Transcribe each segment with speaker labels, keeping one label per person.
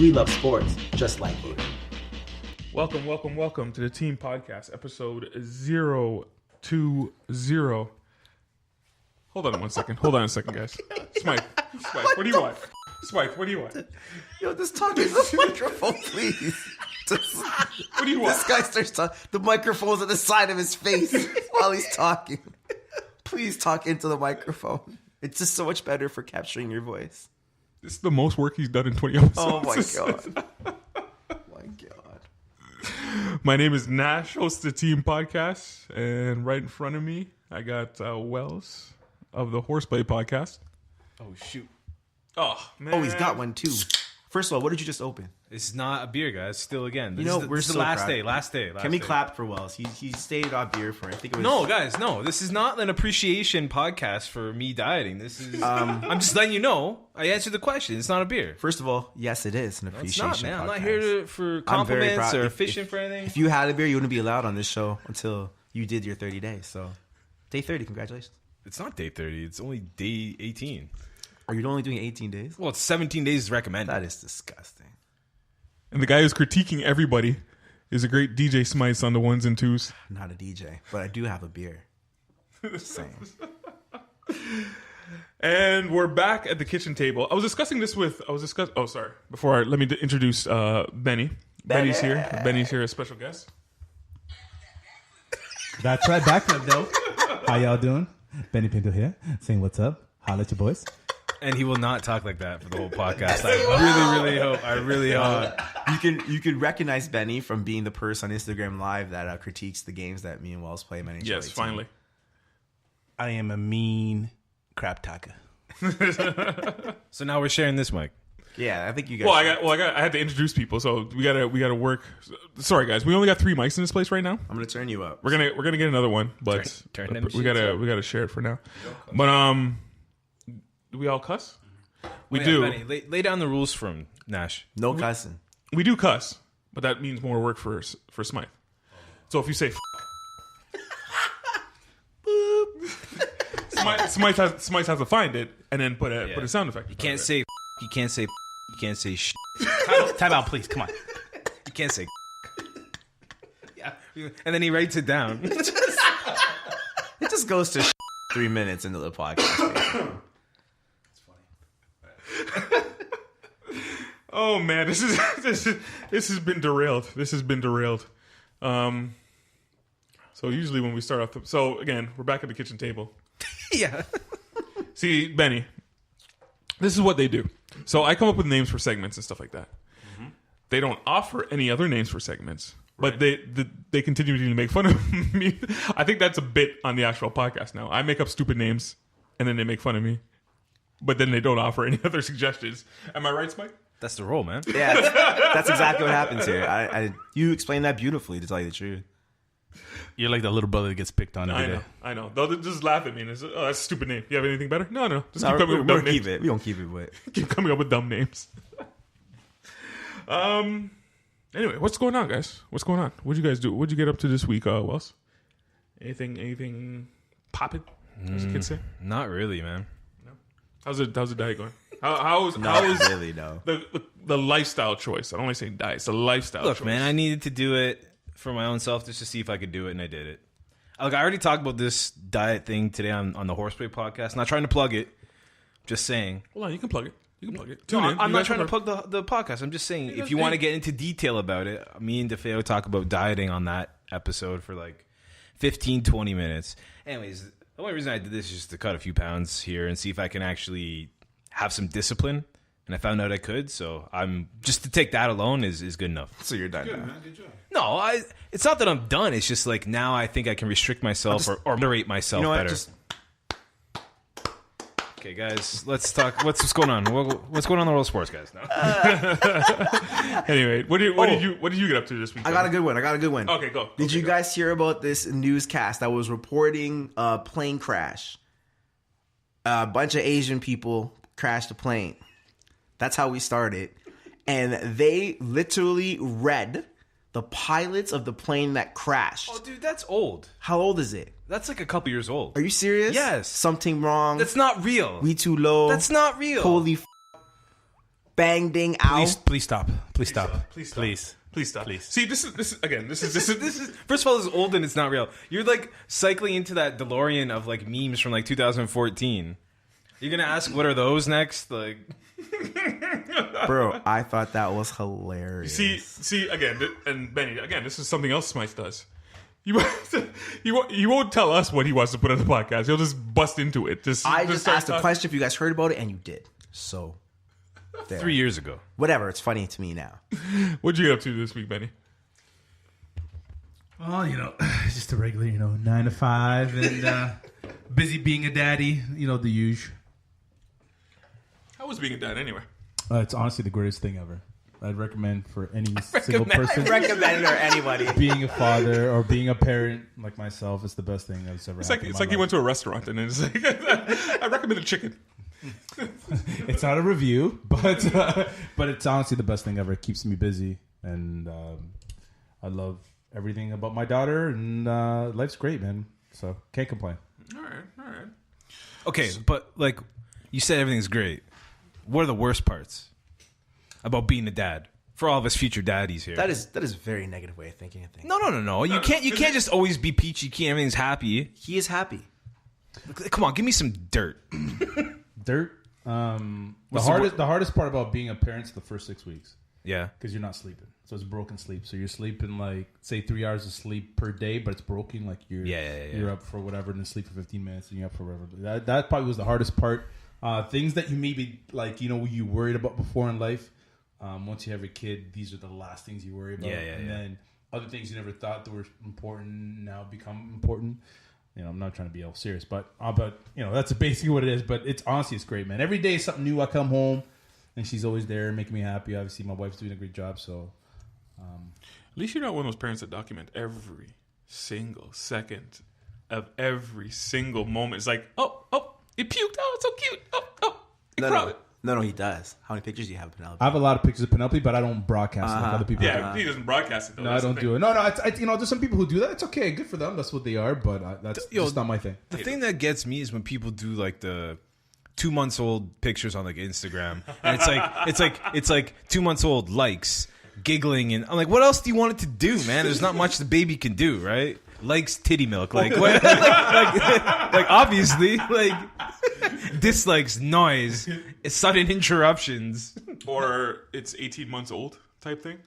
Speaker 1: we love sports just like you.
Speaker 2: Welcome to the Team Podcast, episode 020. Hold on a second, guys. Smythe, what do you want? Smythe, what do you want?
Speaker 3: Yo, just talk into the microphone, please.
Speaker 2: What do you want?
Speaker 3: This guy starts talking. The microphone's at the side of his face while he's talking. Please talk into the microphone. It's just so much better for capturing your voice.
Speaker 2: This is the most work he's done in 20 episodes.
Speaker 3: Oh my god.
Speaker 2: My name is Nash, host of the Team Podcast, and right in front of me, I got Wells of the Horseplay Podcast.
Speaker 4: Oh, shoot.
Speaker 2: Oh, man.
Speaker 3: Oh, he's got one too. First of all, what did you just open?
Speaker 4: It's not a beer, guys. Still again.
Speaker 3: We're
Speaker 4: this is
Speaker 3: so
Speaker 4: the last
Speaker 3: proud.
Speaker 4: day. Last day.
Speaker 3: Can we clap for Wells? He stayed on beer for, I think it was...
Speaker 4: No, guys, no. This is not an appreciation podcast for me dieting. This is... I'm just letting you know. I answered the question. It's not a beer.
Speaker 3: First of all, yes, it is an
Speaker 4: It's
Speaker 3: appreciation
Speaker 4: not, man.
Speaker 3: podcast.
Speaker 4: I'm not here for compliments or fishing for anything.
Speaker 3: If you had a beer, you wouldn't be allowed on this show until you did your 30 days. So, day 30, congratulations.
Speaker 4: It's not day 30. It's only day 18.
Speaker 3: Are you only doing 18 days?
Speaker 4: Well, it's 17 days is recommended.
Speaker 3: That is disgusting.
Speaker 2: And the guy who's critiquing everybody is a great DJ Smythe on the ones and twos.
Speaker 3: I'm not a DJ, but I do have a beer. Just saying.
Speaker 2: And we're back at the kitchen table. I was discussing this with... Oh, sorry. Let me introduce Benny. Benny's here. Benny's here, a special guest.
Speaker 5: That's right, backflip though. How y'all doing? Benny Pinto here, saying what's up. Holla at your boys.
Speaker 4: And he will not talk like that for the whole podcast. I really hope.
Speaker 3: You can recognize Benny from being the person on Instagram Live that critiques the games that me and Wells play.
Speaker 2: Yes, finally.
Speaker 5: I am a mean crap talker.
Speaker 4: So now we're sharing this mic.
Speaker 3: Yeah, I think you guys.
Speaker 2: I had to introduce people, so we gotta work. Sorry, guys, we only got 3 mics in this place right now.
Speaker 3: I'm gonna turn you up.
Speaker 2: We're gonna get another one, but
Speaker 4: turn them
Speaker 2: we gotta share it for now. But do we all cuss? We
Speaker 4: Yeah,
Speaker 2: do.
Speaker 4: Benny, lay down the rules from Nash.
Speaker 3: No cussing.
Speaker 2: We do cuss, but that means more work for Smythe. So if you say Smythe has to find it and then put a sound effect.
Speaker 4: You can't say you can't say you can't say sh.
Speaker 5: Time out, please. Come on.
Speaker 4: You can't say yeah. And then he writes it down.
Speaker 3: It just goes to 3 minutes into the podcast.
Speaker 2: Oh man, this has been derailed. So usually when we start off, so again, we're back at the kitchen table.
Speaker 4: Yeah.
Speaker 2: See, Benny, this is what they do. So I come up with names for segments and stuff like that. Mm-hmm. They don't offer any other names for segments, but they continue to make fun of me. I think that's a bit on the actual podcast now. I make up stupid names and then they make fun of me, but then they don't offer any other suggestions. Am I right, Spike?
Speaker 4: That's the role, man.
Speaker 3: Yeah, that's exactly what happens here. You explained that beautifully, to tell you the truth.
Speaker 5: You're like the little brother that gets picked on every day.
Speaker 2: I know. They'll just laugh at me and say, "Oh, that's a stupid name. You have anything better?" No. Just keep
Speaker 3: No,
Speaker 2: coming up with dumb names.
Speaker 3: We don't keep it, but
Speaker 2: Keep coming up with dumb names. Anyway, what's going on, guys? What's going on? What'd you guys do? What'd you get up to this week, Wells? Anything popping, as the kids say?
Speaker 4: Not really, man.
Speaker 2: No. How's the diet going? How's
Speaker 3: really, no.
Speaker 2: the lifestyle choice? I don't want to say diet. It's the lifestyle choice.
Speaker 4: Look, man, I needed to do it for my own self just to see if I could do it, and I did it. Look, I already talked about this diet thing today on the Horseplay podcast. Not trying to plug it, just saying.
Speaker 2: Hold on, you can plug it.
Speaker 4: No,
Speaker 2: Tune in.
Speaker 4: I'm
Speaker 2: You
Speaker 4: not
Speaker 2: guys
Speaker 4: trying to
Speaker 2: can
Speaker 4: plug the podcast. I'm just saying, if you want to get into detail about it, me and DeFeo talk about dieting on that episode for like 15, 20 minutes. Anyways, the only reason I did this is just to cut a few pounds here and see if I can actually have some discipline. And I found out I could, so I'm just to take that alone is good enough.
Speaker 3: So you're done now.
Speaker 5: Good job.
Speaker 4: No, it's not that I'm done. It's just like now I think I can restrict myself or narrate myself
Speaker 3: You know what?
Speaker 4: better. Okay, guys, let's talk. What's going on? What's going on in the world of sports, guys? No.
Speaker 2: Anyway, what did you get up to this week?
Speaker 3: I got a good one.
Speaker 2: Okay, go.
Speaker 3: Did you guys hear about this newscast that was reporting a plane crash? A bunch of Asian people crashed a plane. That's how we started. And they literally read the pilots of the plane that crashed.
Speaker 4: Oh, dude, that's old.
Speaker 3: How old is it?
Speaker 4: That's like a couple years old.
Speaker 3: Are you serious?
Speaker 4: Yes.
Speaker 3: Something wrong.
Speaker 4: That's not real.
Speaker 3: We too low.
Speaker 4: That's not real.
Speaker 3: Holy banging out.
Speaker 4: Please stop. Please stop.
Speaker 2: Please stop.
Speaker 4: Please.
Speaker 2: Please stop.
Speaker 4: Please.
Speaker 2: See, this is again. This is
Speaker 4: First of all, this is old and it's not real. You're like cycling into that DeLorean of like memes from like 2014. You're gonna ask what are those next? Like,
Speaker 3: Bro, I thought that was hilarious.
Speaker 2: see again, and Benny again. This is something else Smythe does. You won't tell us what he wants to put on the podcast. He'll just bust into it.
Speaker 3: I just
Speaker 2: start
Speaker 3: asked a
Speaker 2: talking.
Speaker 3: question if you guys heard about it, and you did. So, there.
Speaker 4: 3 years ago.
Speaker 3: Whatever. It's funny to me now.
Speaker 2: What'd you get up to this week, Benny?
Speaker 5: Well, just a regular, 9 to 5 and busy being a daddy, the usual.
Speaker 2: How was being a dad anyway?
Speaker 5: It's honestly the greatest thing ever. I'd recommend for any single person
Speaker 3: Recommend it or anybody.
Speaker 5: being a father or being a parent like myself is the best thing that's ever happened.
Speaker 2: It's like you went to a restaurant and it's like I recommend the chicken.
Speaker 5: It's not a review, but it's honestly the best thing ever. It keeps me busy, and I love everything about my daughter, and life's great, man. So can't complain.
Speaker 2: All right.
Speaker 4: Okay, but like you said, everything's great. What are the worst parts about being a dad for all of us future daddies here?
Speaker 3: That is a very negative way of thinking. I think.
Speaker 4: No. You can't just always be peachy keen. Everything's happy.
Speaker 3: He is happy.
Speaker 4: Come on, give me some dirt.
Speaker 5: Dirt. The hardest part about being a parent is the first 6 weeks
Speaker 4: Yeah.
Speaker 5: because you're not sleeping, so it's broken sleep. So you're sleeping like say 3 hours of sleep per day, but it's broken. Like you're up for whatever and then sleep for 15 minutes and you're up for whatever. That probably was the hardest part. Things that you maybe like you worried about before in life. Once you have a kid, these are the last things you worry about. And then other things you never thought that were important now become important. I'm not trying to be all serious, but that's basically what it is. But it's honestly, it's great, man. Every day is something new. I come home, and she's always there, making me happy. Obviously, my wife's doing a great job. So,
Speaker 2: At least you're not one of those parents that document every single second of every single moment. It's like, oh, it puked. Oh, it's so cute. Oh, it cried.
Speaker 3: No, he does. How many pictures do you have of Penelope?
Speaker 5: I have a lot of pictures of Penelope, but I don't broadcast like other people.
Speaker 2: Yeah, he doesn't broadcast it though.
Speaker 5: No, I don't do it. No, there's some people who do that. It's okay, good for them. That's what they are. But that's just not my thing.
Speaker 4: The thing that gets me is when people do like the 2 months old pictures on like Instagram, and it's like 2 months old likes, giggling, and I'm like, what else do you want it to do, man? There's not much the baby can do, right? Likes titty milk, like what? like obviously, like dislikes noise, sudden interruptions,
Speaker 2: Or it's 18 months old type thing.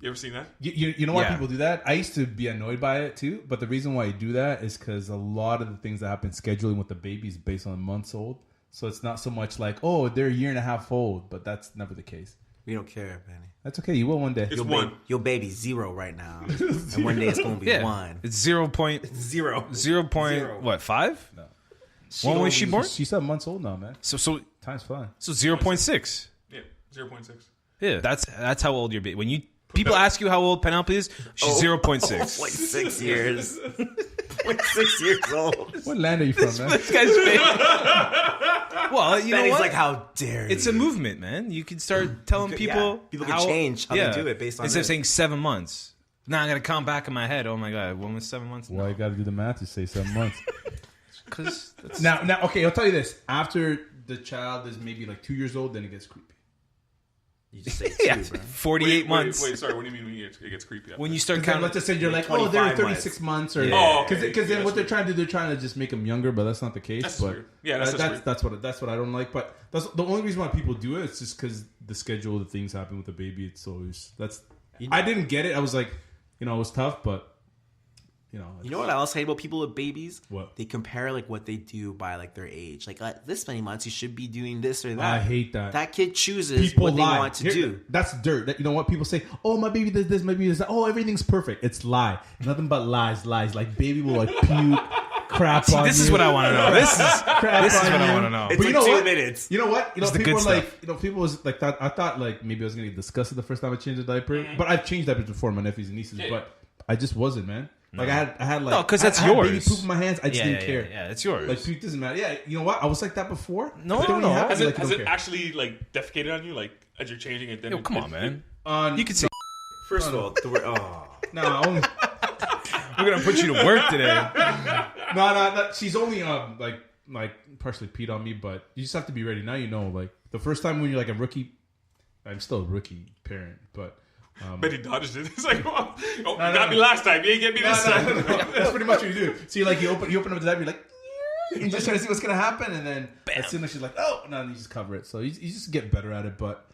Speaker 2: You ever seen that?
Speaker 5: You know why people do that? I used to be annoyed by it too, but the reason why I do that is because a lot of the things that happen scheduling with the baby is based on months old. So it's not so much like, oh, they're a year and a half old, but that's never the case.
Speaker 3: We don't care, Benny.
Speaker 5: That's okay. You will one day.
Speaker 2: It's one.
Speaker 3: Your baby's 0 right now, and one day it's gonna be 1.
Speaker 4: It's 0. 0 point what 5?
Speaker 5: No.
Speaker 4: When was she born?
Speaker 5: She's 7 months old now, man.
Speaker 4: So
Speaker 5: Time's flying.
Speaker 4: 0.6.
Speaker 2: Yeah, 0.6.
Speaker 4: Yeah, that's how old your baby. When people ask you how old Penelope is, she's 0.6.
Speaker 3: Like 6 years. Like 6 years old.
Speaker 5: What land are you from, man?
Speaker 4: This guy's face. Well, you know
Speaker 3: Benny's
Speaker 4: what?
Speaker 3: like, how dare you?
Speaker 4: It's a movement, man. You can start telling people.
Speaker 3: People can change how they do it based on
Speaker 4: instead of
Speaker 3: this.
Speaker 4: saying 7 months. Now I got to count back in my head. Oh my god, when was 7 months?
Speaker 5: Why you got to do the math to say 7 months?
Speaker 4: Because
Speaker 5: now, okay, I'll tell you this. After the child is maybe like 2 years old, then it gets creepy.
Speaker 3: You just say 2, bro.
Speaker 4: 48 months.
Speaker 2: Wait, sorry. What do you mean when it gets creepy?
Speaker 4: When you start
Speaker 5: Then
Speaker 4: counting,
Speaker 5: let's just say you're like,
Speaker 3: 25
Speaker 5: they're 36 months, or
Speaker 2: okay.
Speaker 5: because then
Speaker 2: Yeah,
Speaker 5: what they're trying to do, they're trying to just make them younger, but that's not the case.
Speaker 2: That's
Speaker 5: but
Speaker 2: weird. Yeah, that's
Speaker 5: that's what I don't like. But that's the only reason why people do it. It's just because the schedule, the things happen with the baby. It's always I didn't get it. I was like, it was tough, but
Speaker 3: You know what I also hate about people with babies?
Speaker 5: What?
Speaker 3: They compare like what they do by like their age. Like this many months, you should be doing this or that.
Speaker 5: I hate that.
Speaker 3: That kid chooses
Speaker 5: People
Speaker 3: what
Speaker 5: lie.
Speaker 3: they want to do.
Speaker 5: That's dirt. You know what people say? Oh, my baby does this. My baby does that. Oh, everything's perfect. It's lie. Nothing but lies. Like baby will like puke, crap on
Speaker 4: this
Speaker 5: you.
Speaker 4: is what I want to know. This is
Speaker 5: Crap
Speaker 4: what
Speaker 5: on
Speaker 4: I
Speaker 5: you.
Speaker 4: want to know.
Speaker 3: It's
Speaker 5: But you
Speaker 3: like
Speaker 5: know
Speaker 3: 2
Speaker 5: what?
Speaker 3: minutes.
Speaker 5: You know what?
Speaker 4: the
Speaker 5: People
Speaker 4: good
Speaker 5: were like,
Speaker 4: stuff.
Speaker 5: people was like that. I thought like maybe I was gonna get disgusted the first time I changed the diaper, but I've changed diapers before my nephews and nieces, but I just wasn't, man. Like I had like
Speaker 4: No, 'cause that's
Speaker 5: I had baby
Speaker 4: yours.
Speaker 5: poop in my hands. I just didn't care.
Speaker 4: Yeah, it's yours.
Speaker 5: Like puke doesn't matter. Yeah, you know what? I was like that before.
Speaker 4: No,
Speaker 5: But then when
Speaker 4: no.
Speaker 5: it happens,
Speaker 2: Has
Speaker 5: like,
Speaker 2: it,
Speaker 5: you
Speaker 2: has
Speaker 5: don't
Speaker 2: it
Speaker 5: care.
Speaker 2: actually like defecated on you like as you're changing it? Then
Speaker 4: Yo, come on, man.
Speaker 5: On,
Speaker 4: You can say
Speaker 3: First of all, the word,
Speaker 5: no, only,
Speaker 4: we're gonna put you to work today.
Speaker 5: no. She's only like partially peed on me, but you just have to be ready. Now you know, like the first time when you're like a rookie I'm still a rookie parent, but.
Speaker 2: But he dodged it. It's like, oh, you got me last time. You ain't get me this time.
Speaker 5: That's pretty much what you do. So you open up the diaper, you're like, you just try to see what's gonna happen, and then as soon as she's like, oh no, you just cover it. So you just get better at it, but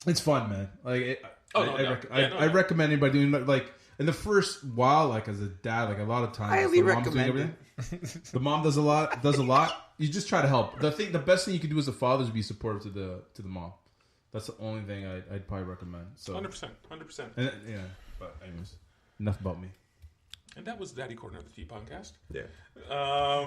Speaker 5: it's fun, man. Like I recommend anybody doing like in the first while, like as a dad, like a lot of times,
Speaker 3: highly recommend
Speaker 5: it. The mom does a lot. You just try to help. The best thing you can do as a father is be supportive to the mom. That's the only thing I'd probably recommend. So
Speaker 2: 100%.
Speaker 5: And, yeah, but anyways, enough about me.
Speaker 2: And that was Daddy Corner of the Tea podcast.
Speaker 3: Yeah.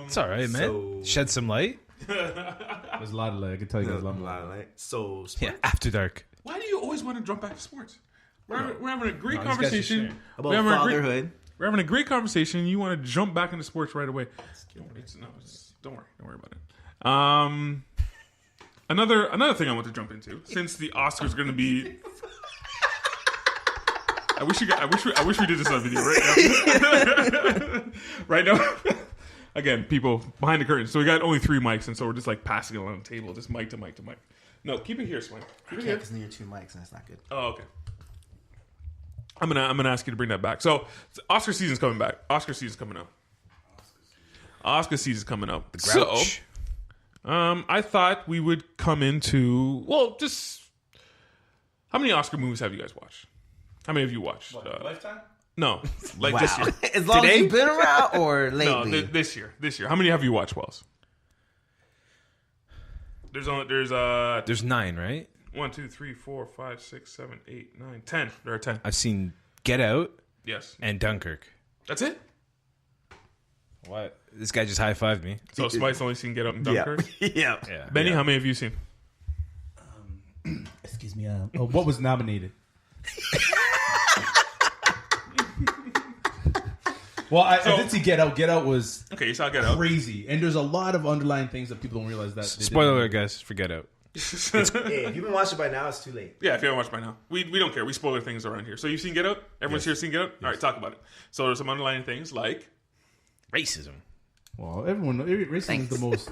Speaker 4: It's all right, man. Shed some light.
Speaker 5: There's a lot of light. I can tell you guys a lot of light.
Speaker 3: So,
Speaker 4: Yeah, after dark.
Speaker 2: Why do you always want to jump back to sports? We're having a great conversation
Speaker 3: about fatherhood.
Speaker 2: We're having a great conversation. You want to jump back into sports right away? Don't worry about it. Another thing I want to jump into, since the Oscars are going to be. I wish we did this on video right now. Right now. Again, people behind the curtain. So we got only 3 mics, and so we're just like passing it on the table, just mic to mic to mic. No, keep it here, Swan.
Speaker 3: I can't because near 2 mics, and that's not good.
Speaker 2: Oh, okay. I'm gonna ask you to bring that back. So Oscar season's coming back. Oscar season's coming up. The
Speaker 4: Grouch.
Speaker 2: So, I thought we would come into just how many Oscar movies have you guys watched? How many have you watched?
Speaker 5: Lifetime?
Speaker 2: No, like
Speaker 3: Wow.
Speaker 2: this year.
Speaker 3: As long as you've been around or
Speaker 2: No,
Speaker 3: lately?
Speaker 2: this year. How many have you watched, Wells?
Speaker 4: There's 9, right?
Speaker 2: 1, 2, 3, 4, 5, 6, 7, 8, 9, 10. There are 10.
Speaker 4: I've seen Get Out
Speaker 2: Yes.
Speaker 4: and Dunkirk.
Speaker 2: That's it?
Speaker 4: What? This guy just high-fived me.
Speaker 2: So Spice only seen Get Out and Dunkirk?
Speaker 3: Yeah.
Speaker 4: Yeah.
Speaker 2: Benny, how many have you seen?
Speaker 5: Excuse me. What was nominated? Well, I did see Get Out. Get Out was
Speaker 2: Okay, you saw Get Out.
Speaker 5: crazy, and there's a lot of underlying things that people don't realize that.
Speaker 4: Spoiler alert, guys. For Get Out.
Speaker 3: Hey, if you've been watching by now, it's too late.
Speaker 2: Yeah, if you haven't watched by now. We don't care. We spoiler things around here. So you've seen Get Out? Everyone's here seen Get Out? All right, talk about it. So there's some underlying things like...
Speaker 4: Racism.
Speaker 5: Well, racism is the most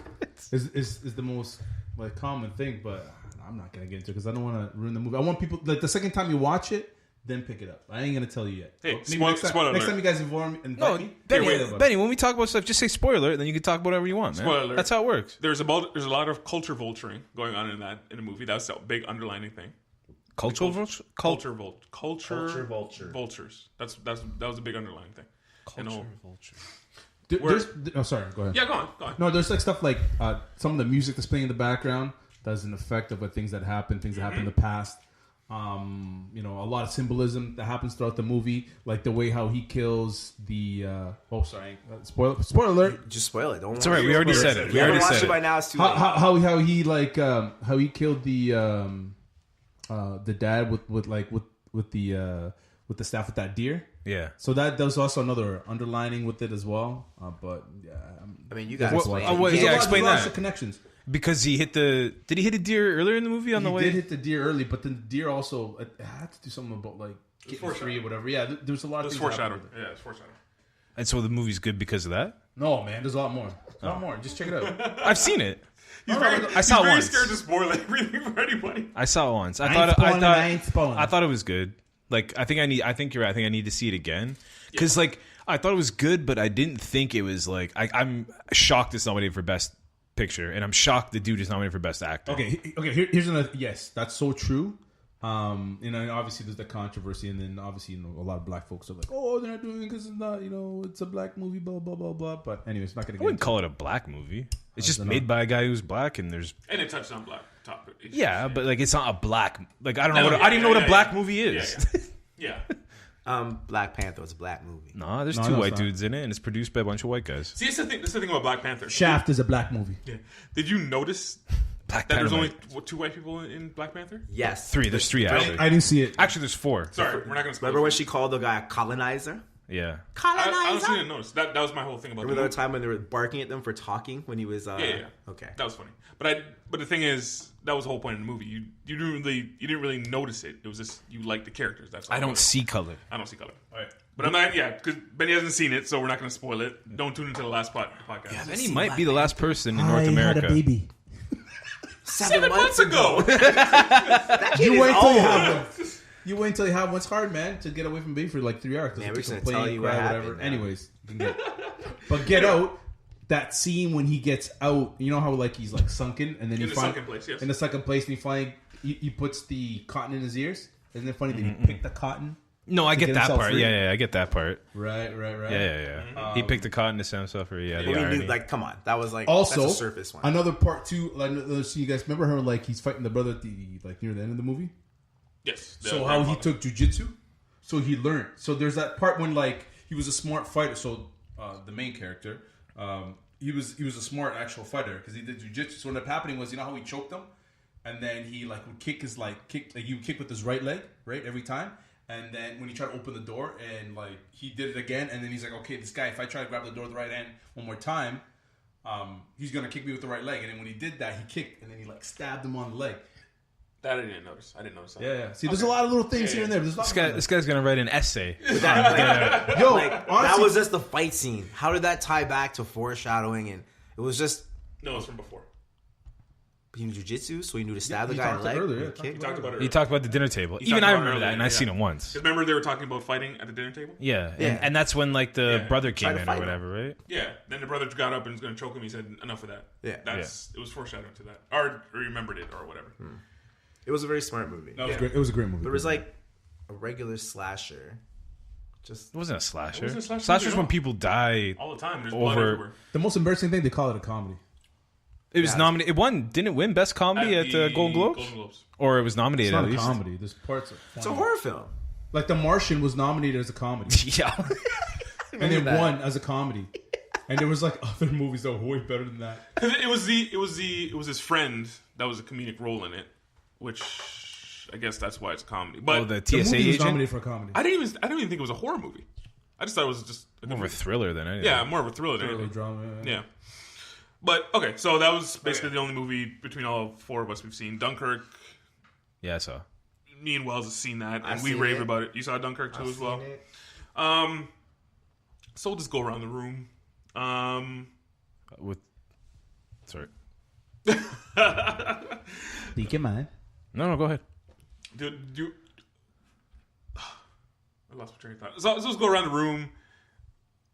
Speaker 5: is the most like common thing, but I'm not gonna get into it because I don't want to ruin the movie. I want people like the second time you watch it, then pick it up. I ain't gonna tell you yet.
Speaker 2: Hey,
Speaker 5: Maybe next
Speaker 2: spoiler
Speaker 5: time you guys invite me.
Speaker 4: Benny, when we talk about stuff, just say spoiler, and then you can talk about whatever you want, man.
Speaker 2: Spoiler alert.
Speaker 4: That's how it works.
Speaker 2: There's a lot of culture vulturing going on in the movie. That's a big underlining thing.
Speaker 4: Culture vulture?
Speaker 2: Culture
Speaker 3: vulture.
Speaker 2: Vultures. That was a big underlying thing.
Speaker 4: Culture vulture.
Speaker 5: Sorry, go ahead.
Speaker 2: Yeah, go on.
Speaker 5: No, there's like stuff like some of the music that's playing in the background that's an effect of things that happened in the past. A lot of symbolism that happens throughout the movie, like the way how he kills the. Spoiler alert!
Speaker 3: Just spoil it. Don't.
Speaker 4: It's all right. We already said it.
Speaker 3: If you haven't watched it by now, it's too late.
Speaker 5: How he how he killed the dad with the staff with that deer.
Speaker 4: Yeah.
Speaker 5: So that was also another underlining with it as well. But yeah,
Speaker 3: I mean, you guys.
Speaker 4: Explain that.
Speaker 5: Connections.
Speaker 4: Because did he hit a deer earlier in the movie on the way?
Speaker 5: He did hit the deer early, but then the deer also had to do something about like getting free or whatever. Yeah, there's a lot of things.
Speaker 2: Foreshadowing. Yeah, it's foreshadowing.
Speaker 4: And so the movie's good because of that?
Speaker 5: No, man, there's a lot more. A lot more. Just check it out.
Speaker 4: I've seen it.
Speaker 2: I
Speaker 4: saw it once.
Speaker 2: Scared to spoil everything for anybody.
Speaker 4: I saw it once. I thought it was good. Like I think you're right. I think I need to see it again because like I thought it was good, but I didn't think it was like I'm shocked it's nominated for Best Picture, and I'm shocked the dude is nominated for Best Actor.
Speaker 5: Okay. Here's another. Yes, that's so true. And obviously there's the controversy, and then obviously a lot of black folks are like, oh, they're not doing it because it's not, it's a black movie, blah blah blah blah. But anyway, it's not gonna.
Speaker 4: I wouldn't call it a black movie. It's just made by a guy who's black, and
Speaker 2: it touched on black topic.
Speaker 4: Yeah, but like it's not a black. Like I don't know. I didn't know what a black movie is.
Speaker 2: Yeah.
Speaker 3: Black Panther was a black movie.
Speaker 4: No, there's two white dudes in it, and it's produced by a bunch of white guys.
Speaker 2: See, that's the thing about Black Panther.
Speaker 5: Shaft is a black movie.
Speaker 2: Yeah. Did you notice that there's only 2 white people in Black Panther?
Speaker 3: Yes.
Speaker 4: 3. There's 3 actually.
Speaker 5: I didn't see it.
Speaker 4: Actually, there's 4.
Speaker 2: Sorry, we're not going to spoil.
Speaker 3: Remember when she called the guy a colonizer?
Speaker 4: Yeah.
Speaker 3: Colonizer.
Speaker 2: I honestly didn't notice. That was my whole thing about.
Speaker 3: Remember the time when they were barking at them for talking when he was?
Speaker 2: Yeah.
Speaker 3: Okay.
Speaker 2: That was funny. But the thing is, that was the whole point of the movie. You didn't really notice it. It was just you liked the characters. That's all.
Speaker 4: I don't see color.
Speaker 2: I don't see color. All right. But I'm not. Yeah, because Benny hasn't seen it, so we're not going to spoil it. Don't tune into the last podcast.
Speaker 4: Benny might be the last person in North America.
Speaker 5: Had a baby.
Speaker 3: 7 months ago.
Speaker 5: You wait till you have one. You wait until you have one. It's hard, man, to get away from being for like 3 hours.
Speaker 3: Man, we're just gonna tell you what happened.
Speaker 5: Anyways, but Get Out. That scene when he gets out, you know how like he's like sunken, and then
Speaker 2: in the sunken place, yes.
Speaker 5: In the second place, and he puts the cotton in his ears. Isn't it funny that he picked the cotton?
Speaker 4: No, I get that part.
Speaker 5: Free?
Speaker 4: Yeah, I get that part.
Speaker 5: Right.
Speaker 4: Yeah. He picked the cotton to set himself free. Yeah, the irony.
Speaker 3: Like, come on, that was like
Speaker 5: also
Speaker 3: that's a surface one.
Speaker 5: Another part too. Like, so you guys remember her like he's fighting the brother at the like near the end of the movie.
Speaker 2: Yes.
Speaker 5: So how he took jujitsu, so he learned. So there's that part when like he was a smart fighter. So the main character, he was a smart actual fighter because he did jujitsu. So what ended up happening was, you know how he choked him, and then he like would kick his he would kick with his right leg, right, every time. And then when he tried to open the door and like he did it again, and then he's like, okay, this guy, if I try to grab the door with the right hand one more time, he's gonna kick me with the right leg. And then when he did that, he kicked, and then he like stabbed him on the leg.
Speaker 2: That I didn't notice. That.
Speaker 5: Yeah. See, there's a lot of little things here and there.
Speaker 4: This guy's gonna write an essay.
Speaker 3: Yo, like, that was just the fight scene. How did that tie back to foreshadowing? And it was just
Speaker 2: no, it's from before.
Speaker 3: He knew jujitsu, so he knew to stab the guy in the leg.
Speaker 5: Earlier,
Speaker 2: He talked about it.
Speaker 4: He talked about the dinner table. Even I remember that, and I've seen it once.
Speaker 2: Remember they were talking about fighting at the dinner table?
Speaker 4: Yeah. And that's when like the brother came in or whatever, right?
Speaker 2: Yeah. Then the brother got up and was going to choke him. He said, "Enough of that."
Speaker 3: Yeah.
Speaker 2: It was foreshadowing to that, or remembered it, or whatever.
Speaker 3: It was a very smart movie.
Speaker 5: That was great. It was a great movie.
Speaker 3: But it was like a regular slasher.
Speaker 4: It wasn't a slasher.
Speaker 2: It wasn't a slasher
Speaker 4: Slasher's
Speaker 2: movie
Speaker 4: when
Speaker 2: at all.
Speaker 4: people die
Speaker 2: All the time. There's blood everywhere.
Speaker 5: The most embarrassing thing, they call it a comedy.
Speaker 4: It was nominated. It won. Didn't it win Best Comedy at the Golden Globes? Or it was nominated
Speaker 5: It's not
Speaker 4: at
Speaker 5: a
Speaker 4: least.
Speaker 5: comedy. There's parts of
Speaker 3: It's a horror film.
Speaker 5: Like The Martian was nominated as a comedy.
Speaker 4: Yeah.
Speaker 5: And it won as a comedy. And there was like other movies that were way better than that.
Speaker 2: Because it was his friend that was a comedic role in it, which I guess that's why it's a comedy. But
Speaker 4: the
Speaker 5: The
Speaker 4: TSA
Speaker 5: movie was
Speaker 4: agent.
Speaker 5: nominated for a comedy.
Speaker 2: I didn't even think it was a horror movie. I just thought it was just
Speaker 4: More of a thriller than anything.
Speaker 2: Yeah, more of a thriller than
Speaker 5: Thriller
Speaker 2: anything.
Speaker 5: drama.
Speaker 2: Yeah. But okay, so that was basically the only movie between all four of us we've seen. Dunkirk.
Speaker 4: Yeah, I saw.
Speaker 2: Me and Wells have seen that, and
Speaker 3: I've
Speaker 2: we
Speaker 3: seen
Speaker 2: rave
Speaker 3: it.
Speaker 2: about it. You saw Dunkirk too as well. So we'll just go around the room.
Speaker 4: Sorry.
Speaker 5: Speak your mind.
Speaker 4: No, go ahead.
Speaker 2: I lost my train of thought. So let's go around the room.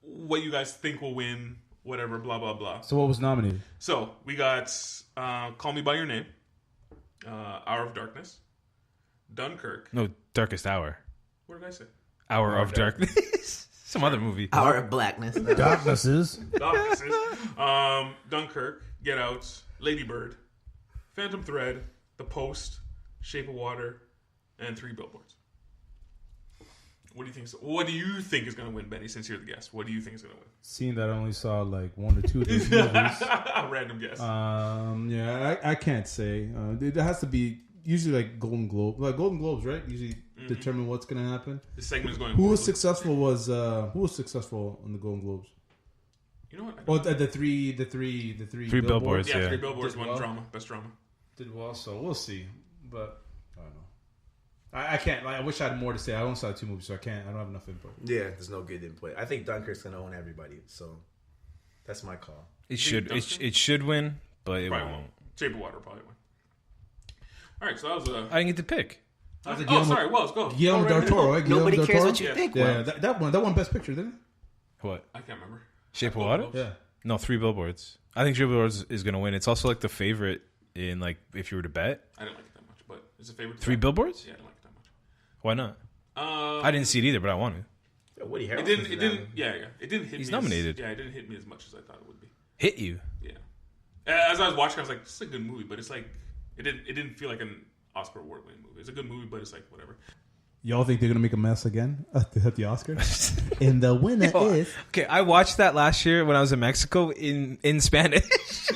Speaker 2: What you guys think will win? Whatever. Blah blah blah.
Speaker 5: So what was nominated?
Speaker 2: So we got Call Me by Your Name, Hour of Darkness, Dunkirk.
Speaker 4: No, Darkest Hour.
Speaker 2: What did I say?
Speaker 4: Hour of Darkness. Some other movie.
Speaker 3: Hour of Blackness.
Speaker 5: Darknesses.
Speaker 2: Dunkirk, Get Out, Lady Bird, Phantom Thread, The Post, Shape of Water, and 3 Billboards. What do you think? What do you think is going to win, Benny? Since you're the guest, what do you think is going to win?
Speaker 5: Seeing that I only saw like 1 or 2 of these movies.
Speaker 2: Random guess.
Speaker 5: Yeah, I can't say. It has to be usually like Golden Globes, right? Usually determine what's going to happen.
Speaker 2: This segment is going.
Speaker 5: Who was successful in the Golden Globes?
Speaker 2: You know what?
Speaker 5: Oh, the three
Speaker 4: Billboards.
Speaker 2: Yeah,
Speaker 4: Yeah.
Speaker 2: 3 Billboards
Speaker 5: Did
Speaker 2: won
Speaker 5: well.
Speaker 2: drama, best drama.
Speaker 5: Did well, so we'll see. But I don't know. I can't. I wish I had more to say. I only saw 2 movies, so I can't. I don't have enough input.
Speaker 3: Yeah, there's no good input. I think Dunkirk's gonna own everybody, so that's my call.
Speaker 4: It should win, but it
Speaker 2: Probably
Speaker 4: won't.
Speaker 2: won't. Shape of Water probably won. All right, so that was a.
Speaker 4: I didn't get to pick.
Speaker 2: Sorry. Well, let's go.
Speaker 5: Guillermo del Toro, right?
Speaker 3: Nobody
Speaker 5: Guillermo del
Speaker 3: cares
Speaker 5: Toro?
Speaker 3: what you think.
Speaker 5: Yeah,
Speaker 3: Will.
Speaker 5: that one Best Picture, didn't
Speaker 4: What?
Speaker 2: I can't remember.
Speaker 4: Shape of Water?
Speaker 5: it? Yeah.
Speaker 4: No, 3 Billboards. I think 3 Billboards is going to win. It's also like the favorite in like if you were to bet.
Speaker 2: I didn't like it that much, but it's a favorite.
Speaker 4: 3 Billboards?
Speaker 2: Yeah, I didn't like it that much.
Speaker 4: Why not? I didn't see it either, but I want to.
Speaker 3: Yeah, Woody
Speaker 2: It
Speaker 3: Harrelson's
Speaker 2: didn't.
Speaker 3: in
Speaker 2: It
Speaker 3: that
Speaker 2: didn't.
Speaker 3: one.
Speaker 2: Yeah. It didn't hit me.
Speaker 4: He's nominated.
Speaker 2: Yeah, it didn't hit me as much as I thought it would be.
Speaker 4: Hit you.
Speaker 2: Yeah. As I was watching, I was like, "This is a good movie," but it's like it didn't feel like an Oscar award-winning movie. It's a good movie, but it's like whatever.
Speaker 5: Y'all think they're gonna make a mess again at the Oscars? And the winner is
Speaker 4: Okay, I watched that last year when I was in Mexico in Spanish.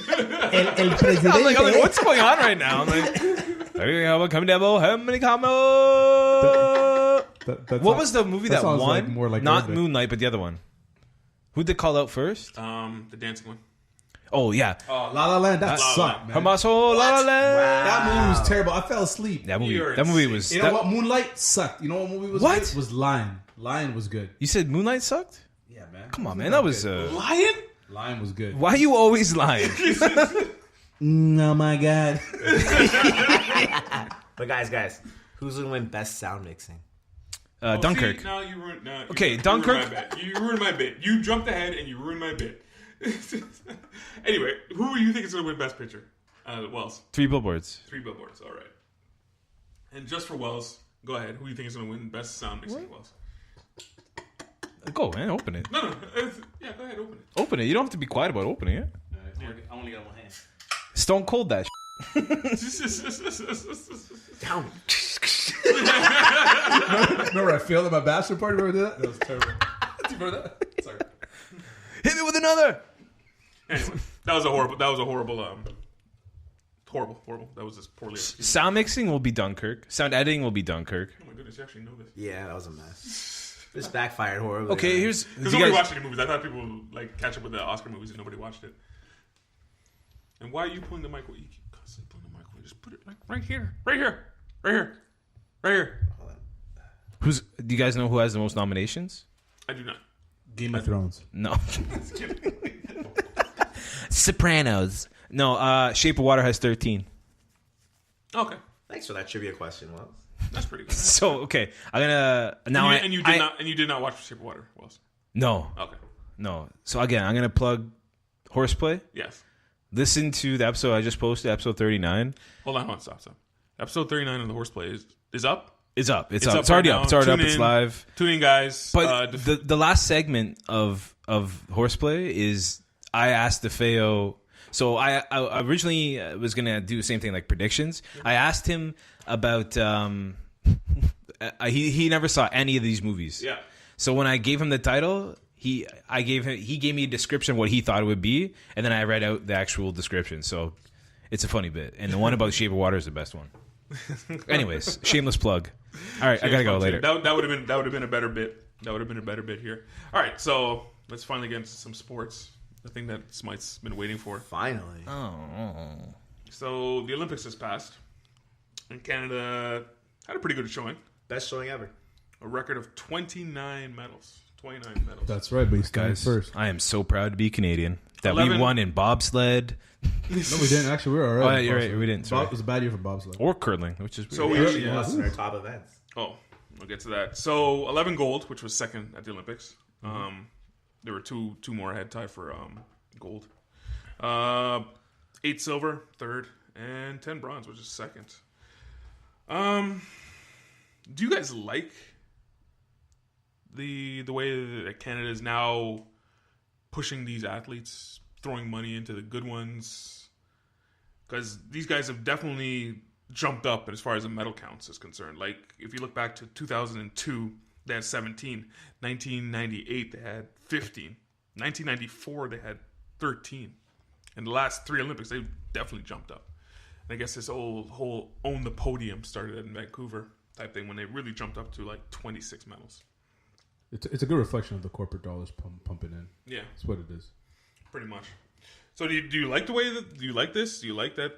Speaker 5: El Presidente.
Speaker 4: I'm like, what's going on right now? I'm like, what was the movie that
Speaker 5: sounds
Speaker 4: won?
Speaker 5: like more like
Speaker 4: Not
Speaker 5: Arabic.
Speaker 4: Moonlight, but the other one. Who'd they call out first?
Speaker 2: The dancing one.
Speaker 4: Oh, yeah.
Speaker 5: La La Land. That
Speaker 2: La La
Speaker 5: sucked, man.
Speaker 4: Hamaso La La Land.
Speaker 5: That movie was terrible. I fell asleep.
Speaker 4: That movie
Speaker 2: You're
Speaker 4: was...
Speaker 5: You know what? Moonlight sucked. You know what movie was
Speaker 4: What?
Speaker 5: good? Was Lion. Lion was good.
Speaker 4: You said Moonlight sucked?
Speaker 5: Yeah, man.
Speaker 4: Come on, man. That was...
Speaker 2: Lion.
Speaker 5: Lion was good.
Speaker 4: Why are you always lying?
Speaker 5: Oh my god.
Speaker 3: But guys, who's gonna win best sound mixing?
Speaker 4: Dunkirk.
Speaker 2: See, now you ruined. Now,
Speaker 4: Okay,
Speaker 2: you
Speaker 4: Dunkirk.
Speaker 2: Ruined my bit. You ruined my bit. You jumped ahead and you ruined my bit. Anyway, who do you think is going to win Best Picture? Wells.
Speaker 4: 3 Billboards.
Speaker 2: 3 Billboards. All right. And just for Wells, go ahead. Who do you think is going to win Best Sound Mixing? Wells.
Speaker 4: Go, man. Open it.
Speaker 2: No. Yeah, go ahead. Open it.
Speaker 4: Open it. You don't have to be quiet about opening it.
Speaker 5: I only got one hand.
Speaker 4: Stone Cold that.
Speaker 3: Down.
Speaker 5: Remember I failed at my bachelor party? Remember that? That was terrible. Do you remember that? Sorry.
Speaker 4: Hit me with another.
Speaker 2: Anyway, that was a horrible. Horrible. That was just poorly executed.
Speaker 4: Sound mixing will be Dunkirk. Sound editing will be Dunkirk.
Speaker 2: Oh my goodness, you actually know this.
Speaker 3: Yeah, that was a mess. This backfired horribly.
Speaker 4: Okay, here's...
Speaker 2: Because nobody watched any movies. I thought people would like catch up with the Oscar movies and nobody watched it. And why are you pulling the mic? You keep constantly pulling the mic. Just put it like right here.
Speaker 4: Do you guys know who has the most nominations?
Speaker 2: I do not.
Speaker 5: Game of Thrones.
Speaker 4: No. Sopranos. No, Shape of Water has 13.
Speaker 2: Okay,
Speaker 3: Thanks for that trivia question, Wells.
Speaker 2: that's pretty good.
Speaker 4: So, okay. I'm gonna... Now
Speaker 2: And you did not watch Shape of Water, Wells.
Speaker 4: No.
Speaker 2: Okay.
Speaker 4: No. So, again, I'm gonna plug Horseplay.
Speaker 2: Yes.
Speaker 4: Listen to the episode I just posted, episode 39.
Speaker 2: Hold on. Stop. Episode 39 of the Horseplay is up.
Speaker 4: It's up. It's
Speaker 2: up
Speaker 4: already
Speaker 2: right
Speaker 4: up. It's
Speaker 2: now.
Speaker 4: already up.
Speaker 2: Tune
Speaker 4: It's
Speaker 2: in.
Speaker 4: live.
Speaker 2: Tune in, guys.
Speaker 4: But the last segment of Horseplay is I asked DeFeo. So I originally was gonna do the same thing, like predictions. I asked him about he never saw any of these movies.
Speaker 2: Yeah.
Speaker 4: So when I gave him the title, he gave me a description of what he thought it would be, and then I read out the actual description. So it's a funny bit, and the one about Shape of Water is the best one. Anyways, shameless plug. All right, I gotta go later.
Speaker 2: That would have been a better bit. That would have been a better bit here. All right, so let's finally get into some sports. The thing that Smite's been waiting for.
Speaker 3: Finally.
Speaker 4: Oh.
Speaker 2: So the Olympics has passed, and Canada had a pretty good showing.
Speaker 3: Best showing ever.
Speaker 2: A record of 29 medals. 29 medals.
Speaker 5: That's right, but you
Speaker 4: Guys,
Speaker 5: first.
Speaker 4: I am so proud to be Canadian. That
Speaker 2: 11
Speaker 4: we won in bobsled.
Speaker 5: No, we didn't. Actually, we were all right.
Speaker 4: Oh, you're right. We didn't. Sorry.
Speaker 5: It was a bad year for bobsled.
Speaker 4: Or curling, which is weird.
Speaker 2: So
Speaker 3: We
Speaker 2: we
Speaker 3: actually
Speaker 2: actually
Speaker 3: lost in our top events.
Speaker 2: Oh, we'll get to that. So 11 gold, which was second at the Olympics. There were two more ahead, tied for gold. 8 silver, third, and 10 bronze, which is second. Do you guys like the way that Canada is now pushing these athletes, throwing money into the good ones? Because these guys have definitely jumped up as far as the medal counts is concerned. Like, if you look back to 2002, they had 17. 1998, they had 15. 1994, they had 13. In the last 3 Olympics, they've definitely jumped up. And I guess this whole own the podium started in Vancouver type thing when they really jumped up to like 26 medals.
Speaker 5: It's a good reflection of the corporate dollars pumping in.
Speaker 2: Yeah,
Speaker 5: That's what it is.
Speaker 2: pretty much. So do you like the way that, do you like this? Do you like that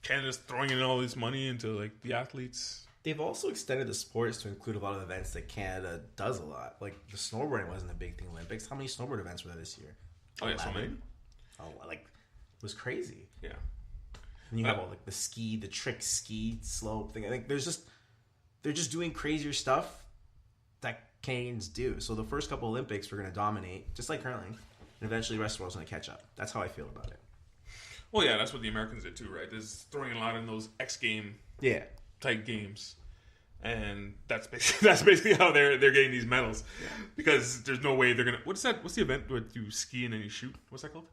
Speaker 2: Canada's throwing in all this money into like the athletes?
Speaker 3: They've also extended the sports to include a lot of events that Canada does a lot. Like the snowboarding wasn't a big thing in the Olympics. How many snowboard events were there this year?
Speaker 2: Oh yeah, so many.
Speaker 3: Oh, like it was crazy.
Speaker 2: Yeah.
Speaker 3: And you have all like the trick ski slope thing. I think they're just doing crazier stuff that Canadians do. So the first couple Olympics we're going to dominate, just like curling, and eventually the rest of the world's going to catch up. That's how I feel about it.
Speaker 2: Well, yeah, that's what the Americans did too, right? There's throwing a lot in those X game type games, and that's basically how they're getting these medals, because there's no way they're gonna. What's that? What's the event where you ski and then you shoot? What's that called?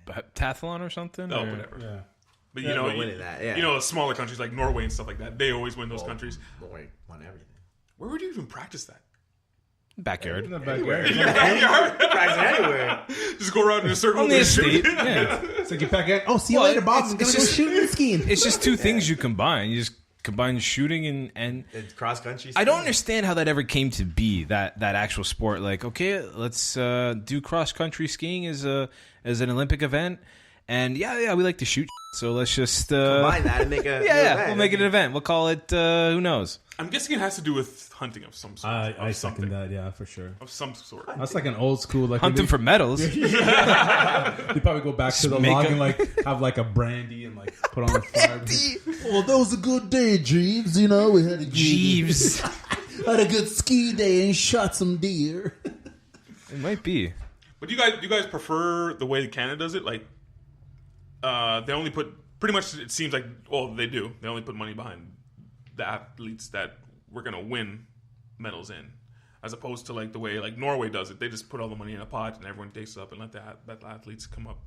Speaker 4: Pentathlon or something?
Speaker 2: Oh,
Speaker 4: or?
Speaker 2: whatever.
Speaker 5: Yeah.
Speaker 2: But
Speaker 3: Yeah, they're winning that, yeah.
Speaker 2: you know, smaller countries like Norway and stuff like that, they always win those countries.
Speaker 3: Norway won everything.
Speaker 2: Where would you even practice that?
Speaker 4: Backyard.
Speaker 5: In the backyard.
Speaker 3: Practicing anywhere.
Speaker 2: Just go around in a circle.
Speaker 4: On the
Speaker 2: and shoot.
Speaker 4: estate. Yeah.
Speaker 5: It's like you pack in. Oh, see you
Speaker 4: Well,
Speaker 5: later, Bob. I'm
Speaker 4: it's
Speaker 5: going to go
Speaker 4: just-
Speaker 5: shooting and skiing.
Speaker 4: It's just two things you combine. You just combine shooting and
Speaker 3: Cross country.
Speaker 4: I don't understand how that ever came to be, that actual sport. Like, okay, let's do cross country skiing as an Olympic event, and yeah, we like to shoot. So let's just
Speaker 3: combine that and make a
Speaker 4: we'll make it an event. We'll call it who knows.
Speaker 2: I'm guessing it has to do with hunting of some sort.
Speaker 5: I second that, yeah, for sure.
Speaker 2: Of some sort.
Speaker 5: That's like an old school, like
Speaker 4: Hunting for medals.
Speaker 5: You probably go back to the log and like have like a brandy and like put on the fire. Oh, that was a good day, Jeeves. You know, we had a
Speaker 4: Jeeves.
Speaker 5: had a good ski day and shot some deer.
Speaker 4: It might be.
Speaker 2: But you guys prefer the way Canada does it? Like, they only put pretty much. It seems like they do. They only put money behind the athletes that we're gonna win medals in, as opposed to like the way like Norway does it. They just put all the money in a pot and everyone takes it up and let the athletes come up.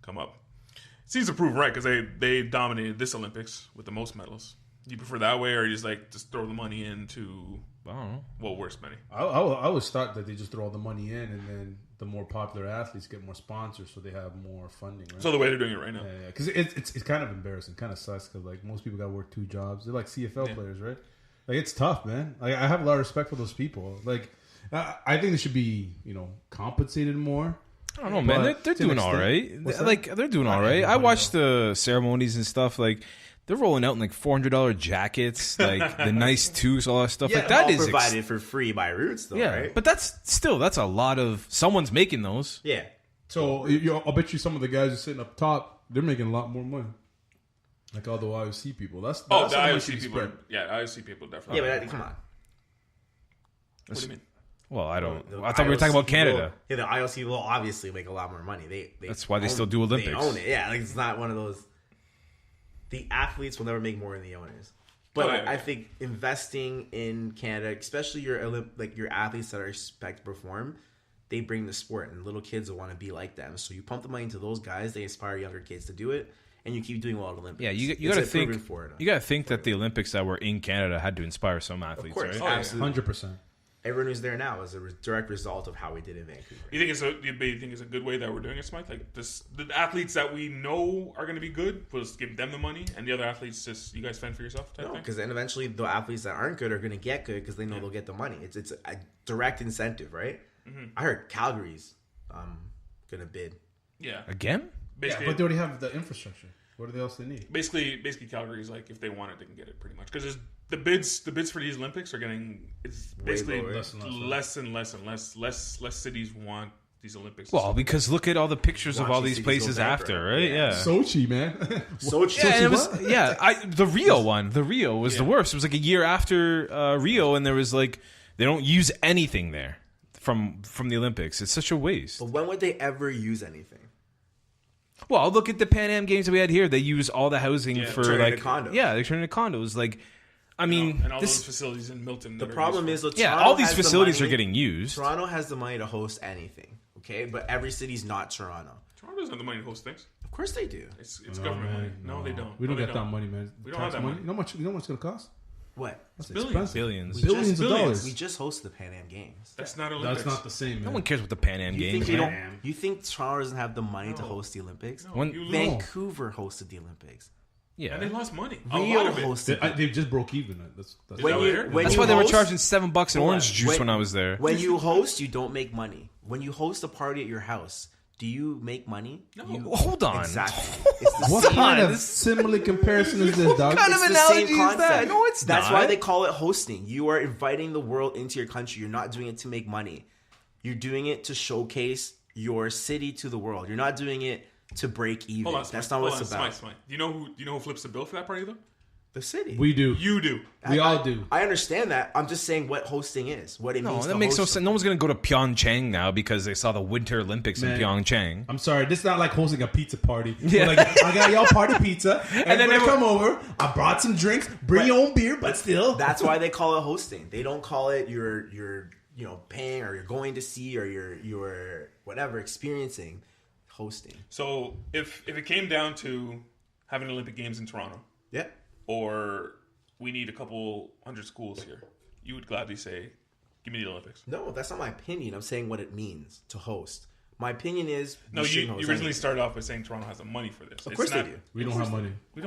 Speaker 2: It seems to prove right because they dominated this Olympics with the most medals. You prefer that way, or you just throw the money into?
Speaker 4: I don't know.
Speaker 2: Well, worse money.
Speaker 5: I always thought that they just throw all the money in, and then the more popular athletes get more sponsors, so they have more funding. Right?
Speaker 2: So the way they're doing it right now,
Speaker 5: yeah, because it's kind of embarrassing, kind of sucks because like most people got to work 2 jobs. They're like CFL players, right? Like it's tough, man. Like I have a lot of respect for those people. Like I think they should be compensated more.
Speaker 4: I don't know, man. They're doing all right. Like they're doing all right. I watched the ceremonies and stuff. Like they're rolling out in like $400 jackets, like the nice tubes, all that stuff.
Speaker 3: Yeah,
Speaker 4: like that is
Speaker 3: provided for free by Roots, though, right?
Speaker 4: But that's a lot of someone's making those.
Speaker 3: Yeah.
Speaker 5: So I'll bet you some of the guys who are sitting up top, they're making a lot more money. Like all the IOC people. That's
Speaker 2: the IOC people. Yeah, IOC people definitely.
Speaker 3: Yeah, but come on.
Speaker 2: What do you mean?
Speaker 4: Well, I don't. I thought we were talking about Canada.
Speaker 3: The IOC will obviously make a lot more money.
Speaker 4: That's why they still do Olympics.
Speaker 3: They own it. Yeah, like it's not one of those. The athletes will never make more than the owners. But I think investing in Canada, especially your athletes that are expected to perform, they bring the sport, and little kids will want to be like them. So you pump the money into those guys, they inspire younger kids to do it, and you keep doing well at Olympics.
Speaker 4: Yeah, you got to think. You got to think that the Olympics that were in Canada had to inspire some athletes,
Speaker 3: of course,
Speaker 4: right?
Speaker 3: absolutely,
Speaker 5: 100%.
Speaker 3: Everyone who's there now is a direct result of how we did in Vancouver.
Speaker 2: You think it's a good way that we're doing it, Smythe? Like the athletes that we know are going to be good, we'll just give them the money, and the other athletes just you guys fend for yourself.
Speaker 3: No, because then eventually the athletes that aren't good are going to get good because they know they'll get the money. It's a direct incentive, right? Mm-hmm. I heard Calgary's going to bid.
Speaker 2: Yeah,
Speaker 4: again.
Speaker 5: Basically, but they already have the infrastructure. What else they need?
Speaker 2: Basically, Calgary's like if they want it, they can get it pretty much because the bids for these Olympics are getting it's basically less and less cities want these Olympics.
Speaker 4: Well, because look at all the pictures of all these places after, right? Yeah.
Speaker 5: Sochi, man.
Speaker 3: Sochi.
Speaker 4: Yeah, it was, the Rio one. The Rio was the worst. It was like a year after Rio, and there was like they don't use anything there from the Olympics. It's such a waste.
Speaker 3: But when would they ever use anything?
Speaker 4: Well, look at the Pan Am Games that we had here. They use all the housing for like
Speaker 3: condos.
Speaker 4: Yeah, they turn into condos. Like, I mean,
Speaker 2: and all those facilities in Milton.
Speaker 3: The problem is,
Speaker 4: all these facilities are getting used.
Speaker 3: Toronto has the money to host anything, okay? But every city's not Toronto.
Speaker 2: Toronto doesn't have the money to host things.
Speaker 3: Of course they do.
Speaker 2: It's government money. No, they don't.
Speaker 5: We don't get that money, man.
Speaker 2: We don't have that money.
Speaker 5: You know how much it's going to cost?
Speaker 3: What?
Speaker 5: That's
Speaker 2: billions.
Speaker 4: Billions.
Speaker 5: Billions of dollars.
Speaker 3: We just hosted the Pan Am Games.
Speaker 2: That's not Olympics.
Speaker 5: That's not the same, man.
Speaker 4: No one cares what the Pan Am Games.
Speaker 3: You think Toronto doesn't have the money to host the Olympics?
Speaker 2: No,
Speaker 3: Vancouver hosted the Olympics.
Speaker 4: Yeah,
Speaker 2: and they lost money.
Speaker 3: Rio hosted.
Speaker 5: They just broke even. That's
Speaker 4: why they were charging $7 in orange juice when I was there.
Speaker 3: When you host, you don't make money. When you host a party at your house, do you make money?
Speaker 2: No.
Speaker 4: Hold on.
Speaker 3: Exactly. It's the
Speaker 5: what kind of similar comparison is this, dog?
Speaker 3: What kind of analogy is that?
Speaker 4: No, it's
Speaker 3: That's
Speaker 4: not.
Speaker 3: why they call it hosting. You are inviting the world into your country. You're not doing it to make money. You're doing it to showcase your city to the world. You're not doing it to break even. That's not what it's about.
Speaker 2: Smite. Do you know who flips the bill for that party though?
Speaker 3: The city.
Speaker 5: We do.
Speaker 2: You do.
Speaker 5: We all do.
Speaker 3: I understand that. I'm just saying what hosting is. What it means.
Speaker 4: No, that makes no sense. No one's going to go to Pyeongchang now because they saw the Winter Olympics in Pyeongchang.
Speaker 5: I'm sorry. This is not like hosting a pizza party. Yeah. Like, I got y'all party pizza. And then they come over. I brought some drinks. Bring your own beer, but still.
Speaker 3: That's why they call it hosting. They don't call it you're paying or you're going to see or you're whatever experiencing. Hosting.
Speaker 2: So if it came down to having Olympic Games in Toronto, or we need a couple hundred schools here, you would gladly say, "Give me the Olympics."
Speaker 3: No, that's not my opinion. I'm saying what it means to host. My opinion is
Speaker 2: you originally started off by saying Toronto has the money for this.
Speaker 3: Of course they do.
Speaker 5: We don't have money.
Speaker 2: We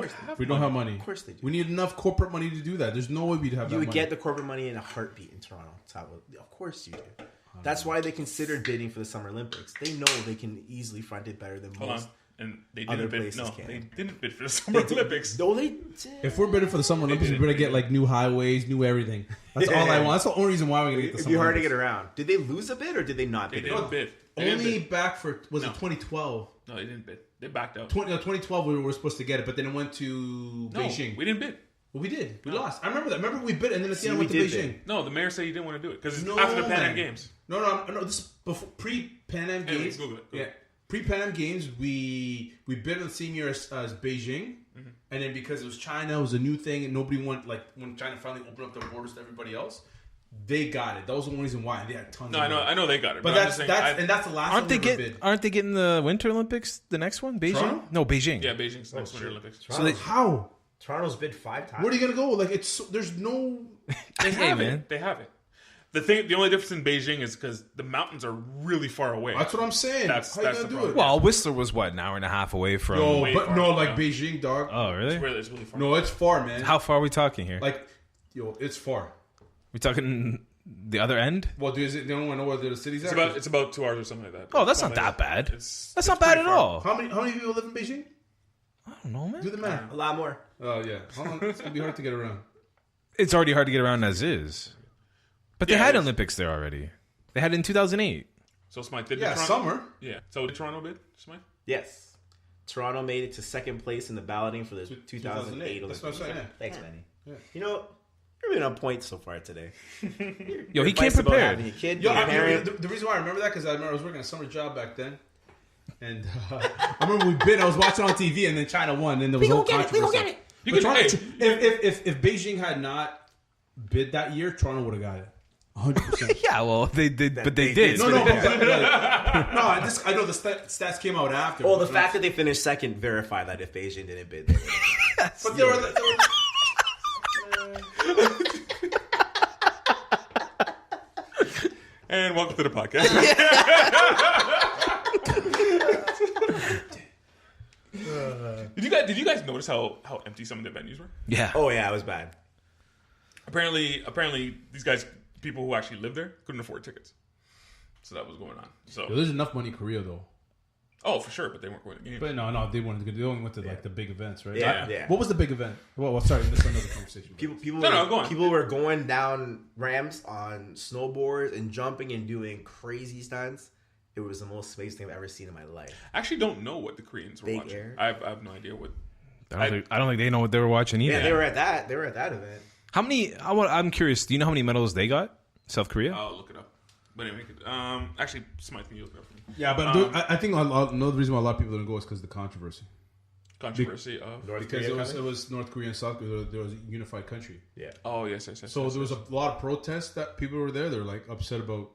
Speaker 5: don't have money.
Speaker 3: Of course they do.
Speaker 5: We need enough corporate money to do that. There's no way we'd have that money.
Speaker 3: You would get the corporate money in a heartbeat in Toronto. Of course you do. That's why they considered bidding for the Summer Olympics. They know they can easily front it better than most.
Speaker 2: and they
Speaker 3: Other
Speaker 2: didn't bid.
Speaker 3: places
Speaker 2: No,
Speaker 3: can.
Speaker 2: they didn't bid for the Summer Olympics.
Speaker 3: No, they.
Speaker 5: If we're bidding for the Summer Olympics, we better get like new highways, new everything. That's all I want. That's the only reason why we're gonna get the
Speaker 3: It'd
Speaker 5: Summer
Speaker 3: be hard to
Speaker 5: Olympics.
Speaker 3: get around. Did they lose a bid or did they not
Speaker 2: They
Speaker 3: bid?
Speaker 2: didn't bid. They didn't
Speaker 5: Only
Speaker 2: bid.
Speaker 5: back for it
Speaker 2: No.
Speaker 5: 2012.
Speaker 2: No, they didn't bid. They backed out.
Speaker 5: 2012 we were supposed to get it, but then it went to
Speaker 2: No,
Speaker 5: Beijing.
Speaker 2: we didn't bid.
Speaker 5: Well, we did. We lost. I remember that. Remember we bid, and then at the
Speaker 3: See,
Speaker 5: end
Speaker 3: we
Speaker 5: went to
Speaker 3: did
Speaker 5: Beijing.
Speaker 3: bid.
Speaker 2: No, the mayor said he didn't want to do it because it's
Speaker 5: No,
Speaker 2: after the Pan Am
Speaker 5: man.
Speaker 2: Games.
Speaker 5: No. This is before pre-Pan Am
Speaker 2: Anyways,
Speaker 5: Games.
Speaker 2: Google it.
Speaker 5: Yeah, pre-Pan Am Games, we bid in the same year as Beijing, and then because it was China, it was a new thing, and nobody wanted, like, when China finally opened up their borders to everybody else, they got it. That was the only reason why. They had tons.
Speaker 2: No,
Speaker 5: of
Speaker 2: I know they got it.
Speaker 5: But
Speaker 2: I'm just saying,
Speaker 5: that's the last.
Speaker 4: Aren't they
Speaker 5: one we ever
Speaker 4: getting?
Speaker 5: bid.
Speaker 4: Aren't they getting the Winter Olympics? The next one, Beijing?
Speaker 5: Toronto?
Speaker 4: No, Beijing.
Speaker 2: yeah, Beijing's next Winter Olympics.
Speaker 4: So they,
Speaker 5: How?
Speaker 3: Toronto's bid 5 times.
Speaker 5: Where are you gonna go? Like, there's no.
Speaker 2: They
Speaker 4: Hey,
Speaker 2: have
Speaker 4: man.
Speaker 2: it. They have it. The only difference in Beijing is because the mountains are really far away.
Speaker 5: That's what I'm saying.
Speaker 2: That's
Speaker 5: How you
Speaker 2: the
Speaker 5: gonna do
Speaker 2: problem.
Speaker 5: it?
Speaker 4: well, Whistler was what, an hour and a half away from.
Speaker 5: No,
Speaker 2: way
Speaker 5: but
Speaker 2: far,
Speaker 5: no, like
Speaker 2: yeah.
Speaker 5: Beijing, dog.
Speaker 4: Oh, really?
Speaker 2: It's really far.
Speaker 5: No, it's far, man.
Speaker 4: How far are we talking here?
Speaker 5: Like, it's far.
Speaker 4: We talking the other end?
Speaker 5: Well, they don't want to know where the cities
Speaker 2: It's
Speaker 5: are.
Speaker 2: about 2 hours or something like that.
Speaker 4: Oh, that's not
Speaker 2: Something
Speaker 4: that bad.
Speaker 2: It's
Speaker 4: That's not
Speaker 2: pretty
Speaker 4: bad at
Speaker 2: far.
Speaker 4: all.
Speaker 5: How many people live in Beijing?
Speaker 4: I don't know, man.
Speaker 5: Do the math.
Speaker 3: A lot more.
Speaker 5: Oh yeah, it's gonna be hard to get around.
Speaker 4: It's already hard to get around as is. But they
Speaker 2: Yeah,
Speaker 4: had
Speaker 2: it is.
Speaker 4: Olympics there already. They had it in 2008.
Speaker 2: So Smythe did
Speaker 5: Yeah,
Speaker 2: the Toronto?
Speaker 5: summer.
Speaker 2: Yeah. So did Toronto bid, Smythe?
Speaker 3: Yes. Toronto made it to second place in the balloting for the 2008
Speaker 5: That's
Speaker 3: Olympics.
Speaker 5: what I'm saying. Yeah.
Speaker 3: Thanks, Manny. You know, you've been on point so far today.
Speaker 4: Yo, he came
Speaker 3: Advice about
Speaker 4: prepared.
Speaker 3: having a kid,
Speaker 5: Yo,
Speaker 3: being a parent.
Speaker 5: the reason why I remember that because I remember I was working a summer job back then, and I remember we bid. I was watching on TV, and then China won, and there was no controversy.
Speaker 2: You
Speaker 5: But
Speaker 2: can,
Speaker 5: Toronto, if Beijing had not bid that year, Toronto would have got it, 100%.
Speaker 4: Yeah, well, they did, but they
Speaker 3: they
Speaker 4: did.
Speaker 3: did.
Speaker 5: No, I know the stats came out after.
Speaker 3: Well, the fact that they finished second verified that if Beijing didn't bid, they would.
Speaker 5: but they were
Speaker 2: and welcome to the podcast. Did you guys notice how empty some of the venues were?
Speaker 4: Yeah.
Speaker 3: Oh yeah, it was bad.
Speaker 2: Apparently, these guys, people who actually lived there, couldn't afford tickets. So that was going on. So
Speaker 5: Yo, there's enough money in Korea though.
Speaker 2: oh, for sure, but they weren't going to games.
Speaker 5: But no, they wanted to go. They only went to like the big events, right?
Speaker 3: Yeah.
Speaker 5: What was the big event? Well, sorry, this is another conversation.
Speaker 3: People were going down ramps on snowboards and jumping and doing crazy stunts. It was the most amazing thing I've ever seen in my life.
Speaker 2: I actually don't know what the Koreans were
Speaker 3: Big
Speaker 2: watching.
Speaker 3: air.
Speaker 2: I have no idea what.
Speaker 4: I don't think they know what they were watching either.
Speaker 3: Yeah, they were at that. They were at that event.
Speaker 4: How many? I'm curious. Do you know how many medals they got? South Korea?
Speaker 2: I'll look it up. But anyway, actually, Smythe, can you look it up for me?
Speaker 5: Yeah, but I think another reason why a lot of people didn't go is because of the controversy.
Speaker 2: Controversy of.
Speaker 5: Because it was North Korea and South Korea. There was a unified country.
Speaker 3: Yeah.
Speaker 2: Oh yes.
Speaker 5: So there was a lot of protests that people were there. They're like upset about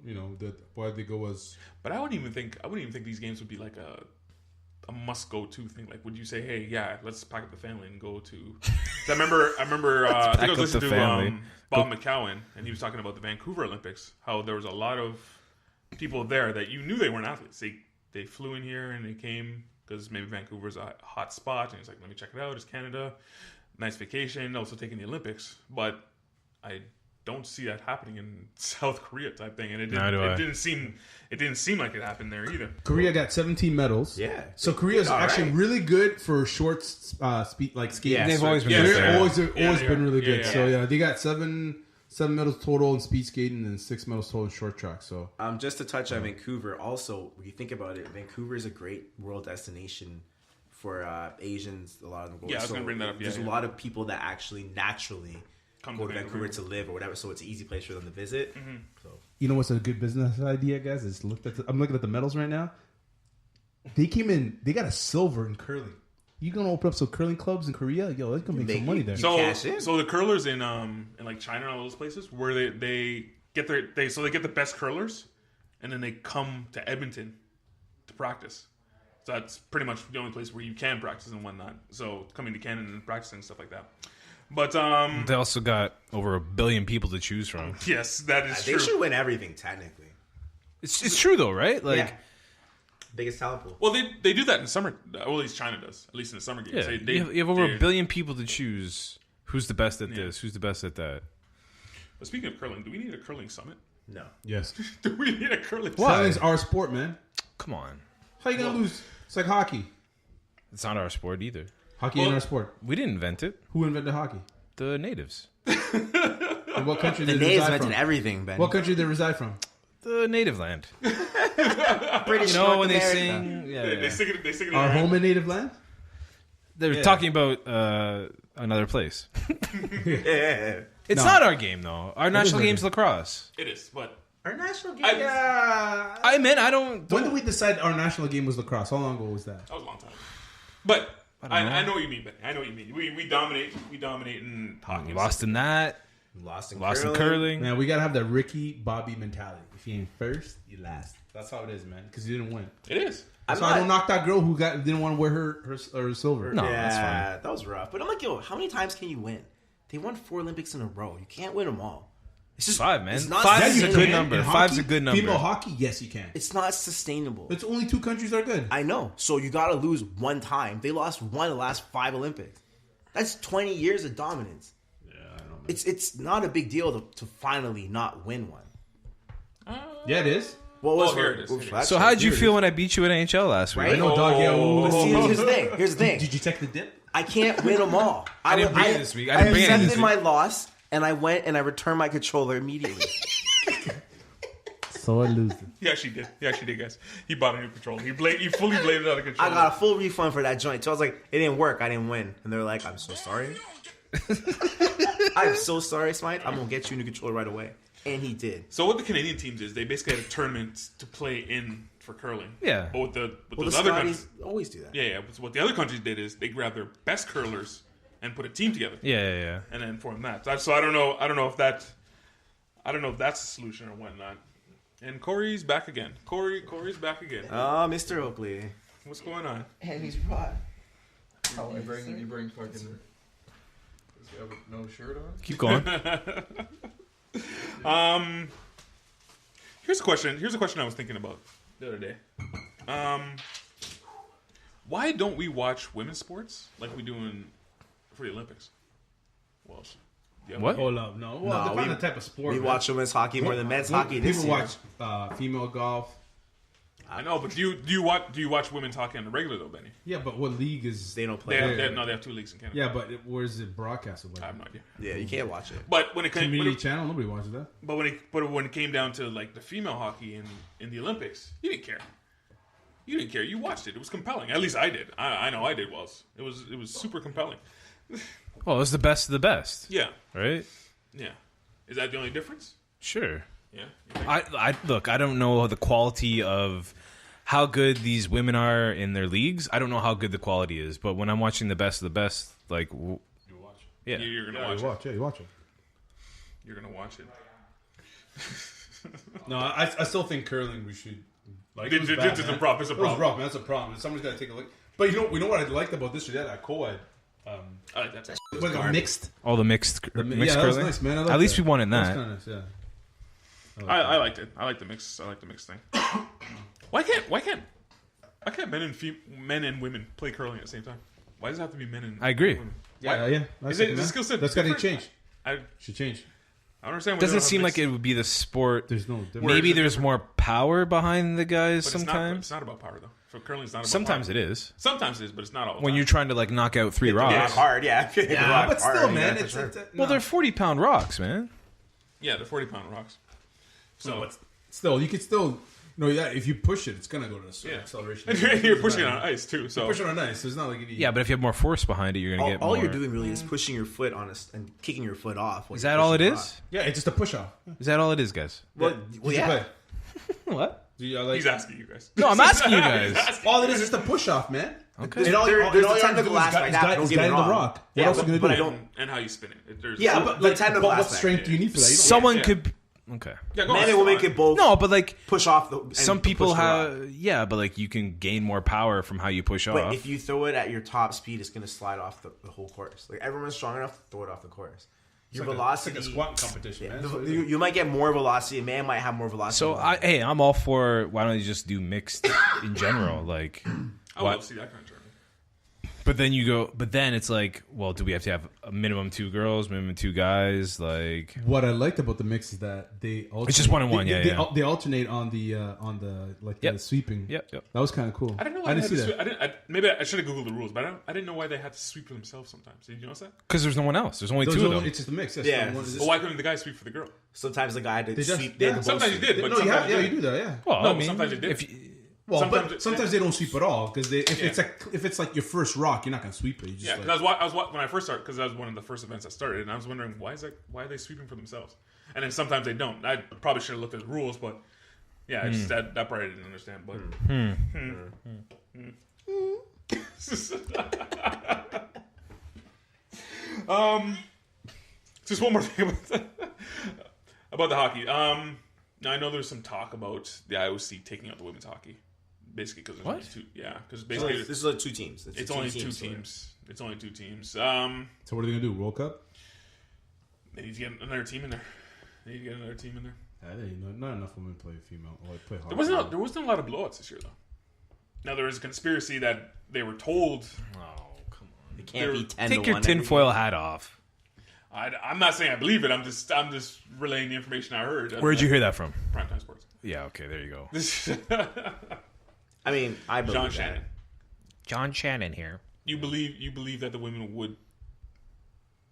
Speaker 5: why they go as.
Speaker 2: But I wouldn't even think these games would be like a must go to thing. Like, would you say, hey, yeah, let's pack up the family and go to? I remember. I think I was listening to Bob McCowan, and he was talking about the Vancouver Olympics. How there was a lot of people there that you knew they weren't athletes. They flew in here and they came because maybe Vancouver's a hot spot, and he's like, let me check it out. It's Canada, nice vacation. Also taking the Olympics, but I don't see that happening in South Korea type thing, and it didn't seem like it happened there either.
Speaker 5: Korea got 17 medals.
Speaker 3: Yeah.
Speaker 5: So Korea is actually really good for short speed, like skating.
Speaker 3: Yeah,
Speaker 4: They've always been
Speaker 5: They've
Speaker 4: good.
Speaker 5: always
Speaker 2: Yeah,
Speaker 5: been really
Speaker 2: yeah,
Speaker 5: good.
Speaker 2: yeah.
Speaker 5: So yeah, they got seven medals total in speed skating and 6 medals total in short track. So
Speaker 3: Just to touch on Vancouver, also, when you think about it, Vancouver is a great world destination for Asians. A lot of them go.
Speaker 2: Yeah, I was gonna bring that up.
Speaker 3: There's a lot of people that actually naturally
Speaker 2: Come
Speaker 3: go
Speaker 2: to
Speaker 3: to Vancouver
Speaker 2: Vancouver
Speaker 3: to live or whatever, so it's an easy place for them to visit. So
Speaker 5: you know what's a good business idea, guys? Is I'm looking at the medals right now. They came in. They got a silver in curling. You gonna open up some curling clubs in Korea? Yo, that's gonna make some money there.
Speaker 3: cash in.
Speaker 2: So the curlers in like China and all those places where they get the best curlers, and then they come to Edmonton to practice. So that's pretty much the only place where you can practice and whatnot. So coming to Canada and practicing and stuff like that. But
Speaker 4: They also got over 1 billion people to choose from.
Speaker 2: yes, that is
Speaker 3: they
Speaker 2: true.
Speaker 3: should win everything technically.
Speaker 4: It's true though, right? Like,
Speaker 3: Yeah. Biggest talent pool.
Speaker 2: Well, they do that in summer. Well, at least China does. At least in the summer games.
Speaker 4: yeah,
Speaker 2: They-
Speaker 4: you have over
Speaker 2: they-
Speaker 4: 1 billion people to choose. Who's the best at this? Who's the best at that?
Speaker 2: But speaking of curling, do we need a curling summit?
Speaker 3: No.
Speaker 5: Yes,
Speaker 2: Do we need a curling
Speaker 4: Why?
Speaker 5: curling's our sport, man.
Speaker 4: Come on.
Speaker 5: How you gonna lose? It's like hockey.
Speaker 4: It's not our sport either.
Speaker 5: Hockey ain't our sport.
Speaker 4: We didn't invent it.
Speaker 5: Who invented hockey?
Speaker 4: The natives.
Speaker 5: And what country
Speaker 3: The
Speaker 5: did they
Speaker 3: natives
Speaker 5: reside
Speaker 3: mentioned
Speaker 5: from?
Speaker 3: everything, Ben.
Speaker 5: What country did they reside from?
Speaker 4: The native land.
Speaker 3: British
Speaker 4: You know
Speaker 3: North
Speaker 4: when they
Speaker 3: America.
Speaker 4: sing,
Speaker 2: They stick it. They stick it in
Speaker 5: Our
Speaker 2: their
Speaker 5: home and native land?
Speaker 4: they're talking about another place.
Speaker 3: Yeah.
Speaker 4: It's
Speaker 5: No.
Speaker 4: not our game though. Our national
Speaker 5: our
Speaker 4: game's
Speaker 5: game.
Speaker 4: lacrosse.
Speaker 2: It is, but
Speaker 3: Our national game.
Speaker 4: I meant I don't.
Speaker 5: When did we decide our national game was lacrosse? How long ago was that?
Speaker 2: that was a long time. But
Speaker 4: I don't know.
Speaker 2: I know what you mean, Ben. I know what you mean. We dominate. We dominate in hockey.
Speaker 4: Lost in that.
Speaker 3: Lost in
Speaker 4: Lost in
Speaker 3: curling.
Speaker 4: curling.
Speaker 5: Man, we gotta have that Ricky Bobby mentality. If you ain't first, you last. That's how it is, man. Because you didn't win.
Speaker 2: It is.
Speaker 5: That's why I don't knock that girl who didn't want to wear her silver.
Speaker 4: No,
Speaker 3: yeah,
Speaker 4: that's fine.
Speaker 3: that was rough. But I'm like, yo, how many times can you win? They won 4 Olympics in a row. You can't win them all. It's just
Speaker 4: 5, man.
Speaker 3: It's not
Speaker 4: 5 is a
Speaker 3: sustainable.
Speaker 4: good number.
Speaker 5: In
Speaker 4: 5's a
Speaker 5: hockey,
Speaker 4: good number.
Speaker 5: Female hockey, yes, you can.
Speaker 3: It's not sustainable.
Speaker 5: It's only 2 countries that are good.
Speaker 3: I know. So you got to lose one time. They lost one of the last 5 Olympics. That's 20 years of dominance.
Speaker 5: Yeah, I know. Man.
Speaker 3: It's not a big deal to finally not win one.
Speaker 5: Yeah, it is.
Speaker 3: What was
Speaker 2: here it is.
Speaker 3: that's
Speaker 4: So
Speaker 3: true.
Speaker 4: how did you
Speaker 3: Here it
Speaker 4: feel
Speaker 3: is.
Speaker 4: when I beat you at NHL last week?
Speaker 3: Right?
Speaker 5: I know, dog. Yeah,
Speaker 3: But see, here's the thing. Here's the thing.
Speaker 5: Did you check the dip?
Speaker 3: I can't win them all.
Speaker 4: I didn't bring it this week. I didn't bring it
Speaker 3: accepted
Speaker 4: this week.
Speaker 3: my loss, and I went and I returned my controller immediately.
Speaker 5: So I lose it.
Speaker 2: He actually did. He actually did, guys. He bought a new controller. He fully blamed it out of control.
Speaker 3: I got a full refund for that joint. So I was like, it didn't work. I didn't win. And they're like, I'm so sorry. I'm so sorry, Smythe. I'm going to get you a new controller right away. And he did.
Speaker 2: So what the Canadian teams is, they basically had a tournament to play in for curling.
Speaker 4: Yeah.
Speaker 2: But with
Speaker 3: Well,
Speaker 2: those
Speaker 3: the
Speaker 2: other
Speaker 3: Scotties
Speaker 2: countries,
Speaker 3: always do that.
Speaker 2: yeah. So what the other countries did is they grabbed their best curlers and put a team together,
Speaker 4: Yeah.
Speaker 2: and then formed that. So I don't know if that's the solution or whatnot. And Corey's back again. Corey's back again.
Speaker 3: Oh, Mr. Oakley.
Speaker 2: What's going on?
Speaker 3: And he's brought.
Speaker 1: You bring fucking. Does he have no shirt on?
Speaker 4: Keep going.
Speaker 2: Here's a question. Here's a question I was thinking about the other day. Why don't we watch women's sports like we do for the Olympics? Well, yeah,
Speaker 4: What?
Speaker 5: Hold up, no. Well,
Speaker 3: No,
Speaker 5: depends on
Speaker 3: we-
Speaker 5: the type of sport.
Speaker 3: We
Speaker 5: man.
Speaker 3: watch women's hockey more than men's hockey this
Speaker 5: People
Speaker 3: year.
Speaker 5: watch female golf.
Speaker 2: I know, but do you watch women's hockey on the regular though, Benny?
Speaker 5: Yeah, but what league is?
Speaker 3: They don't
Speaker 2: They
Speaker 3: play.
Speaker 2: have,
Speaker 5: Yeah.
Speaker 2: they have 2 leagues in Canada.
Speaker 5: Yeah, but where's it broadcasted?
Speaker 2: I have no idea.
Speaker 3: Yeah, you can't watch it.
Speaker 2: But when it came,
Speaker 5: Community channel. Nobody watches that.
Speaker 2: but when it came down to like the female hockey in the Olympics, you didn't care. You didn't care. You watched it. It was compelling. At least I did. I know I did. It was super compelling.
Speaker 4: Well, it's the best of the best,
Speaker 2: Yeah,
Speaker 4: right?
Speaker 2: yeah. Is that the only difference?
Speaker 4: Sure.
Speaker 2: Yeah. You think?
Speaker 4: I look. I don't know the quality of how good these women are in their leagues. I don't know how good the quality is. But when I'm watching the best of the best, like,
Speaker 2: You watch.
Speaker 4: yeah,
Speaker 2: You're gonna
Speaker 5: Yeah,
Speaker 2: watch
Speaker 5: you
Speaker 2: it.
Speaker 5: watch. Yeah, you watch it.
Speaker 2: You're gonna watch it.
Speaker 5: No, I still think curling. We should. Like,
Speaker 2: It's a problem. It's a
Speaker 5: It was
Speaker 2: problem.
Speaker 5: rough, man. That's a problem. Somebody's got to take a look. But we know what I liked about this year. That co-ed.
Speaker 2: I like that.
Speaker 5: It was like a mixed.
Speaker 4: all the mixed
Speaker 5: Yeah,
Speaker 4: mixed
Speaker 5: that was
Speaker 4: curling.
Speaker 5: nice, man. I liked
Speaker 4: At least
Speaker 5: that.
Speaker 4: we won in that.
Speaker 5: That was kinda nice, yeah.
Speaker 2: I liked it. I like the mix. I like the mix thing. Why can't men and women play curling at the same time? Why does it have to be men and
Speaker 4: I agree.
Speaker 2: women?
Speaker 5: Yeah.
Speaker 2: Is it the skill set?
Speaker 5: That's got to
Speaker 2: different?
Speaker 5: change.
Speaker 2: I
Speaker 5: Should change.
Speaker 2: don't understand. Why
Speaker 4: Doesn't
Speaker 2: they don't
Speaker 4: seem
Speaker 2: have
Speaker 4: like
Speaker 2: mixed-
Speaker 4: it would be the sport.
Speaker 5: There's no. difference.
Speaker 4: Maybe
Speaker 2: is it
Speaker 4: there's more power behind the guys
Speaker 2: but
Speaker 4: sometimes.
Speaker 2: It's not about power though. For curling, it's not about
Speaker 4: Sometimes
Speaker 2: power.
Speaker 4: it is.
Speaker 2: Sometimes it is, but it's not all. the
Speaker 4: When
Speaker 2: time.
Speaker 4: you're trying to like knock out 3
Speaker 3: Rock
Speaker 4: rocks.
Speaker 3: hard, yeah.
Speaker 5: Yeah, but still, man. It's
Speaker 4: Well, they're 40-pound rocks, man.
Speaker 2: yeah, they're 40-pound rocks. So
Speaker 5: but still, you could still. No, yeah. If you push it, it's gonna go to the
Speaker 2: yeah,
Speaker 5: acceleration.
Speaker 2: and you're pushing it on ice too. So
Speaker 5: Push it on ice. It's not like you need.
Speaker 4: Yeah, but if you have more force behind it, you're gonna get
Speaker 3: All
Speaker 4: more.
Speaker 3: you're doing really is pushing your foot on and kicking your foot off.
Speaker 4: Is that all it is?
Speaker 5: Yeah, it's just a push off.
Speaker 4: Is that all it is, guys?
Speaker 3: Well,
Speaker 5: Did you
Speaker 3: yeah.
Speaker 5: play?
Speaker 4: What?
Speaker 5: Do you, like,
Speaker 2: he's asking you guys.
Speaker 4: No, I'm asking you guys.
Speaker 2: He's asking
Speaker 5: all it is just a push off, man.
Speaker 4: Okay.
Speaker 5: And all,
Speaker 3: There's
Speaker 5: all
Speaker 3: a
Speaker 5: you have to
Speaker 3: technical
Speaker 5: do is
Speaker 3: aspect.
Speaker 5: guide
Speaker 3: Don't get me
Speaker 5: the
Speaker 3: wrong.
Speaker 5: rock. What
Speaker 3: Yeah,
Speaker 5: else are you gonna
Speaker 3: but
Speaker 5: do?
Speaker 3: I don't.
Speaker 2: and how you spin it. There's
Speaker 3: Yeah, but the technical
Speaker 5: what
Speaker 3: aspect.
Speaker 5: strength do you need for that? You don't-
Speaker 4: Someone
Speaker 2: yeah.
Speaker 4: could. Okay.
Speaker 2: yeah, go
Speaker 3: Men
Speaker 2: on.
Speaker 3: and women can both
Speaker 4: No, but like
Speaker 3: push off. And
Speaker 4: some people
Speaker 3: push the rock.
Speaker 4: have. Yeah, but like you can gain more power from how you push
Speaker 3: But
Speaker 4: off.
Speaker 3: if you throw it at your top speed, it's going to slide off the whole course. Like everyone's strong enough to throw it off the course. Your velocity,
Speaker 5: It's like a squat competition, man. That's what it is.
Speaker 3: you might get more velocity. A man might have more velocity.
Speaker 4: So I'm all for. Why don't you just do mixed in general? Like,
Speaker 2: I would love to see that kind of tournament.
Speaker 4: But then it's like, well, do we have to have a minimum 2 girls, minimum 2 guys? Like,
Speaker 5: what I liked about the mix is that they alternate.
Speaker 4: It's just 1-on-1,
Speaker 5: They alternate on the the sweeping.
Speaker 4: Yep.
Speaker 5: That was kind of cool.
Speaker 2: I didn't know why
Speaker 5: I
Speaker 2: they
Speaker 5: didn't
Speaker 2: had
Speaker 5: see
Speaker 2: to
Speaker 5: that.
Speaker 2: maybe I should have googled the rules, but I didn't know why they had to sweep for themselves sometimes. Did you notice that?
Speaker 4: because there's no one else. There's only 2 of them.
Speaker 5: It's just a mix. Yes,
Speaker 3: Yeah.
Speaker 2: But why couldn't the guy sweep for the girl?
Speaker 3: Sometimes the guy had to
Speaker 5: They just-
Speaker 3: sweep.
Speaker 5: yeah.
Speaker 3: They had to both
Speaker 2: Sometimes you
Speaker 3: sweep.
Speaker 2: did, but
Speaker 5: No,
Speaker 2: sometimes
Speaker 5: you
Speaker 2: didn't.
Speaker 5: do that. Yeah.
Speaker 4: Well,
Speaker 2: No,
Speaker 4: I
Speaker 2: but
Speaker 4: mean,
Speaker 2: sometimes you did.
Speaker 4: if you,
Speaker 5: Well,
Speaker 2: Sometimes
Speaker 5: but sometimes they don't sweep at all because if it's like your first rock, you're not gonna sweep it. You just
Speaker 2: Yeah,
Speaker 5: like,
Speaker 2: because I was when I first started, because that was one of the first events I started, and I was wondering why are they sweeping for themselves? And then sometimes they don't. I probably should have looked at the rules, but yeah, I just that part I didn't understand. But just one more thing about the hockey. Now I know there's some talk about the IOC taking out the women's hockey, basically because there's only two. Yeah, because basically
Speaker 3: This is like 2 teams.
Speaker 2: it's only 2 teams. It's only 2 teams.
Speaker 5: so what are they gonna do? World Cup?
Speaker 2: They need to get another team in there.
Speaker 5: Not enough women play female or play hockey.
Speaker 2: There wasn't a lot of blowouts this year though. Now there is a conspiracy that they were told.
Speaker 4: oh, come on.
Speaker 3: It can't be 10
Speaker 4: Take
Speaker 3: to
Speaker 4: your
Speaker 3: 1
Speaker 4: tinfoil hat off.
Speaker 2: I'm not saying I believe it. I'm just relaying the information I heard.
Speaker 4: Where'd you hear that from?
Speaker 2: Primetime Sports.
Speaker 4: Yeah, okay, there you go.
Speaker 3: I mean, I believe
Speaker 2: John
Speaker 3: that.
Speaker 2: Shannon.
Speaker 4: John Shannon here.
Speaker 2: You believe that the women would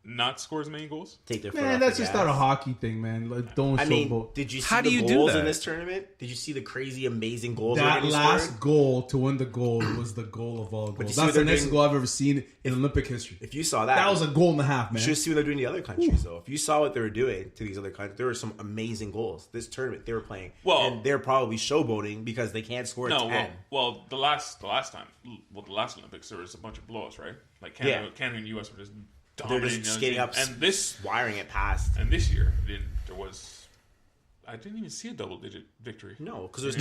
Speaker 2: not score as many goals?
Speaker 3: Take their foot
Speaker 5: Man,
Speaker 3: off
Speaker 5: that's
Speaker 3: the
Speaker 5: just
Speaker 3: gas.
Speaker 5: not a hockey thing, man. Like, don't
Speaker 3: I
Speaker 5: show
Speaker 3: mean,
Speaker 5: both.
Speaker 3: did you see
Speaker 4: How do
Speaker 3: the
Speaker 4: you do
Speaker 3: goals
Speaker 4: that?
Speaker 3: in this tournament? Did you see the crazy, amazing goals?
Speaker 5: That
Speaker 3: already
Speaker 5: last
Speaker 3: scored?
Speaker 5: goal to win the gold was the goal of all
Speaker 3: you
Speaker 5: goals.
Speaker 3: see
Speaker 5: That's
Speaker 3: what
Speaker 5: the
Speaker 3: they're
Speaker 5: next
Speaker 3: doing-
Speaker 5: goal I've ever seen in Olympic history.
Speaker 3: If you saw that,
Speaker 5: That was a goal and a half,
Speaker 3: you
Speaker 5: man.
Speaker 3: should see what they're doing in the other countries, though. If you saw what they were doing to these other countries, there were some amazing goals. This tournament they were playing, and they're probably showboating because they can't score 10.
Speaker 2: Well, the last Olympics, there was a bunch of blowouts, right? Like Canada and US were just
Speaker 3: They're
Speaker 2: dominating.
Speaker 3: just skating up
Speaker 2: and this
Speaker 3: wiring it past.
Speaker 2: and this year, I didn't even see a double-digit victory.
Speaker 3: No, because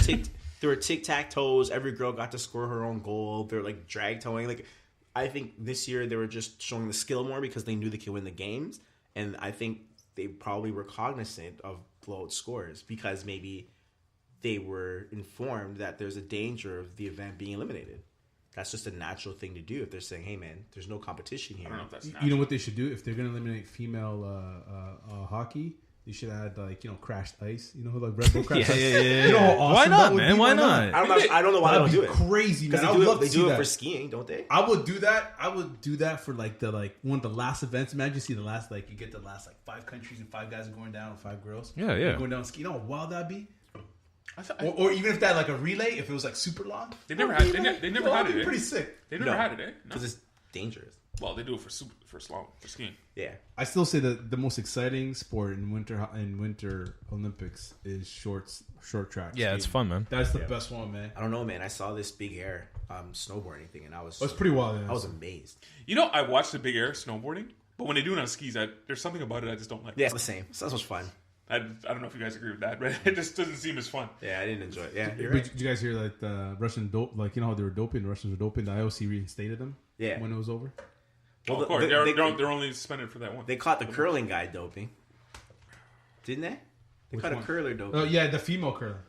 Speaker 3: there were tic-tac-toes. Every girl got to score her own goal. They're like drag-towing. Like, I think this year they were just showing the skill more because they knew they could win the games. And I think they probably were cognizant of blowout scores because maybe they were informed that there's a danger of the event being eliminated. That's just a natural thing to do if they're saying, hey, man, there's no competition here.
Speaker 2: I don't know if that's
Speaker 5: You know what they should do? If they're going to eliminate female hockey, they should add, crashed ice. You know, like Red Bull crashed ice?
Speaker 4: Yeah.
Speaker 5: You know how awesome
Speaker 4: Why
Speaker 5: that
Speaker 4: not,
Speaker 5: would
Speaker 4: man?
Speaker 5: be?
Speaker 4: Why not?
Speaker 3: I don't know why they don't
Speaker 5: That'd
Speaker 3: do
Speaker 5: be
Speaker 3: it.
Speaker 5: crazy, man.
Speaker 3: Because
Speaker 5: I would love
Speaker 3: they
Speaker 5: to see
Speaker 3: do it
Speaker 5: that.
Speaker 3: for skiing, don't they?
Speaker 5: I would do that. I would do that for one of the last events. Imagine you see the last you get the last 5 countries and 5 guys are going down, 5 girls.
Speaker 4: Yeah, yeah.
Speaker 5: Going down ski. You know how wild that'd be?
Speaker 2: I
Speaker 5: Or even if that like a relay, if it was super long.
Speaker 2: They never had. They never had
Speaker 5: That'd be
Speaker 2: it.
Speaker 5: pretty sick.
Speaker 2: They never had it. No.
Speaker 3: Because it's dangerous.
Speaker 2: Well, they do it for slalom, for skiing.
Speaker 3: Yeah.
Speaker 5: I still say that the most exciting sport in winter Olympics is short track.
Speaker 4: Yeah, it's fun, man.
Speaker 5: That's the best one, man.
Speaker 3: I don't know, man. I saw this big air snowboarding thing, and I was
Speaker 5: It's pretty wild.
Speaker 3: I was amazed.
Speaker 2: You know, I watched the big air snowboarding, but when they do it on skis, there's something about it I just don't like.
Speaker 3: Yeah, it's the same. It's not so much fun.
Speaker 2: I don't know if you guys agree with that, but it just doesn't seem as fun.
Speaker 3: Yeah, I didn't enjoy it. Yeah, you're
Speaker 5: But
Speaker 3: right.
Speaker 5: did you guys hear like the Russian dope? Like, you know how they were doping? The Russians were doping. The IOC reinstated them.
Speaker 3: Yeah.
Speaker 5: When it was over.
Speaker 2: Well, of course, they're only suspended for that one.
Speaker 3: They caught the curling guy doping, didn't they? They caught a curler doping.
Speaker 5: Oh yeah, the female curler.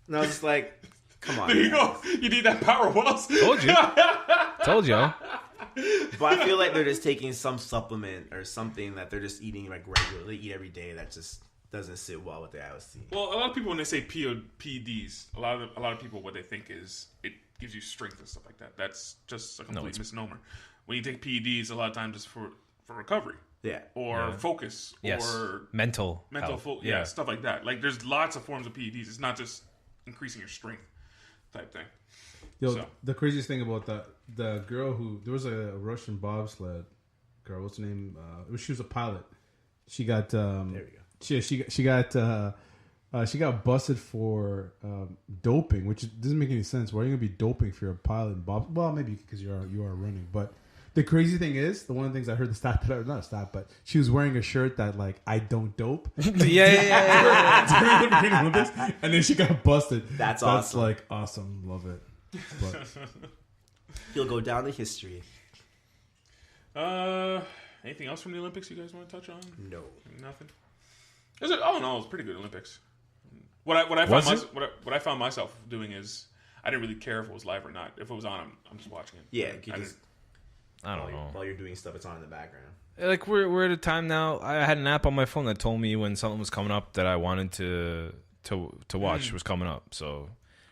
Speaker 3: No, it's like, come on.
Speaker 2: There you
Speaker 3: man.
Speaker 2: go. You need that power, Wells.
Speaker 4: Told you. Told you.
Speaker 3: But I feel like they're just taking some supplement or something that they're just eating like regularly. They eat every day. That just doesn't sit well with the IOC.
Speaker 2: Well, a lot of people when they say PEDs, a lot of people what they think is it gives you strength and stuff like that. That's just a complete misnomer. When you take PEDs, a lot of times it's for recovery.
Speaker 3: Yeah.
Speaker 2: Or focus.
Speaker 4: Yes.
Speaker 2: Or
Speaker 4: mental health.
Speaker 2: Yeah, stuff like that. Like there's lots of forms of PEDs. It's not just increasing your strength type thing.
Speaker 5: Yo,
Speaker 2: So.
Speaker 5: the craziest thing about the girl there was a Russian bobsled girl. What's her name? She was a pilot. She got there we go. She got busted for doping, which doesn't make any sense. Why are you gonna be doping if you're a pilot in bob? Well, maybe because you are running. But the crazy thing is, one of the things I heard not a stat, but she was wearing a shirt that like I don't dope.
Speaker 4: Yeah.
Speaker 5: During the Green Olympics, and then she got busted.
Speaker 3: That's awesome.
Speaker 5: Like awesome. Love it. But
Speaker 3: He'll go down to history.
Speaker 2: Anything else from the Olympics you guys want to touch on?
Speaker 3: No.
Speaker 2: Nothing. It was pretty good Olympics. What I found myself doing is I didn't really care if it was live or not. If it was on, I'm just watching it.
Speaker 3: Yeah,
Speaker 4: I don't know.
Speaker 3: While you're doing stuff, it's on in the background.
Speaker 4: Like we're at a time now. I had an app on my phone that told me when something was coming up that I wanted to watch was coming up. So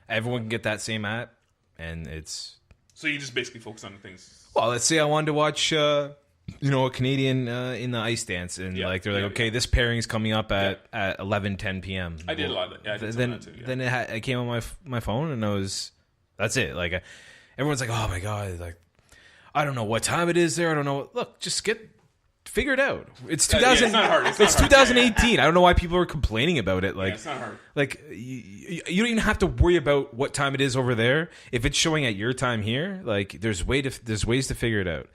Speaker 4: everyone can get that same app, and it's.
Speaker 2: So you just basically focus on the things.
Speaker 4: Well, let's say I wanted to watch, a Canadian in the ice dance, and they're like, okay, this pairing is coming up at 11:10 p.m.
Speaker 2: I did a lot of that. Yeah, I did some of that too. Yeah.
Speaker 4: Then it came on my phone, and that's it. Like everyone's like, oh my god, like I don't know what time it is there. I don't know. Look, just figure it out. It's 2000.
Speaker 2: It's not hard.
Speaker 4: It's 2018. I don't know why people are complaining about it. Like
Speaker 2: it's not hard.
Speaker 4: Like you don't even have to worry about what time it is over there. If it's showing at your time here, like there's ways to figure it out.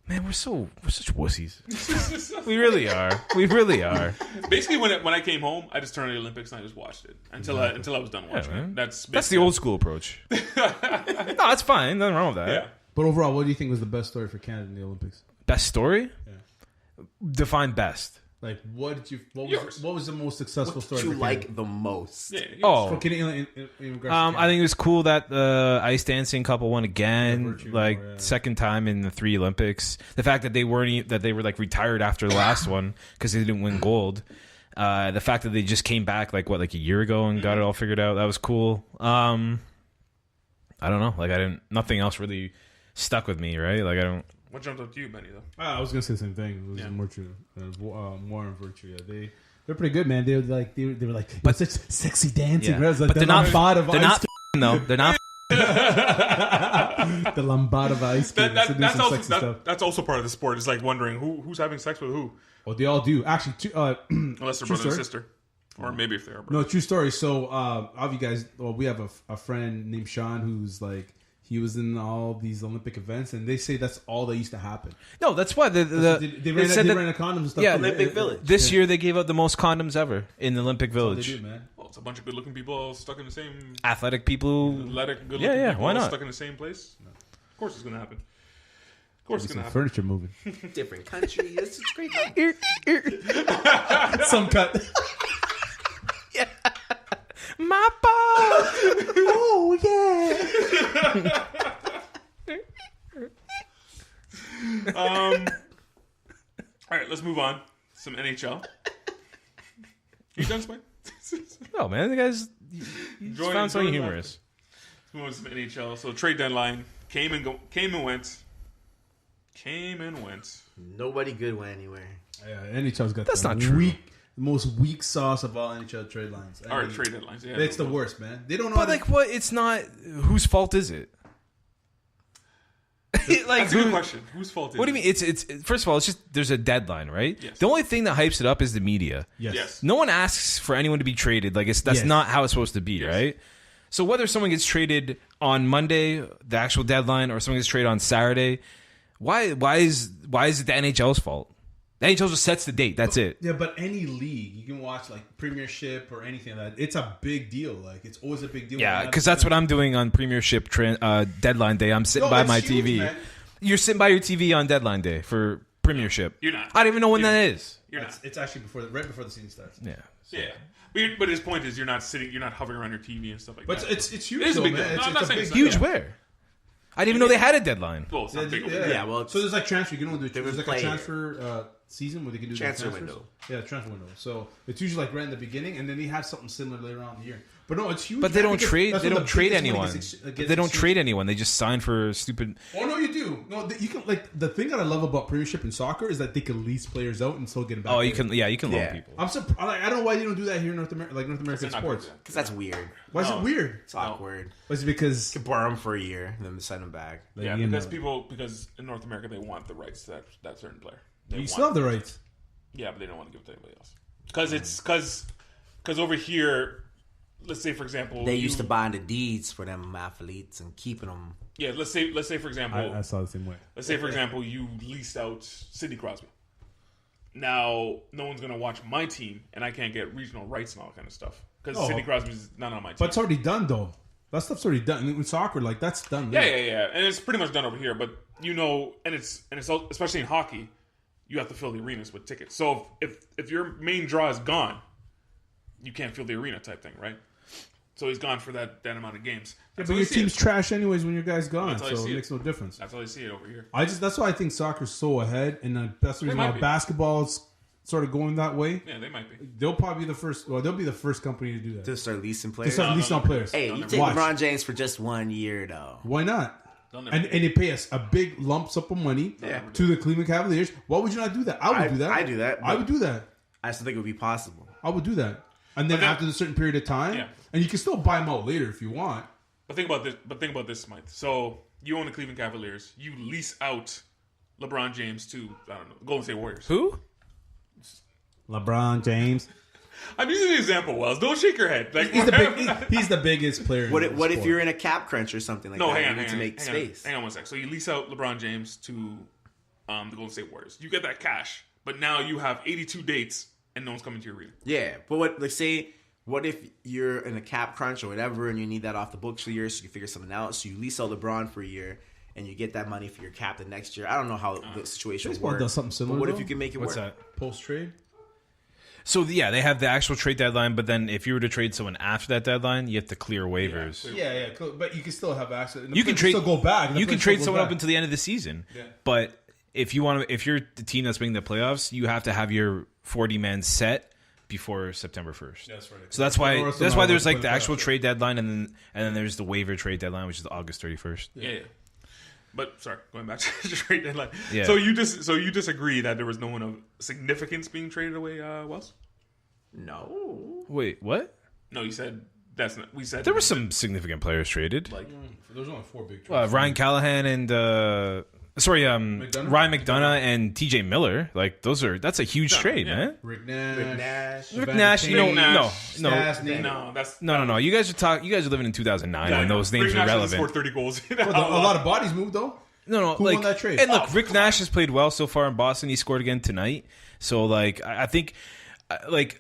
Speaker 4: Man, we're such wussies. We really are. We really are.
Speaker 2: Basically, when I came home, I just turned on the Olympics and I just watched it until I was done watching it. That's
Speaker 4: the old school approach. No, that's fine. Nothing wrong with that.
Speaker 2: Yeah.
Speaker 5: But overall, what do you think was the best story for Canada in the Olympics?
Speaker 4: Best story?
Speaker 5: Yeah.
Speaker 4: Define best.
Speaker 5: Like, what was the most successful story?
Speaker 3: What did you
Speaker 5: for
Speaker 3: like
Speaker 5: Canada?
Speaker 3: the most?
Speaker 2: Yeah,
Speaker 5: For Canadian
Speaker 4: I think it was cool that the ice dancing couple won again,
Speaker 5: Yeah,
Speaker 4: second time in the 3 Olympics. The fact that they were like retired after the last one because they didn't win gold. The fact that they just came back like a year ago and got it all figured out. That was cool. I don't know. Like nothing else really stuck with me. Right? Like I don't.
Speaker 2: What jumped up to you, Benny? Though
Speaker 5: I was gonna say the same thing. It was more in virtue. Yeah, they're pretty good, man. They were like, but such sexy dancing.
Speaker 4: Yeah.
Speaker 5: Like
Speaker 4: but they're not
Speaker 5: lambada
Speaker 4: They're not though. They're not.
Speaker 5: the lambada of ice skating.
Speaker 2: That's also part of the sport. It's like wondering who's having sex with who.
Speaker 5: Oh, they all do. Actually,
Speaker 2: Unless they're brother and sister. Or maybe if they are brother.
Speaker 5: No, true story. So, all of you guys, we have a friend named Sean who's like, he was in all these Olympic events, and they say that's all that used to happen.
Speaker 4: No, that's why they ran
Speaker 5: a condoms and stuff.
Speaker 3: Yeah, Olympic Village.
Speaker 4: This year they gave out the most condoms ever in the Olympic Village.
Speaker 5: They do, man.
Speaker 2: Well, it's a bunch of good-looking people stuck in the same...
Speaker 4: Athletic people.
Speaker 2: Good-looking
Speaker 4: yeah,
Speaker 2: people
Speaker 4: why not?
Speaker 2: stuck in the same place. No. Of course it's going to happen. Of course it's going to happen.
Speaker 5: Furniture moving.
Speaker 3: Different country. It's great.
Speaker 5: Some cut.
Speaker 4: Yeah. My ball.
Speaker 5: Oh, yeah.
Speaker 2: All right, let's move on. Some NHL. You done, Spike?
Speaker 4: No, man. The guys found something humorous.
Speaker 2: Let's move on to some NHL. So trade deadline came and went.
Speaker 3: Nobody good went anywhere.
Speaker 5: Yeah, NHL's got
Speaker 4: That's not true.
Speaker 5: The most weak sauce of all NHL trade lines.
Speaker 2: All right, trade deadlines. Yeah,
Speaker 5: it's the worst, man. They don't know.
Speaker 4: But like, what? It's not. Whose fault is it?
Speaker 2: That's a good question. Whose fault is it?
Speaker 4: What do you mean? It's first of all, it's just there's a deadline, right?
Speaker 2: Yes.
Speaker 4: The only thing that hypes it up is the media.
Speaker 2: Yes.
Speaker 4: No one asks for anyone to be traded. Like that's not how it's supposed to be, right? So whether someone gets traded on Monday, the actual deadline, or someone gets traded on Saturday, why is it the NHL's fault? The NHL just sets the date. That's it.
Speaker 5: Yeah, but any league you can watch, like Premiership or anything like that, it's a big deal. Like it's always a big deal.
Speaker 4: Yeah, because that's what I'm doing on Premiership deadline day. I'm sitting by my
Speaker 5: huge,
Speaker 4: TV.
Speaker 5: Man.
Speaker 4: You're sitting by your TV on deadline day for Premiership.
Speaker 2: You're not.
Speaker 4: I don't even know when that is.
Speaker 2: You're not.
Speaker 5: It's actually right before the season starts.
Speaker 4: Yeah.
Speaker 2: So. Yeah. But his point is you're not hovering around your TV and stuff like that.
Speaker 5: But it's huge.
Speaker 2: It is a big
Speaker 5: man.
Speaker 2: deal. No, I'm
Speaker 5: It's
Speaker 2: not
Speaker 5: a
Speaker 2: saying
Speaker 5: big
Speaker 2: it's
Speaker 5: deal.
Speaker 4: Huge where? I didn't even know they had a deadline.
Speaker 2: Well, it's not big.
Speaker 3: Yeah, well,
Speaker 5: so there's like transfer. You can only do
Speaker 3: There's
Speaker 5: like a transfer season where they can do
Speaker 3: transfer
Speaker 5: transfers.
Speaker 3: window.
Speaker 5: Yeah, transfer window. So it's usually like right in the beginning, and then they have something similar later on in the year. But no, it's huge.
Speaker 4: But they don't trade.
Speaker 5: That's
Speaker 4: They
Speaker 5: when
Speaker 4: don't
Speaker 5: the
Speaker 4: trade
Speaker 5: biggest money
Speaker 4: anyone.
Speaker 5: gets
Speaker 4: They don't
Speaker 5: exchanged.
Speaker 4: trade anyone. They just sign for stupid.
Speaker 5: Oh no, you do. No, you can like the thing that I love about Premiership in soccer is that they can lease players out and still get them back.
Speaker 4: Oh, you
Speaker 5: in.
Speaker 4: can. Yeah, you can loan
Speaker 3: Yeah.
Speaker 4: people.
Speaker 5: I'm surprised. I don't know why they don't do that here in North America, like North American
Speaker 2: They're not
Speaker 5: sports.
Speaker 2: good at
Speaker 3: because that's weird.
Speaker 5: Why is it weird?
Speaker 3: It's awkward.
Speaker 5: Was it because
Speaker 3: You can borrow them for a year, and then send them back.
Speaker 2: that. Yeah,
Speaker 5: you know,
Speaker 2: because in North America they want the rights to that certain player.
Speaker 5: you still have the rights?
Speaker 2: Yeah, but they don't want to give it to anybody else. Because over here, let's say for example,
Speaker 3: They used to buying the deeds for them athletes and keeping them.
Speaker 2: Yeah, let's say for example,
Speaker 5: I saw the same way.
Speaker 2: let's say for example, you leased out Sidney Crosby. Now, no one's gonna watch my team, and I can't get regional rights and all that kind of stuff because Sidney Crosby's not on my team.
Speaker 5: But it's already done though. That stuff's already done. In soccer, like that's done.
Speaker 2: Yeah, and it's pretty much done over here. But and it's especially in hockey, you have to fill the arenas with tickets. So if your main draw is gone, you can't fill the arena type thing, right? So he's gone for that amount of games.
Speaker 5: Yeah, but your team's trash anyways when your guy's gone, so it makes no difference.
Speaker 2: That's how I see it over here.
Speaker 5: That's why I think soccer's so ahead, and that's the reason why basketball's sort of going that way.
Speaker 2: Yeah, they might be.
Speaker 5: They'll probably be the first. Well, they'll be the first company to do that.
Speaker 3: To start leasing players.
Speaker 5: To start leasing on players.
Speaker 3: Hey, you take LeBron James for just 1 year, though.
Speaker 5: Why not? And they pay us a big lump sum of money to the Cleveland Cavaliers. Why would you not do that? I would do that.
Speaker 3: I do that.
Speaker 5: I would do that.
Speaker 3: I still think it would be possible.
Speaker 5: I would do that. And then after a certain period of time, and you can still buy them out later if you want.
Speaker 2: But think about this, Smythe. So you own the Cleveland Cavaliers. You lease out LeBron James to, I don't know, Golden State Warriors.
Speaker 4: Who?
Speaker 5: LeBron James.
Speaker 2: I'm using the example, Wells. Don't shake your head. Like,
Speaker 5: he's the biggest player.
Speaker 3: What if you're in a cap crunch or something like that?
Speaker 2: Hang on,
Speaker 3: to make space.
Speaker 2: Hang on 1 sec. So you lease out LeBron James to the Golden State Warriors. You get that cash, but now you have 82 dates and no one's coming to your arena.
Speaker 3: Yeah, but what if you're in a cap crunch or whatever, and you need that off the books for a year, so you figure something out. So you lease out LeBron for a year, and you get that money for your cap the next year. I don't know how the situation works.
Speaker 5: Does something similar.
Speaker 3: But what if you can make it
Speaker 4: What's
Speaker 3: work?
Speaker 4: That?
Speaker 5: Post trade.
Speaker 4: So they have the actual trade deadline, but then if you were to trade someone after that deadline, you have to clear waivers.
Speaker 5: Yeah, but you can still have access.
Speaker 4: You can
Speaker 5: still go back.
Speaker 4: You can trade someone up until the end of the season. Yeah. But if you're the team that's making the playoffs, you have to have your 40-man set before September 1st. That's right. So that's why there's like the actual trade deadline, and then there's the waiver trade deadline, which is August 31st.
Speaker 2: Yeah. But sorry, going back to the trade deadline.
Speaker 4: Yeah.
Speaker 2: So you disagree that there was no one of significance being traded away, Wells?
Speaker 3: No.
Speaker 4: Wait, what?
Speaker 2: No, you said that's not. We said
Speaker 4: there were some significant players traded.
Speaker 5: There's only 4 big trades.
Speaker 4: Ryan Callahan and Ryan McDonough and TJ Miller. Like that's a huge trade, man.
Speaker 5: Rick Nash.
Speaker 4: No. You guys are living in 2009 when those names were relevant.
Speaker 2: Scored 30 goals.
Speaker 5: A lot of bodies moved though.
Speaker 4: No.
Speaker 5: Who won that trade?
Speaker 4: And look, Rick Nash has played well so far in Boston. He scored again tonight. So I think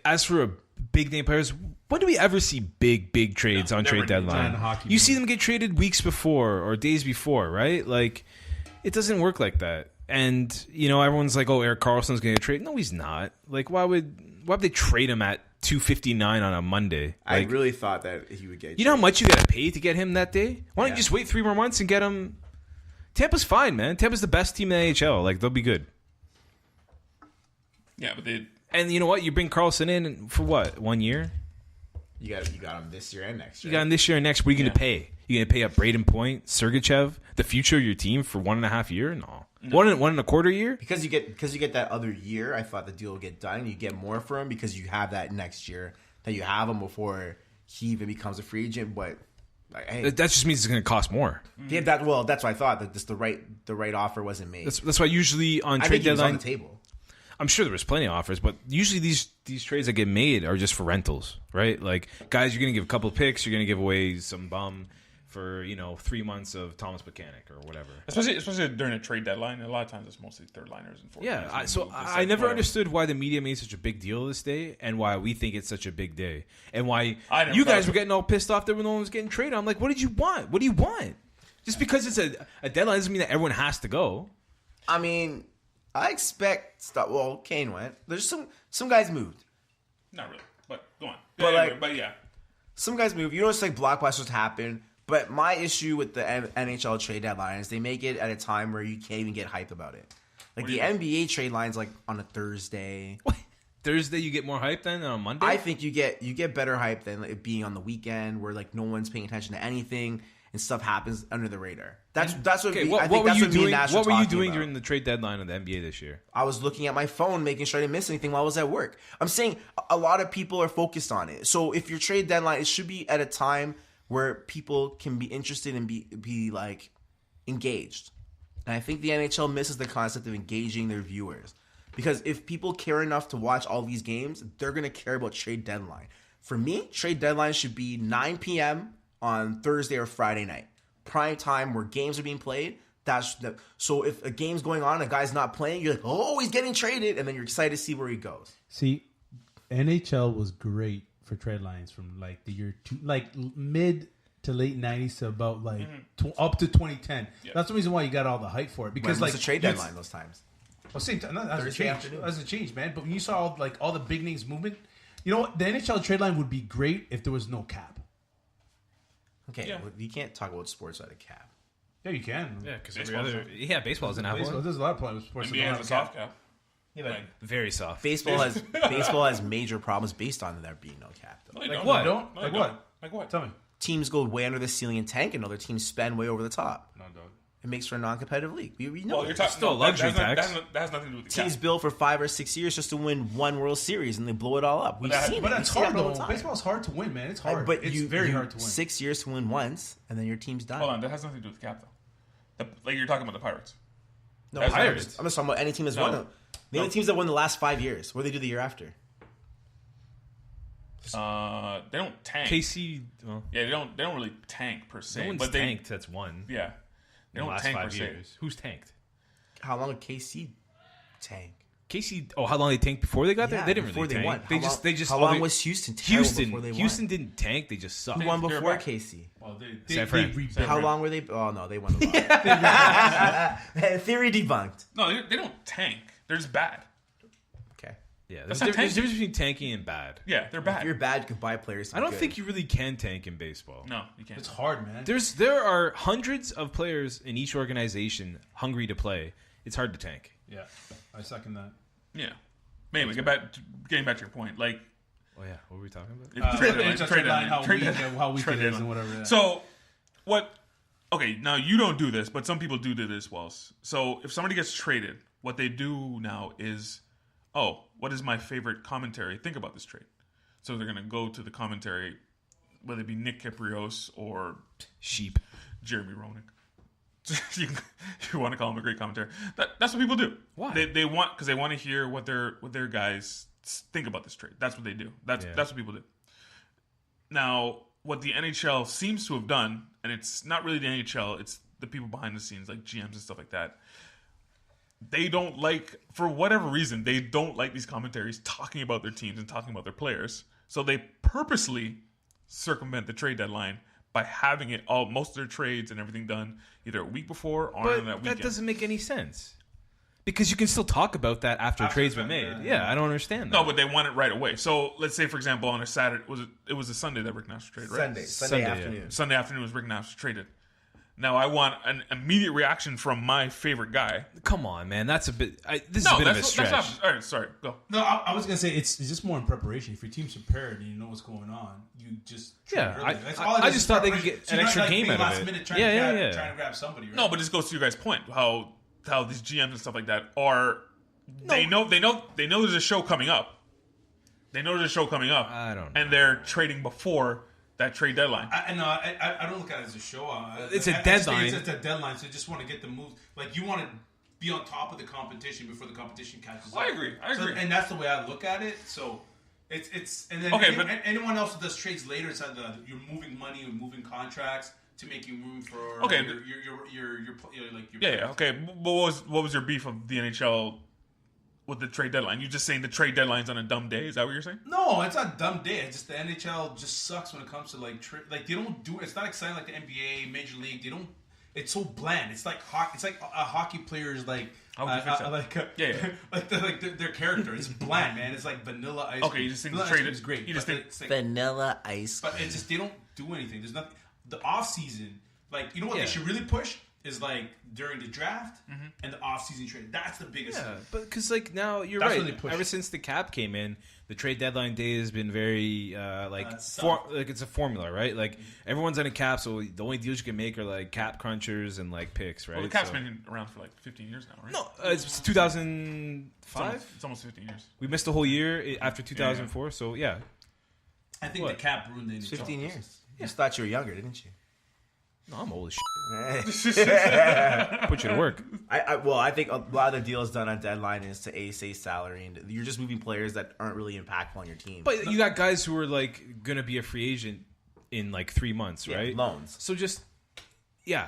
Speaker 4: as for big name players, when do we ever see big trades on trade deadline? You see them get traded weeks before or days before, right? Like it doesn't work like that. And everyone's like, "Oh, Eric Carlson's going to get traded." No, he's not. Like, why would they trade him at 2:59 on a Monday?
Speaker 3: I really thought that he would get.
Speaker 4: You know how much you got to pay to get him that day? Why don't you just wait 3 more months and get him? Tampa's fine, man. Tampa's the best team in the AHL. Like, they'll be good.
Speaker 2: Yeah, but they.
Speaker 4: And you know what? You bring Carlson in for what? 1 year?
Speaker 3: You got him this year and next year.
Speaker 4: You got him this year and next. What are you going to pay? You going to pay up Braden Point, Sergachev, the future of your team for 1.5 years? No. 1.25 years?
Speaker 3: Because you get that other year. I thought the deal would get done. You get more for him because you have that next year that you have him before he even becomes a free agent. But
Speaker 4: that just means it's going to cost more.
Speaker 3: Yeah, that's what I thought. That just the right offer wasn't made.
Speaker 4: That's why usually on trade deadline
Speaker 3: on the table.
Speaker 4: I'm sure there was plenty of offers, but usually these trades that get made are just for rentals, right? Like, guys, you're going to give a couple of picks, you're going to give away some bum for 3 months of Thomas Buchanan or whatever.
Speaker 2: Especially during a trade deadline, a lot of times it's mostly third liners and fourth liners.
Speaker 4: Yeah, I never understood why the media made such a big deal this day, and why we think it's such a big day, and why you guys were getting all pissed off that no one was getting traded. I'm like, what did you want? What do you want? Just because it's a deadline doesn't mean that everyone has to go.
Speaker 3: I mean, I expect stuff. Well, Kane went. There's some guys moved.
Speaker 2: Not really, but go on.
Speaker 3: But yeah, some guys moved. It's like blockbusters happen. But my issue with the NHL trade deadline is they make it at a time where you can't even get hyped about it. Like the NBA trade line's like on a Thursday.
Speaker 4: What? Thursday you get more hype than on Monday?
Speaker 3: I think you get better hype than it being on the weekend where like no one's paying attention to anything and stuff happens under the radar. That's what
Speaker 4: were you doing during the trade deadline of the NBA this year?
Speaker 3: I was looking at my phone, making sure I didn't miss anything while I was at work. I'm saying a lot of people are focused on it. So if your trade deadline, it should be at a time where people can be interested and be like engaged. And I think the NHL misses the concept of engaging their viewers. Because if people care enough to watch all these games, they're going to care about trade deadline. For me, trade deadline should be 9 p.m. on Thursday or Friday night. Prime time where games are being played. So if a game's going on, a guy's not playing, you're like, oh, he's getting traded. And then you're excited to see where he goes.
Speaker 5: See, NHL was great for trade lines from like the year mid to late 90s to about like up to 2010. Yep. That's the reason why you got all the hype for it. Because
Speaker 3: like the trade deadline those times.
Speaker 5: Well, same time. That hasn't changed, man. But when you saw all the big names movement, the NHL trade line would be great if there was no cap.
Speaker 3: Okay,
Speaker 2: Yeah.
Speaker 3: well, you can't talk about sports out of cap.
Speaker 5: Yeah, you can.
Speaker 4: Yeah, because
Speaker 2: Baseball's
Speaker 4: baseball doesn't have
Speaker 5: Baseball,
Speaker 4: one.
Speaker 5: there's a lot of players. Sports that
Speaker 2: NBA
Speaker 5: don't
Speaker 2: has a
Speaker 5: have
Speaker 2: soft cap.
Speaker 3: Yeah, but
Speaker 4: Very soft.
Speaker 3: baseball has major problems based on there being no cap. Though.
Speaker 2: No, they
Speaker 5: Like
Speaker 2: don't.
Speaker 5: what?
Speaker 2: No,
Speaker 5: Don't?
Speaker 2: they
Speaker 5: Like
Speaker 2: don't.
Speaker 5: what?
Speaker 2: Like what?
Speaker 5: Tell me.
Speaker 3: Teams go way under the ceiling and tank, and other teams spend way over the top.
Speaker 5: No, dog.
Speaker 3: It makes for a non-competitive league. We know
Speaker 2: Well, you're
Speaker 3: it.
Speaker 2: talking
Speaker 4: still a luxury tax.
Speaker 2: That has nothing to do with the cap.
Speaker 3: Teams build for 5 or 6 years just to win one World Series, and they blow it all up. We've seen it.
Speaker 5: But
Speaker 3: We
Speaker 5: that's
Speaker 3: see it
Speaker 5: hard
Speaker 3: all the
Speaker 5: though.
Speaker 3: time.
Speaker 5: Baseball's hard to win, man. It's hard.
Speaker 3: But
Speaker 5: it's
Speaker 3: you,
Speaker 5: very hard to win.
Speaker 3: 6 years to win once, and then your team's done.
Speaker 2: Hold on, that has nothing to do with the cap, though. Like you're talking about the Pirates.
Speaker 3: No,
Speaker 2: That's
Speaker 3: Pirates. I'm just talking about any team that's
Speaker 2: No.
Speaker 3: won. The only teams that won the last 5 years. What do they do the year after?
Speaker 2: They don't tank.
Speaker 4: KC, well,
Speaker 2: Yeah, they don't really tank per se.
Speaker 4: no one's
Speaker 2: but
Speaker 4: tanked. That's one.
Speaker 2: Yeah, they
Speaker 4: In the
Speaker 2: don't
Speaker 4: last
Speaker 2: tank
Speaker 4: 5
Speaker 2: per se.
Speaker 4: years. Who's tanked?
Speaker 3: How long did KC tank?
Speaker 4: KC. Oh, how long they tanked before they got there?
Speaker 3: Yeah,
Speaker 4: They didn't
Speaker 3: before
Speaker 4: really
Speaker 3: they
Speaker 4: tank.
Speaker 3: won.
Speaker 4: They just.
Speaker 3: How
Speaker 4: oh,
Speaker 3: long
Speaker 4: they-
Speaker 3: was Houston terrible before they won?
Speaker 4: Houston didn't tank. They just sucked.
Speaker 3: Who won
Speaker 2: They're
Speaker 3: before
Speaker 2: back.
Speaker 3: KC?
Speaker 5: Well,
Speaker 4: San Fran.
Speaker 5: rebuilt.
Speaker 3: How long were they? Oh no, they won a lot. Theory debunked.
Speaker 2: No, they don't tank. They're just bad.
Speaker 3: Okay.
Speaker 4: Yeah,
Speaker 2: That's
Speaker 4: there's
Speaker 2: not
Speaker 4: a difference
Speaker 2: tanking.
Speaker 4: between tanking and bad.
Speaker 2: Yeah, they're bad.
Speaker 3: If you're bad, you can buy players. To
Speaker 4: I
Speaker 3: be
Speaker 4: don't
Speaker 3: good.
Speaker 4: think you really can tank in baseball.
Speaker 2: No, you can't.
Speaker 5: It's hard, man.
Speaker 4: There are hundreds of players in each organization hungry to play. It's hard to tank.
Speaker 5: Yeah, I second that.
Speaker 2: Yeah. Anyway, getting back to your point, like
Speaker 4: Oh yeah, what were we talking about?
Speaker 2: trade deadline,
Speaker 5: It's just
Speaker 2: trade
Speaker 5: about
Speaker 2: deadline,
Speaker 5: how weak
Speaker 2: trade
Speaker 5: it is
Speaker 2: deadline.
Speaker 5: and whatever. Yeah.
Speaker 2: So, what? Okay, now you don't do this, but some people do this, Wells. So, if somebody gets traded, what they do now is, oh, what is my favorite commentary? Think about this trade. So they're gonna go to the commentary, whether it be Nick Kiprios or
Speaker 4: Sheep.
Speaker 2: Jeremy Roenick. you want to call him a great commentator? That's what people do.
Speaker 4: Why?
Speaker 2: They want because they want to hear what their guys think about this trade. That's what they do. That's what people do. Now, what the NHL seems to have done, and it's not really the NHL, it's the people behind the scenes, like GMs and stuff like that. They don't like, for whatever reason, they don't like these commentaries talking about their teams and talking about their players. So they purposely circumvent the trade deadline by having it all, most of their trades and everything done either a week before or on
Speaker 4: But
Speaker 2: that
Speaker 4: that
Speaker 2: weekend.
Speaker 4: doesn't make any sense. Because you can still talk about that after a trade's been made. Yeah, I don't understand that.
Speaker 2: No, but they want it right away. So let's say, for example, on a Saturday, it was a Sunday that Rick Nash traded, right?
Speaker 3: Sunday
Speaker 4: yeah.
Speaker 3: afternoon.
Speaker 2: Sunday afternoon was Rick Nash traded. Now I want an immediate reaction from my favorite guy.
Speaker 4: Come on, man. That's a bit. This is a bit of a stretch.
Speaker 2: That's not, all right, sorry, go.
Speaker 5: No, I was gonna say it's just more in preparation. If your team's prepared and you know what's going on, you just trade
Speaker 4: Yeah,
Speaker 5: early. That's all it
Speaker 4: I
Speaker 5: is,
Speaker 4: just
Speaker 5: is
Speaker 4: thought they could
Speaker 5: preparation.
Speaker 4: get
Speaker 5: So
Speaker 4: an
Speaker 5: you're
Speaker 4: extra
Speaker 5: not, like,
Speaker 4: game
Speaker 5: being
Speaker 4: out of
Speaker 5: last
Speaker 4: it.
Speaker 5: minute
Speaker 4: Yeah.
Speaker 5: trying to grab somebody. Right?
Speaker 2: No, but this goes to your guys' point. How these GMs and stuff like that are. They know there's a show coming up. They know there's a show coming up.
Speaker 4: I don't know.
Speaker 2: And they're trading before that trade deadline.
Speaker 5: I don't look at it as a show.
Speaker 4: It's a
Speaker 5: I just think
Speaker 4: deadline.
Speaker 5: It's a deadline, so you just want to get the moves. Like you want to be on top of the competition before the competition catches up.
Speaker 2: I agree.
Speaker 5: So, and that's the way I look at it. So it's and then
Speaker 2: Okay, but-
Speaker 5: anyone else who does trades later, it's like you're moving money and moving contracts to make you room for
Speaker 2: Okay,
Speaker 5: your
Speaker 2: Yeah. Okay. What was your beef of the NHL with the trade deadline? You just saying the trade deadline's on a dumb day? Is that what you're saying?
Speaker 5: No, it's not a dumb day. It's just the NHL just sucks when it comes to like they don't do. It's not exciting like the NBA, Major League. They don't. It's so bland. It's like hockey. It's like a hockey player's like
Speaker 2: How would you fix that?
Speaker 5: like their character. It's bland, man. It's like vanilla ice.
Speaker 2: Okay,
Speaker 5: cream.
Speaker 2: you just think
Speaker 5: vanilla
Speaker 2: the trade
Speaker 5: ice cream is great.
Speaker 2: you just
Speaker 5: but
Speaker 2: think-
Speaker 5: it's like,
Speaker 3: Vanilla ice.
Speaker 5: but it's just they don't do anything. There's nothing. The off season, like you know what
Speaker 4: Yeah.
Speaker 5: they should really push is like during the draft and the off season trade. That's the biggest.
Speaker 4: Yeah,
Speaker 5: thing.
Speaker 4: but because like now you're
Speaker 5: That's
Speaker 4: right.
Speaker 5: when they push
Speaker 4: Ever
Speaker 5: it.
Speaker 4: since the cap came in, the trade deadline day has been very
Speaker 5: soft.
Speaker 4: like it's a formula, right? Like everyone's on a cap, so the only deals you can make are like cap crunchers and like picks, right?
Speaker 2: Well, the cap's
Speaker 4: So-
Speaker 2: been around for like 15 years now, right?
Speaker 4: no, it's 2005.
Speaker 2: It's almost 15 years.
Speaker 4: We missed a whole year after 2004, so yeah.
Speaker 5: I think
Speaker 4: What?
Speaker 5: the cap ruined the NHL.
Speaker 3: 15 years. You just thought you were younger, didn't you?
Speaker 4: No, I'm old as shit. Put you to work.
Speaker 3: I think a lot of the deals done on deadline is to say salary, and you're just moving players that aren't really impactful on your team.
Speaker 4: But you got guys who are like gonna be a free agent in like 3 months,
Speaker 3: Yeah,
Speaker 4: right?
Speaker 3: loans.
Speaker 4: So just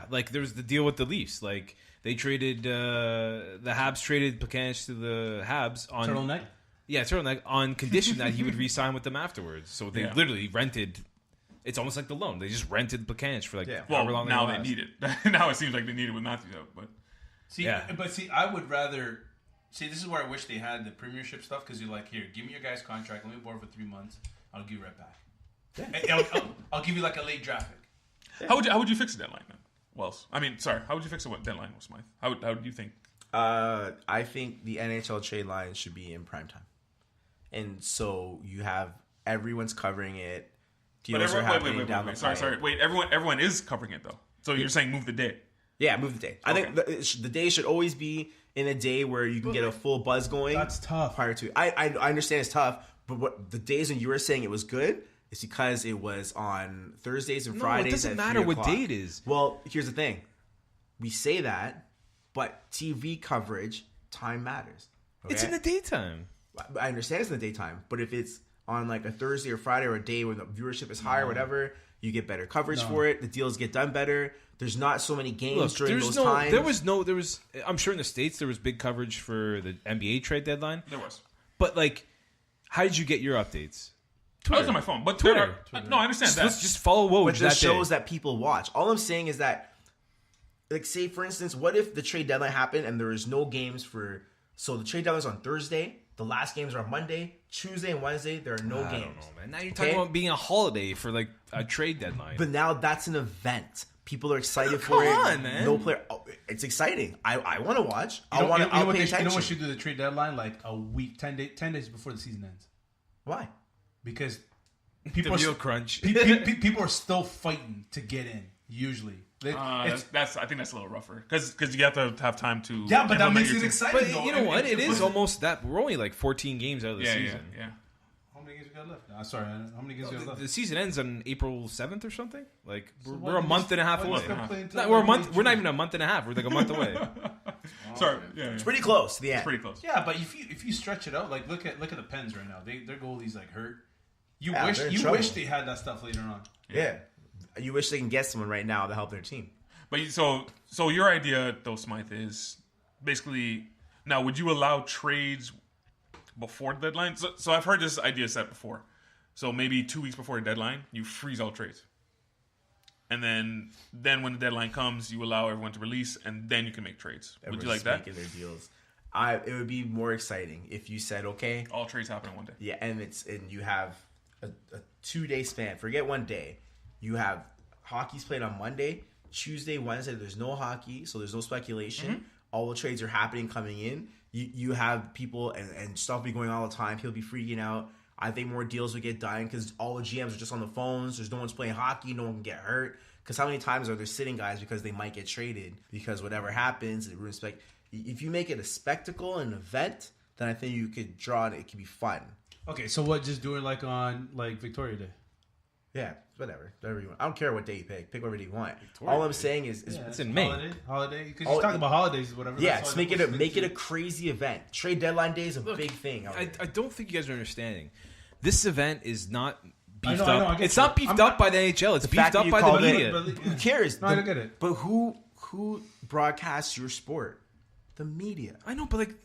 Speaker 4: like there was the deal with the Leafs. Like they traded the Habs traded Plekanec to the Habs on
Speaker 5: Turtleneck.
Speaker 4: Yeah, turtleneck on condition that he would re-sign with them afterwards. So they
Speaker 2: Yeah.
Speaker 4: literally rented. It's almost like the loan. They just rented Plekanec for like
Speaker 3: Yeah.
Speaker 2: Well,
Speaker 4: however long
Speaker 2: now they
Speaker 4: last.
Speaker 2: need it. Now it seems like they need it with Matthews out. But
Speaker 5: See,
Speaker 4: Yeah.
Speaker 5: but see, I would rather see. This is where I wish they had the Premiership stuff because you're like, here, give me your guy's contract. Let me borrow for 3 months. I'll give you right back. And I'll give you like a late draft pick.
Speaker 2: How would you fix a deadline then? Wells, I mean, sorry. How would you fix a deadline, Smythe? How do you think?
Speaker 3: I think the NHL trade line should be in prime time, and so you have everyone's covering it. Deals are happening down the pipe.
Speaker 2: Sorry. Wait, everyone is covering it though. So you're saying move the day?
Speaker 3: Yeah, move the day. I think the day should always be in a day where you can get a full buzz going.
Speaker 5: That's tough.
Speaker 3: Prior to I understand it's tough, but what the days when you were saying it was good is because it was on Thursdays and Fridays.
Speaker 4: It doesn't matter what day it is.
Speaker 3: Well, here's the thing: we say that, but TV coverage time matters. Okay?
Speaker 4: It's in the daytime.
Speaker 3: I understand it's in the daytime, but if it's on like a Thursday or Friday or a day when the viewership is high or whatever, you get better coverage for it. The deals get done better. There's not so many games during those times.
Speaker 4: There was. I'm sure in the States there was big coverage for the NBA trade deadline.
Speaker 2: There was.
Speaker 4: But like, how did you get your updates?
Speaker 2: Twitter. I was on my phone, but Twitter. No, I understand that.
Speaker 4: Let's just follow Woj.
Speaker 3: But the shows that people watch. All I'm saying is that, like, say for instance, what if the trade deadline happened and there is no games for? So the trade deadline's on Thursday. The last games are on Monday, Tuesday, and Wednesday. There are no games.
Speaker 4: I don't know, man. Now you're talking about being a holiday for like a trade deadline.
Speaker 3: But now that's an event. People are excited for it.
Speaker 4: Come on, man.
Speaker 3: No player. Oh, it's exciting. I want to watch.
Speaker 5: I'll pay attention. You know what
Speaker 3: should
Speaker 5: do the trade deadline like a week, 10 days before the season ends.
Speaker 3: Why?
Speaker 5: Because people
Speaker 4: the real crunch.
Speaker 5: People are still fighting to get in. Usually,
Speaker 2: I think that's a little rougher because you have to have time to.
Speaker 5: Yeah, but that makes it exciting.
Speaker 4: But you know what? It is almost that. We're only like 14 games out of the season.
Speaker 2: Yeah.
Speaker 5: How many games we got left? Sorry, how many games we got left?
Speaker 4: The season ends on April 7th or something. Like we're a month and a half away.
Speaker 5: No,
Speaker 4: we're a month. We're not even a month and a half. We're like a month away.
Speaker 2: Sorry,
Speaker 3: it's pretty close. Yeah,
Speaker 2: it's pretty close.
Speaker 5: Yeah, but if you stretch it out, like look at the Pens right now. Their goalie's like hurt. You wish they had that stuff later on.
Speaker 3: Yeah. You wish they can get someone right now to help their team.
Speaker 2: But so your idea, though, Smythe, is basically now. Would you allow trades before the deadline? So I've heard this idea set before. So maybe 2 weeks before the deadline, you freeze all trades, and then when the deadline comes, you allow everyone to release, and then you can make trades. Would you like that?
Speaker 3: Making their deals. It would be more exciting if you said, okay,
Speaker 2: all trades happen in one day.
Speaker 3: Yeah, and you have a 2-day span. Forget 1 day. You have hockey's played on Monday, Tuesday, Wednesday. There's no hockey, so there's no speculation. Mm-hmm. All the trades are happening, coming in. You have people and stuff be going on all the time. He'll be freaking out. I think more deals will get done because all the GMs are just on the phones. There's no one's playing hockey. No one can get hurt. Because how many times are there sitting guys because they might get traded because whatever happens, it ruins spec. If you make it a spectacle, an event, then I think you could draw it. It could be fun.
Speaker 5: Okay, so what? Just do it like on like Victoria Day.
Speaker 3: Yeah, whatever you want. I don't care what day you pick. Pick whatever day you want. All I'm saying is
Speaker 4: it's in May.
Speaker 5: Holiday. Because you're talking about holidays or whatever.
Speaker 3: Yeah, just make it a crazy event. Trade deadline day is a big thing.
Speaker 4: I don't think you guys are understanding. This event is not beefed
Speaker 5: I know,
Speaker 4: up. It's not beefed up by the NHL. It's beefed up by the media.
Speaker 3: Who cares?
Speaker 5: No, I don't get it.
Speaker 3: But who broadcasts your sport? The media.
Speaker 4: I know, but like,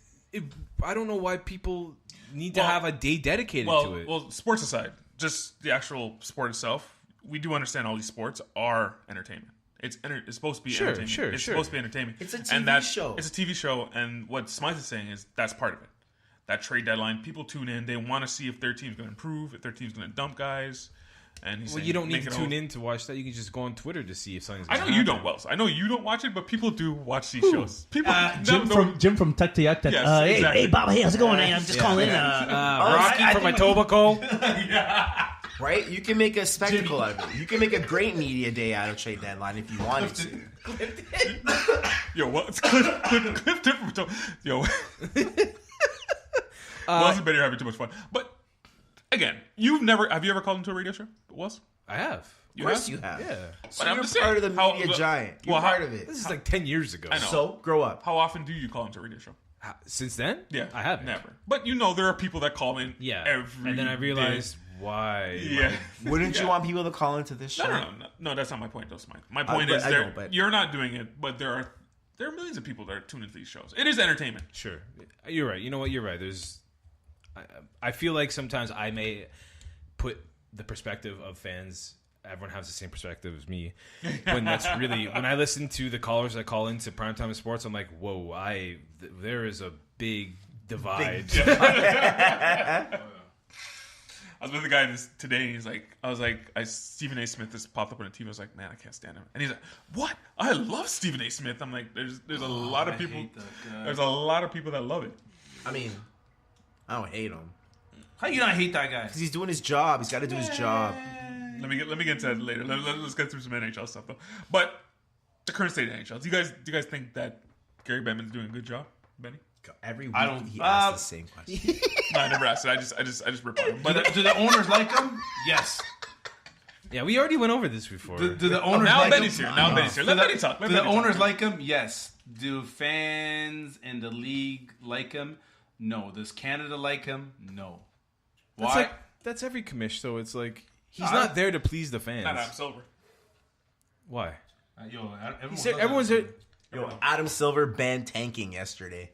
Speaker 4: I don't know why people need to have a day dedicated to it.
Speaker 2: Well, sports aside, just the actual sport itself, we do understand all these sports are entertainment. It's supposed to be entertainment. It's supposed to be entertainment.
Speaker 3: It's a TV show.
Speaker 2: It's a TV show, and what Smythe is saying is that's part of it. That trade deadline, people tune in. They want to see if their team's going to improve, if their team's going to dump guys. And he's saying,
Speaker 4: you don't need to tune in to watch that. You can just go on Twitter to see if something's going to
Speaker 2: happen. I know you don't, Wells. I know you don't watch it, but people do watch these shows. People,
Speaker 5: Jim from Tech to Yak.
Speaker 2: Yes, exactly.
Speaker 6: Hey, Bob. Hey, how's it going? I'm just calling in.
Speaker 4: Rocky from Etobicoke.
Speaker 2: Yeah.
Speaker 3: Right? You can make a spectacle out of it. You can make a great media day out of trade deadline if you wanted to.
Speaker 2: Yo, what? It's Cliff Tip from Etobicoke. Yo. Wells and Benny are having too much fun. But again, have you ever called into a radio show? Wells?
Speaker 4: I have.
Speaker 3: Of course you have.
Speaker 4: Yeah.
Speaker 3: So you're part of the media giant. You're part of it.
Speaker 4: This is like 10 years ago.
Speaker 2: I know.
Speaker 3: So, grow up.
Speaker 2: How often do you call into a radio show?
Speaker 4: Since then?
Speaker 2: Yeah.
Speaker 4: I haven't.
Speaker 2: Never. But there are people that call in every
Speaker 4: and then I realized
Speaker 2: day.
Speaker 4: Why?
Speaker 2: Yeah.
Speaker 3: Wouldn't you want people to call into this show?
Speaker 2: No, that's not my point, though, Smythe. My point is you're not doing it, but there are millions of people that are tuned into these shows. It is entertainment.
Speaker 4: Sure. You're right. You know what? You're right. I feel like sometimes I may put the perspective of fans. Everyone has the same perspective as me. When I listen to the callers that call into Primetime Sports, I'm like, whoa, there is a big divide.
Speaker 2: I was with a guy today, and he's like, Stephen A. Smith just popped up on a TV. I was like, man, I can't stand him. And he's like, what? I love Stephen A. Smith. I'm like, there's a lot of people. There's a lot of people that love it.
Speaker 3: I mean, I don't hate him.
Speaker 4: How you not hate that guy?
Speaker 3: Because he's doing his job. He's got to do his job.
Speaker 2: Let me get into that later. Let's get through some NHL stuff though. But the current state of NHL. Do you guys think that Gary Bettman's doing a good job, Benny?
Speaker 3: Every week he asks the same question.
Speaker 2: No, I never asked it. I just rip on him.
Speaker 5: But do the owners like him? Yes.
Speaker 4: Yeah, we already went over this before.
Speaker 5: Do the owners
Speaker 2: now
Speaker 5: like
Speaker 2: Benny's
Speaker 5: him?
Speaker 2: here. Now Benny's here. Let Benny talk.
Speaker 5: Do the owners like him? Yes. Do fans in the league like him? No. Does Canada like him? No. Why?
Speaker 4: That's every commish, though. It's like he's not there to please the fans.
Speaker 2: Not Adam Silver.
Speaker 4: Why?
Speaker 5: Everyone's
Speaker 4: there.
Speaker 3: Yo, Adam Silver banned tanking yesterday.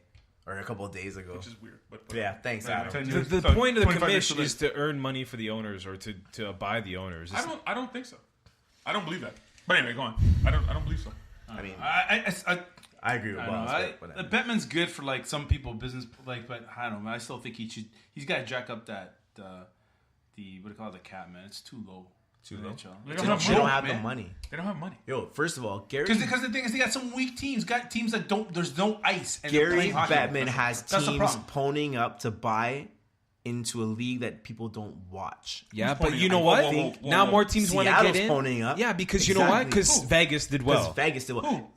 Speaker 3: Or a couple of days ago.
Speaker 2: Which is weird. But
Speaker 3: yeah, thanks, Adam.
Speaker 4: The point of the commish is to earn money for the owners or to buy the owners.
Speaker 2: I don't think so. I don't believe that. But anyway, go on. I don't believe so.
Speaker 3: I mean,
Speaker 5: I
Speaker 3: agree with Boss.
Speaker 5: Bettman's good for like some people business, like, but I don't know. I still think he's got to jack up that what do you call it, the cap, man. It's too low.
Speaker 3: Too low.
Speaker 2: They
Speaker 3: don't have the money.
Speaker 2: They don't have money.
Speaker 3: Yo, first of all, Gary.
Speaker 5: Because the thing is, they got some weak teams. Got teams that don't. There's no ice. And
Speaker 3: Gary Bettman has teams ponying up to buy into a league that people don't watch.
Speaker 4: Yeah, but you know what? Now more teams want to get in.
Speaker 3: Ponying up.
Speaker 4: Yeah, because you know what? Because Vegas did well.
Speaker 3: Vegas did well.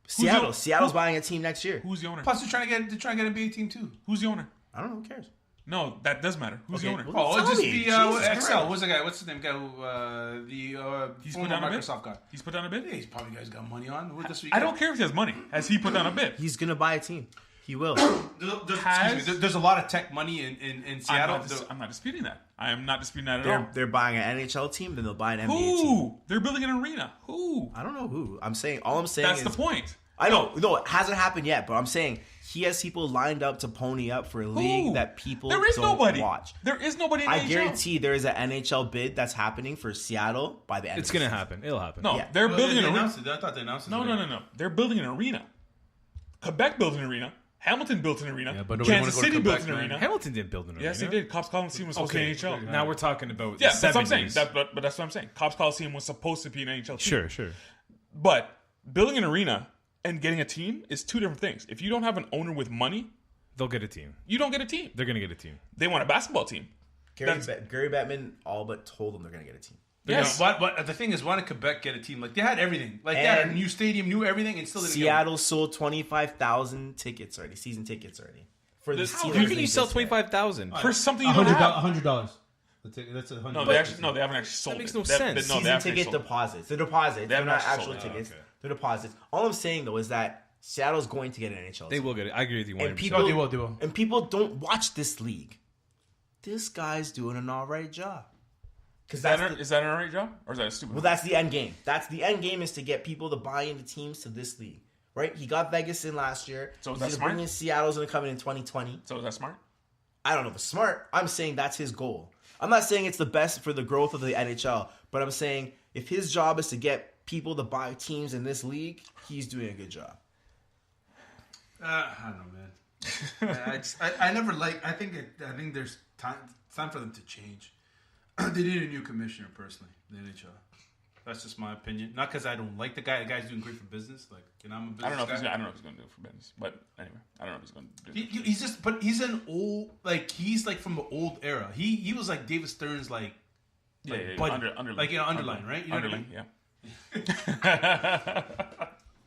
Speaker 3: Seattle's buying a team next year.
Speaker 2: Who's the owner?
Speaker 5: Plus, they're trying to get an NBA team too.
Speaker 2: Who's the owner?
Speaker 3: I don't know. Who cares?
Speaker 2: No, that does matter. Who's the owner?
Speaker 3: Well,
Speaker 5: it'll just be
Speaker 3: Jesus
Speaker 5: Excel. What's the guy? What's his name? Guy who
Speaker 2: He's
Speaker 5: former
Speaker 2: put down a bid?
Speaker 5: Microsoft guy.
Speaker 2: He's put down a bid?
Speaker 5: Yeah, he's probably guys got money on.
Speaker 2: I don't care if he has money. Has he put down a bid?
Speaker 3: He's gonna buy a team. He will.
Speaker 5: There's a lot of tech money in Seattle.
Speaker 2: I'm not disputing that. I am not disputing that at all.
Speaker 3: They're buying an NHL team, then they'll buy an NBA team.
Speaker 2: Who? They're building an arena. Who?
Speaker 3: I don't know who. I'm saying is
Speaker 2: that's the point.
Speaker 3: I know. No, it hasn't happened yet, but I'm saying he has people lined up to pony up for a league that people don't watch.
Speaker 2: There is nobody in
Speaker 3: I
Speaker 2: NHL.
Speaker 3: guarantee there is an NHL bid that's happening for Seattle by the end
Speaker 4: It's
Speaker 3: of the
Speaker 4: going to
Speaker 3: season.
Speaker 4: happen. It'll happen.
Speaker 2: No, they're building an arena.
Speaker 5: I thought they announced it.
Speaker 2: No. They're building an arena. Quebec built an arena. Hamilton built an arena.
Speaker 5: Yeah, but
Speaker 2: Kansas City built an
Speaker 5: man.
Speaker 2: arena.
Speaker 4: Hamilton didn't build an arena.
Speaker 2: Yes, they did. Cops Coliseum was supposed to be an NHL.
Speaker 4: Now we're talking about
Speaker 2: Yeah,
Speaker 4: the
Speaker 2: that's what I'm saying.
Speaker 4: 70s.
Speaker 2: But that's what I'm saying. Cops Coliseum was supposed to be an NHL team.
Speaker 4: Sure.
Speaker 2: But building an arena and getting a team is two different things. If you don't have an owner with money,
Speaker 4: They'll get a team.
Speaker 2: you don't get a team.
Speaker 4: They're going to get a team.
Speaker 2: They want a basketball team.
Speaker 3: Gary Bettman all but told them they're going to get a team.
Speaker 2: Yes.
Speaker 5: But the thing is, why did Quebec get a team? Like, they had everything. Like, they had a new stadium, new everything, and still didn't
Speaker 3: Seattle sold 25,000 tickets already, season tickets already. For the
Speaker 4: How can you sell 25,000
Speaker 2: for something you don't have.
Speaker 5: $100. That's $100.
Speaker 2: No, they haven't actually sold
Speaker 4: That makes
Speaker 2: it.
Speaker 4: no sense.
Speaker 2: No, they
Speaker 3: season
Speaker 2: haven't
Speaker 3: ticket
Speaker 2: sold it.
Speaker 3: deposits. The deposits. They're not
Speaker 2: actually
Speaker 3: actual
Speaker 2: sold it.
Speaker 3: tickets.
Speaker 4: Okay.
Speaker 3: They're deposits. All I'm saying though is that Seattle's going to get an NHL.
Speaker 4: They
Speaker 3: team.
Speaker 4: will get it. I agree with you 100%.
Speaker 3: And people,
Speaker 5: they will.
Speaker 3: And people don't watch this league. This guy's doing an all right job.
Speaker 2: Is that an alright job? Or is that a stupid
Speaker 3: Well, that's the end game. That's the end game, is to get people to buy into teams to this league. Right? He got Vegas in last year.
Speaker 2: So is
Speaker 3: He's
Speaker 2: that
Speaker 3: gonna
Speaker 2: smart?
Speaker 3: bring in Seattle's going to come in 2020.
Speaker 2: So is that smart?
Speaker 3: I don't know if it's smart. I'm saying that's his goal. I'm not saying it's the best for the growth of the NHL, but I'm saying if his job is to get people to buy teams in this league, he's doing a good job.
Speaker 5: I don't know, man. I never like. I think there's time. It's time for them to change. They need a new commissioner, personally. The NHL. That's just my opinion. Not because I don't like the guy. The guy's doing great for business. Like, I'm a business
Speaker 2: I don't know if
Speaker 5: guy.
Speaker 2: he's going to do it for business. But anyway, I don't know if he's going to do it.
Speaker 5: He's just, but he's an old, like, he's like from the old era. He was like David Stern's, like
Speaker 2: Yeah,
Speaker 5: buddy.
Speaker 2: underline.
Speaker 5: Like, underline, right? You know
Speaker 2: Underline,
Speaker 5: what I mean?
Speaker 2: yeah.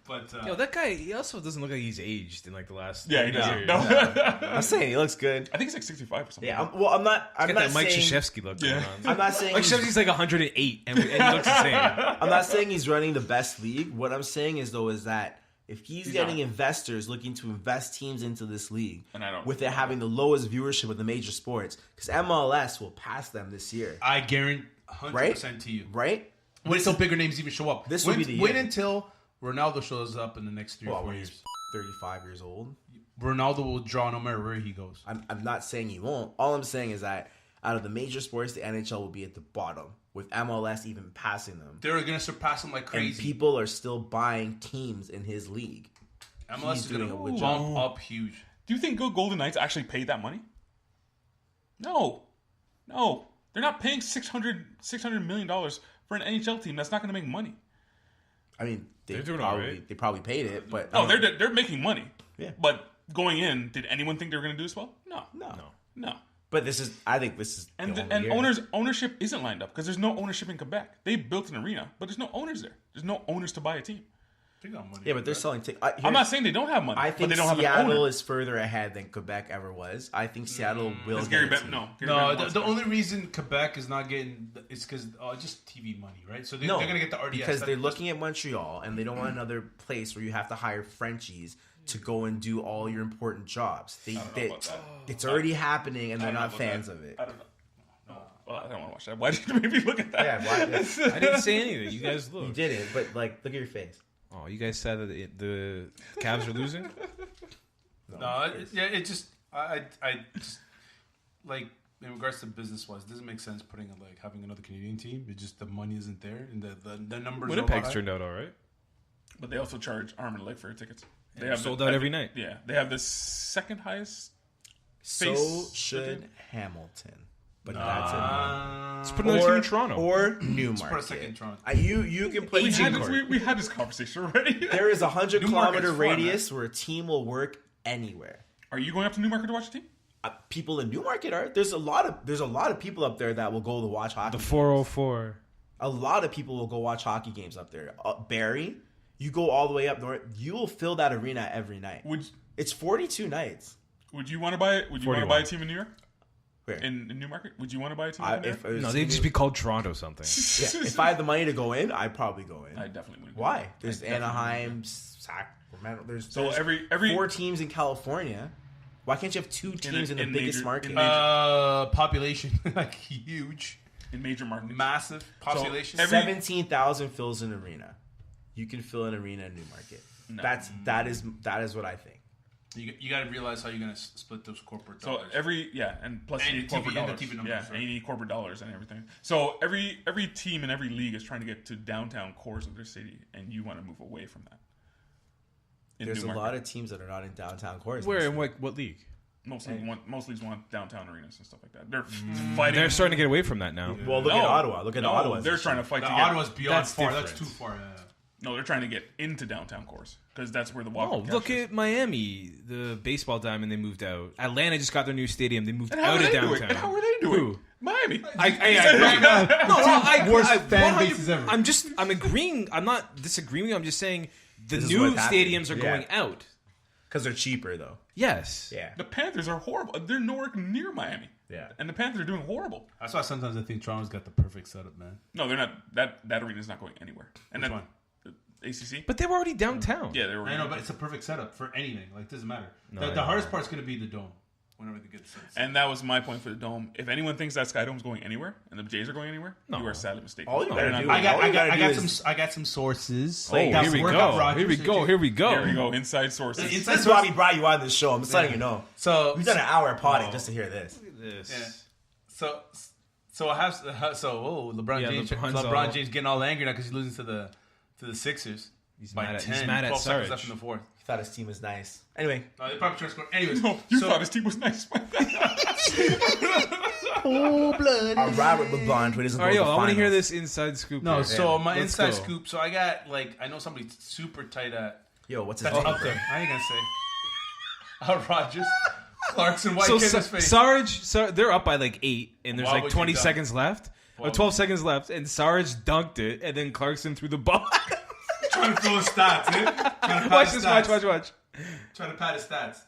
Speaker 5: But
Speaker 4: that guy, he also doesn't look like he's aged in like the last.
Speaker 2: Yeah, he doesn't.
Speaker 4: years.
Speaker 2: No.
Speaker 3: I'm saying he looks good.
Speaker 2: I think he's like 65 or something.
Speaker 3: Yeah, I'm not
Speaker 4: Got that Mike
Speaker 3: saying,
Speaker 4: Krzyzewski look going on.
Speaker 3: I'm not saying
Speaker 4: Mike Krzyzewski's like 108 and he looks the same.
Speaker 3: I'm not saying he's running the best league. What I'm saying is that if he's getting
Speaker 2: not.
Speaker 3: investors looking to invest teams into this league,
Speaker 2: And I don't-
Speaker 3: with it having the lowest viewership of the major sports, because MLS will pass them this year,
Speaker 5: I guarantee 100% to you.
Speaker 3: right?
Speaker 5: Wait until bigger names even show up.
Speaker 3: This will be the
Speaker 5: Wait
Speaker 3: year.
Speaker 5: until Ronaldo shows up in the next 3 or 4
Speaker 3: when
Speaker 5: years.
Speaker 3: he's 35 years old.
Speaker 5: Ronaldo will draw no matter where he goes.
Speaker 3: I'm not saying he won't. All I'm saying is that out of the major sports, the NHL will be at the bottom, with MLS even passing them.
Speaker 5: They're going to surpass him like
Speaker 3: And
Speaker 5: crazy.
Speaker 3: people are still buying teams in his league.
Speaker 5: MLS
Speaker 3: He's
Speaker 5: is going
Speaker 3: doing a
Speaker 5: to
Speaker 3: good
Speaker 5: bump up huge.
Speaker 2: Do you think Golden Knights actually paid that money? No. They're not paying $600 million for an NHL team that's not going to make money.
Speaker 3: I mean,
Speaker 4: They're doing all right.
Speaker 3: they probably paid it, but
Speaker 2: No, they're making money.
Speaker 3: Yeah.
Speaker 2: But going in, did anyone think they were going to do this well? No.
Speaker 3: But I think this is
Speaker 2: And
Speaker 3: the only year.
Speaker 2: ownership isn't lined up because there's no ownership in Quebec. They built an arena, but there's no owners there. There's no owners to buy a team.
Speaker 5: They got money.
Speaker 3: Yeah, but they're selling tickets.
Speaker 2: I'm not saying they don't have money.
Speaker 3: I
Speaker 2: but
Speaker 3: think
Speaker 2: they don't have an
Speaker 3: Seattle
Speaker 2: owner.
Speaker 3: is further ahead than Quebec ever was. I think Seattle will.
Speaker 2: Is
Speaker 3: get
Speaker 2: Gary
Speaker 3: a
Speaker 2: Bettman?
Speaker 3: team.
Speaker 2: No.
Speaker 5: No, the only reason Quebec is not getting is because just TV money, right? So they're going to get the RDS
Speaker 3: because they're looking at Montreal and they don't want another place where you have to hire Frenchies to go and do all your important jobs. It's already happening, and they're not fans of it.
Speaker 2: I don't know. No. Well, I don't want to watch that. Why did you make me look at that?
Speaker 3: Yeah,
Speaker 4: I didn't say anything. You guys
Speaker 3: you
Speaker 4: look.
Speaker 3: didn't. But look at your face.
Speaker 4: Oh, you guys said that the Cavs are losing?
Speaker 5: It just I just like in regards to business wise, it doesn't make sense putting having another Canadian team. It just the money isn't there and the numbers.
Speaker 4: Winnipeg's turned out all right.
Speaker 2: But they also charge arm and leg for your tickets. They
Speaker 4: have sold out every night.
Speaker 2: Yeah, they have the second highest.
Speaker 3: So should Hamilton. But that's it.
Speaker 4: Let's put another team in Toronto.
Speaker 3: Or Newmarket.
Speaker 5: Put a second in Toronto.
Speaker 3: You can play
Speaker 2: We had this conversation already.
Speaker 3: There is a 100-kilometer
Speaker 2: fun,
Speaker 3: radius where a team will work anywhere.
Speaker 2: Are you going up to Newmarket to watch a team?
Speaker 3: People in Newmarket are. There's a lot of people up there that will go to watch hockey.
Speaker 4: The 404.
Speaker 3: A lot of people will go watch hockey games up there. Barrie, you go all the way up north, you will fill that arena every night. It's 42 nights.
Speaker 2: Would you want to buy it? Would you want to buy a team in New York?
Speaker 3: Where?
Speaker 2: In Newmarket? Would you want to buy a team in New York?
Speaker 4: No, they'd just be called Toronto something.
Speaker 3: Yeah, if I had the money to go in, I'd probably go in.
Speaker 2: I definitely would.
Speaker 3: Why? There's Anaheim, Sacramento. There's
Speaker 2: every
Speaker 3: 4 teams in California. Why can't you have 2 teams in the biggest market?
Speaker 5: Population huge
Speaker 2: in major markets,
Speaker 5: massive population.
Speaker 3: 17,000 fills an arena. You can fill an arena in Newmarket.
Speaker 2: No.
Speaker 3: That is what I think.
Speaker 5: You got to realize how you're going to split those corporate dollars.
Speaker 2: So and plus you need corporate dollars.
Speaker 5: Numbers,
Speaker 2: and you need corporate dollars and everything. So every team in every league is trying to get to downtown cores of their city, and you want to move away from that.
Speaker 3: There's a lot of teams that are not in downtown cores.
Speaker 4: Where and what league?
Speaker 2: Most leagues want downtown arenas and stuff like that. They're fighting.
Speaker 4: They're starting to get away from that now.
Speaker 3: Well, look at Ottawa. Look at Ottawa.
Speaker 2: They're trying to fight to get.
Speaker 5: Ottawa's beyond
Speaker 4: That's
Speaker 5: far.
Speaker 4: different.
Speaker 5: That's too far.
Speaker 2: No, they're trying to get into downtown cores because that's where the
Speaker 4: Oh,
Speaker 2: Wildcat
Speaker 4: look
Speaker 2: is.
Speaker 4: at Miami, the baseball diamond. They moved out. Atlanta just got their new stadium. They moved
Speaker 2: And how
Speaker 4: out
Speaker 2: are
Speaker 4: of
Speaker 2: they doing?
Speaker 4: downtown.
Speaker 2: And how are they doing?
Speaker 4: Who?
Speaker 2: Miami.
Speaker 5: Worst fan bases ever.
Speaker 4: I'm agreeing. I'm not disagreeing. I'm just saying the
Speaker 3: This is
Speaker 4: new
Speaker 3: what's happening.
Speaker 4: stadiums are going out.
Speaker 3: Because they're cheaper, though.
Speaker 4: Yes.
Speaker 3: Yeah.
Speaker 2: The Panthers are horrible. They're nowhere near Miami.
Speaker 3: Yeah.
Speaker 2: And the Panthers are doing horrible.
Speaker 5: That's why sometimes I think Toronto's got the perfect setup, man.
Speaker 2: No, they're not. That arena's not going anywhere. And
Speaker 5: Which
Speaker 2: that,
Speaker 5: one?
Speaker 2: ACC?
Speaker 4: But they were already downtown.
Speaker 2: Yeah, they were.
Speaker 5: I know, but it's a perfect setup for anything. Like, doesn't matter.
Speaker 4: No,
Speaker 5: The hardest part's going to be the dome. Whenever they get the sense.
Speaker 2: And that was my point for the Dome. If anyone thinks that Sky Dome's going anywhere and the Jays are going anywhere, you are sadly mistaken.
Speaker 3: All you gotta do
Speaker 5: I got some sources.
Speaker 4: Oh, here we go. Here we go.
Speaker 2: Here we go. Inside sources.
Speaker 3: That's why we brought you on this show. I'm just letting you know.
Speaker 5: So
Speaker 3: We've done an hour of potting just to hear this.
Speaker 5: Yeah. So I have LeBron
Speaker 4: Yeah,
Speaker 5: James.
Speaker 4: LeBron's
Speaker 5: James getting all angry now because he's losing to the Sixers.
Speaker 4: He's
Speaker 5: by
Speaker 4: mad at-
Speaker 5: 10,
Speaker 4: he's mad at
Speaker 5: 12 seconds
Speaker 4: Sarge.
Speaker 5: left in the fourth.
Speaker 3: He thought his team was nice. Anyway.
Speaker 5: No, they probably trying to score. Anyways,
Speaker 2: No, you thought his team was nice.
Speaker 3: Oh, blood. Robert LeBron who doesn't
Speaker 4: All right,
Speaker 3: go to
Speaker 4: yo,
Speaker 3: the
Speaker 4: I want to hear
Speaker 3: finals.
Speaker 4: this inside scoop.
Speaker 5: No,
Speaker 4: here.
Speaker 5: so my
Speaker 4: Let's
Speaker 5: inside
Speaker 4: go.
Speaker 5: scoop. So I got I know somebody super tight at.
Speaker 3: Yo, what's his
Speaker 5: That's
Speaker 3: name?
Speaker 5: up there. I ain't gonna say. Rogers, Clarkson, White,
Speaker 4: So
Speaker 5: Kidman's face.
Speaker 4: Sarge, they're up by 8, and there's
Speaker 5: Why would
Speaker 4: 20
Speaker 5: you dunk?
Speaker 4: seconds left, or 12 seconds left, and Sarge dunked it, and then Clarkson threw the ball.
Speaker 5: Trying to fill his stats, eh?
Speaker 4: Watch this, watch.
Speaker 5: Trying to pad his stats.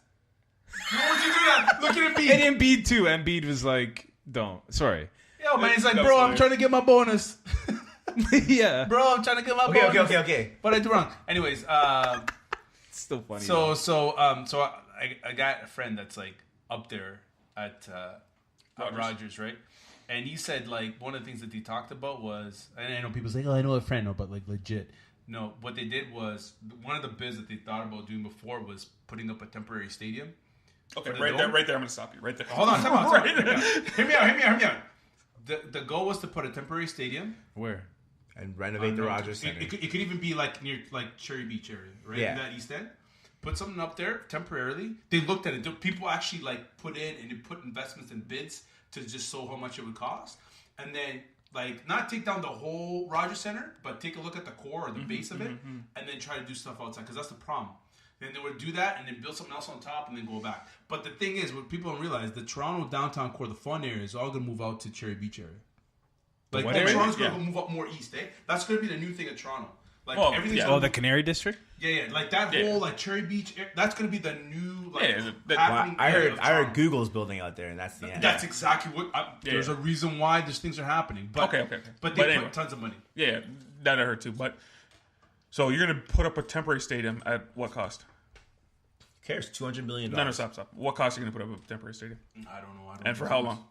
Speaker 5: Why would you do that? Look at Embiid.
Speaker 4: And Embiid too. Embiid was like, "Don't." Sorry.
Speaker 5: Yo, man, he's like, bro, I'm trying to get my bonus.
Speaker 4: Yeah.
Speaker 5: Bro, I'm trying to get my bonus.
Speaker 3: Okay.
Speaker 5: But I do wrong. Anyways,
Speaker 4: It's still funny.
Speaker 5: So I got a friend that's up there at Rogers, right? And he said one of the things that they talked about was, and I know people say, "Oh, I know a friend," no, but legit. No, what they did was one of the bids that they thought about doing before was putting up a temporary stadium.
Speaker 2: Okay, right there, I'm going to stop you. Right there.
Speaker 5: Hold on, time out. Hear me out. The goal was to put a temporary stadium
Speaker 4: Where?
Speaker 3: And renovate the Rogers Center.
Speaker 5: It could even be near Cherry Beach area, right?
Speaker 3: Yeah.
Speaker 5: In that East End. Put something up there temporarily. They looked at it. People actually put in and put investments and bids to just show how much it would cost. and then like not take down the whole Rogers Center, but take a look at the core or the base of it, and then try to do stuff outside because that's the problem. Then they would do that and then build something else on top and then go back. But the thing is, what people don't realize, the Toronto downtown core, the fun area, is all going to move out to Cherry Beach area. Like, Toronto's going to move up more east, eh? That's going to be the new thing at Toronto. Like, everything's
Speaker 4: Oh, the Canary District?
Speaker 5: Yeah. Like, that whole, like, Cherry Beach, that's going to be the new, like,
Speaker 3: happening. I heard Google's building out there, and that's the end.
Speaker 5: That's exactly what... There's a reason why these things are happening. But, But they put tons of money.
Speaker 2: Yeah, that I heard too. But, so you're going to put up a temporary stadium at what cost?
Speaker 3: Who cares? $200 million.
Speaker 2: No, stop. What cost are you going to put up a temporary stadium?
Speaker 5: I don't know.
Speaker 2: And for how long?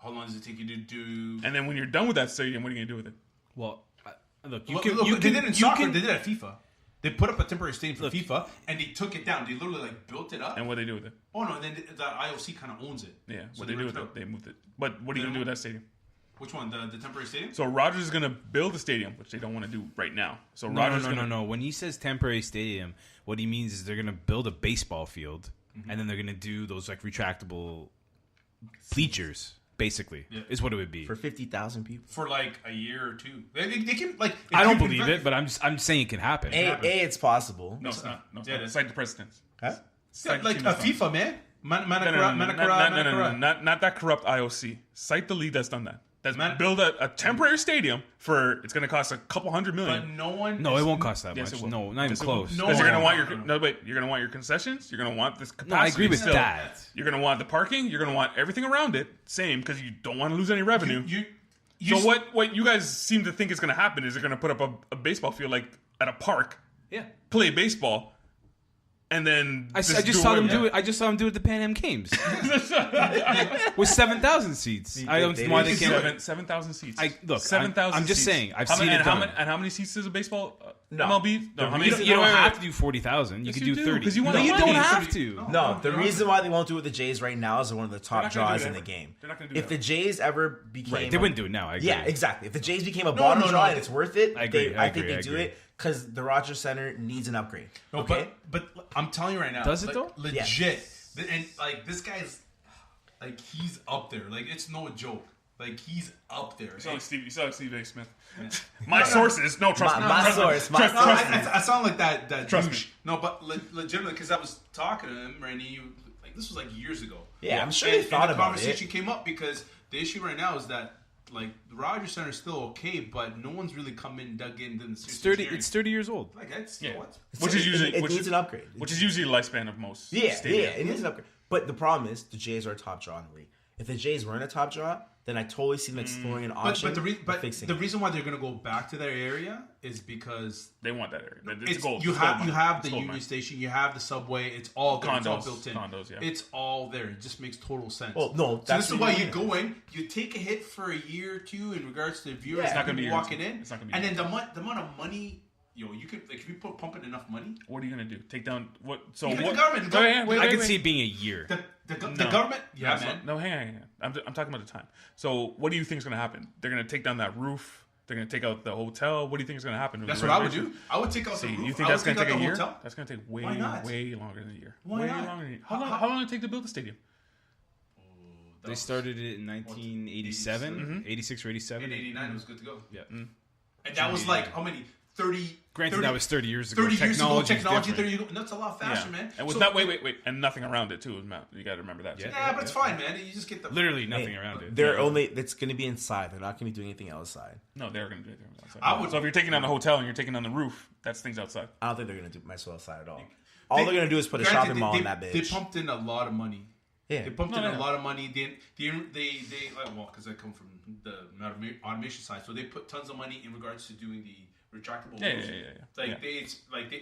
Speaker 5: How long does it take you to do...
Speaker 2: And then when you're done with that stadium, what are you going to do with it?
Speaker 4: Well, look,
Speaker 5: they did it in soccer. They did it at FIFA. They put up a temporary stadium for FIFA, and they took it down. They literally like built it up.
Speaker 2: And what do they do with it?
Speaker 5: Oh no! And then the IOC kind of owns it.
Speaker 2: Yeah. So what they do with it? They moved it. But what are you going to do with that stadium?
Speaker 5: Which one? The temporary stadium?
Speaker 2: So Rogers is going to build a stadium, which they don't want to do right now. So
Speaker 4: No. When he says temporary stadium, what he means is they're going to build a baseball field, and then they're going to do those like retractable bleachers. Basically, is what it would be
Speaker 3: for 50,000 people
Speaker 5: for like a year or two. They can like.
Speaker 4: I don't believe it, but I'm saying it can happen.
Speaker 3: It's possible.
Speaker 2: No, it's not. No, it's cite the precedents.
Speaker 3: Huh?
Speaker 5: Like a FIFA, man.
Speaker 2: Not that corrupt IOC. Cite the league that's done that. Build a temporary stadium for it's going to cost $200 million.
Speaker 5: But no one.
Speaker 4: No, it won't cost that much. No, not even close.
Speaker 2: Because you're going to want you're going to want your concessions. You're going to want this capacity.
Speaker 4: No, I agree with that.
Speaker 2: You're going to want the parking. You're going to want everything around it. Same, because you don't want to lose any revenue. So what you guys seem to think is going to happen is they're going to put up a baseball field like at a park.
Speaker 4: Yeah.
Speaker 2: Play baseball. And then
Speaker 4: I just saw them do it. I just saw them do it at the Pan Am Games with 7,000 seats. I don't know why they can't.
Speaker 2: 7,000 seats.
Speaker 4: Look,
Speaker 2: 7,000.
Speaker 4: I'm just saying. I've seen it done.
Speaker 2: And how many seats is a baseball
Speaker 3: No.
Speaker 2: MLB? No,
Speaker 4: you don't have to do 40,000. You can do 30.
Speaker 2: Because you want
Speaker 4: you don't have to.
Speaker 3: No, the reason why they won't do it with the Jays right now is they're one of the top draws in the game.
Speaker 2: They're not going to do
Speaker 3: If the Jays ever became,
Speaker 4: Right, they wouldn't do it now. I agree.
Speaker 3: Yeah, exactly. If the Jays became a bottom draw and it's worth it,
Speaker 4: I agree.
Speaker 3: I think they do it because the Rogers Center needs an upgrade.
Speaker 5: No,
Speaker 3: okay,
Speaker 5: but I'm telling you right now,
Speaker 4: does it though?
Speaker 5: Legit, and like this guy's like he's up there. Like it's no joke. Like he's up there.
Speaker 2: You sound like Steve A. Smith. My sources. No, trust me.
Speaker 3: My source.
Speaker 5: I sound like that
Speaker 2: Trust
Speaker 5: douche.
Speaker 2: me.
Speaker 5: No, but legitimately, because I was talking to him, right? And like this was like years ago.
Speaker 3: Yeah, I'm sure they thought
Speaker 5: the
Speaker 3: about it.
Speaker 5: conversation came up because the issue right now is that like the Rogers Center is still okay, but no one's really come in, dug in, done the
Speaker 4: It's 30 years old.
Speaker 5: Like that's what?
Speaker 2: Which is usually
Speaker 3: it needs an upgrade.
Speaker 2: Which is usually the lifespan of most.
Speaker 3: Yeah,
Speaker 2: stadiums.
Speaker 3: it needs an upgrade. But the problem is the Jays are a top draw in the league. If the Jays weren't a top draw, then I totally see them exploring an option.
Speaker 5: But the reason why they're going to go back to their area is because
Speaker 2: they want that area. It's gold.
Speaker 5: You have the Union Station, you have the subway. It's all there. It's all built in.
Speaker 2: Condos, yeah.
Speaker 5: It's all there. It just makes total sense.
Speaker 3: Well, no,
Speaker 5: so this is why you go in, you take a hit for a year or two in regards to viewers.
Speaker 2: It's not going to be
Speaker 5: walking in,
Speaker 2: it's not gonna be
Speaker 5: and then the amount of money. You could like if you pump in enough money.
Speaker 2: What are you gonna do? Take down what? So
Speaker 5: what?
Speaker 2: The
Speaker 5: government.
Speaker 4: I can see it being a year.
Speaker 5: The government. Yeah, man.
Speaker 2: No, hang on. I'm talking about the time. So what do you think is gonna happen? They're gonna take down that roof. They're gonna take out the hotel. What do you think is gonna happen?
Speaker 5: That's what I would do. I would take out the roof.
Speaker 2: You think that's gonna take a year?
Speaker 5: Hotel?
Speaker 2: That's gonna take way longer than a year.
Speaker 5: Why not?
Speaker 2: Longer than a year. How long did it take to build the stadium?
Speaker 4: They started it in 1987, 86 or 87.
Speaker 5: In 89, it was good to go.
Speaker 4: Yeah.
Speaker 5: And that was like how many? 30.
Speaker 4: Granted, that was 30 years ago.
Speaker 5: 30 years ago, technology 30
Speaker 4: different.
Speaker 5: years ago. That's a lot faster, man.
Speaker 2: And wait, and nothing around it too. You got to remember that.
Speaker 5: Yeah, but it's fine, man. You just get the
Speaker 4: literally nothing around it.
Speaker 3: It's going to be inside. They're not going to be doing anything outside.
Speaker 2: No, they're going to do anything outside. So if you're taking down the hotel and you're taking down the roof, that's things outside.
Speaker 3: I don't think they're going to do mess outside at all. All they're going to do is put a shopping mall in that bitch.
Speaker 5: They pumped in a lot of money.
Speaker 3: Yeah,
Speaker 5: they pumped in a lot of money. They because I come from the automation side, so they put tons of money in regards to doing the retractable roofs. They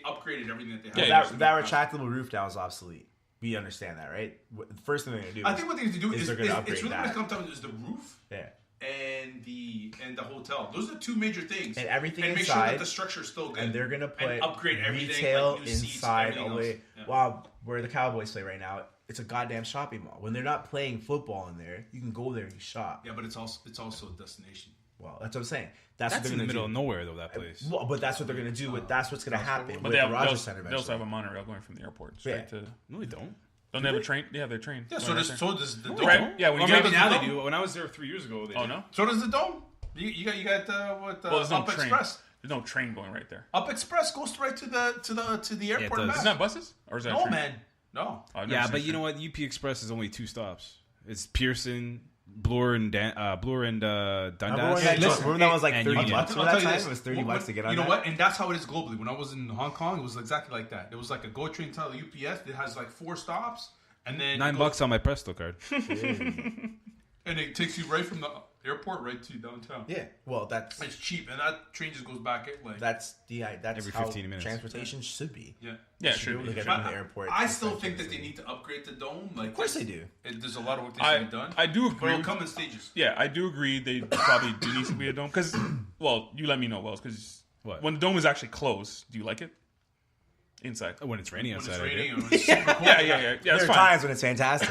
Speaker 5: upgraded everything that they had.
Speaker 3: That retractable roof now is obsolete. We understand that, right? The first thing they're going to do
Speaker 5: I think what they're going to do is
Speaker 3: they're going to upgrade
Speaker 5: it's really
Speaker 3: that.
Speaker 5: going to come down to is the roof and the hotel. Those are the two major things.
Speaker 3: And everything
Speaker 5: and
Speaker 3: inside.
Speaker 5: make sure that the structure is still good.
Speaker 3: And they're going to put
Speaker 5: upgrade everything,
Speaker 3: retail
Speaker 5: like new seats,
Speaker 3: inside all the way.
Speaker 5: Yeah.
Speaker 3: Wow, where the Cowboys play right now, it's a goddamn shopping mall. When they're not playing football in there, you can go there and you shop.
Speaker 5: Yeah, but it's also a destination.
Speaker 3: Well, that's what I'm saying. That's what they're
Speaker 4: in the
Speaker 3: gonna
Speaker 4: middle
Speaker 3: do.
Speaker 4: of nowhere, though. That place.
Speaker 3: Well, but that's what they're going to do. That's what's going to happen
Speaker 2: But
Speaker 3: with the Rogers Center.
Speaker 2: They also have a monorail going from the airport straight to.
Speaker 4: No, they don't.
Speaker 2: Don't they have a train? Yeah, they're trained.
Speaker 7: Yeah, so does the dome.
Speaker 2: Right? Yeah, when
Speaker 4: Well,
Speaker 2: you
Speaker 4: maybe
Speaker 2: go
Speaker 4: now
Speaker 7: the
Speaker 4: they
Speaker 7: dome?
Speaker 4: do. When I was there 3 years ago, they
Speaker 2: Oh
Speaker 4: did.
Speaker 2: no.
Speaker 7: So does the dome. You got
Speaker 2: Well, there's no
Speaker 7: Up
Speaker 2: train.
Speaker 7: Express.
Speaker 2: There's no train going right there.
Speaker 7: Up Express goes right to the airport.
Speaker 4: it
Speaker 7: and
Speaker 4: does.
Speaker 7: back.
Speaker 2: Isn't that buses or is that a
Speaker 7: No,
Speaker 2: train?
Speaker 7: man. No.
Speaker 2: Oh, I've never
Speaker 4: Yeah,
Speaker 2: seen
Speaker 4: but
Speaker 2: a
Speaker 4: you know
Speaker 2: train.
Speaker 4: what? UP Express is only 2 stops. It's Pearson, Bloor, and Dundas.
Speaker 3: Remember
Speaker 7: listen,
Speaker 3: when that was like
Speaker 4: and
Speaker 3: 30
Speaker 4: Union.
Speaker 3: bucks for
Speaker 7: I'll
Speaker 3: that
Speaker 7: tell you
Speaker 3: time?
Speaker 7: this.
Speaker 3: It was 30 bucks to get on
Speaker 7: You know
Speaker 3: that?
Speaker 7: what? And that's how it is globally. When I was in Hong Kong, it was exactly like that. It was like a GO train to UPS. It has like 4 stops, and then
Speaker 4: $9 on my Presto card.
Speaker 7: and it takes you right from the airport right to downtown.
Speaker 3: Yeah. Well, that's
Speaker 7: It's cheap, and that train just goes back at like.
Speaker 3: that's
Speaker 4: Every
Speaker 3: how
Speaker 4: 15 minutes.
Speaker 3: transportation should be.
Speaker 7: Yeah.
Speaker 2: Yeah,
Speaker 3: Should
Speaker 2: sure.
Speaker 3: be able to get
Speaker 7: But
Speaker 3: from the airport.
Speaker 7: I
Speaker 3: to
Speaker 7: still
Speaker 3: Central
Speaker 7: think that they
Speaker 3: City.
Speaker 7: need to upgrade the dome. Like,
Speaker 3: Of course they do.
Speaker 7: There's a lot of work that should be done.
Speaker 2: I do
Speaker 7: But
Speaker 2: agree.
Speaker 7: it'll come in stages.
Speaker 2: Yeah, I do agree. They probably do need to be a dome because, well, you let me know, Wells, because
Speaker 4: What?
Speaker 2: when the dome is actually closed, do you like it inside?
Speaker 4: When it's raining
Speaker 7: When
Speaker 4: outside,
Speaker 7: it's
Speaker 4: I do.
Speaker 7: raining, and when it's super cold.
Speaker 2: Yeah. That's
Speaker 3: There are
Speaker 2: fine.
Speaker 3: times when it's fantastic.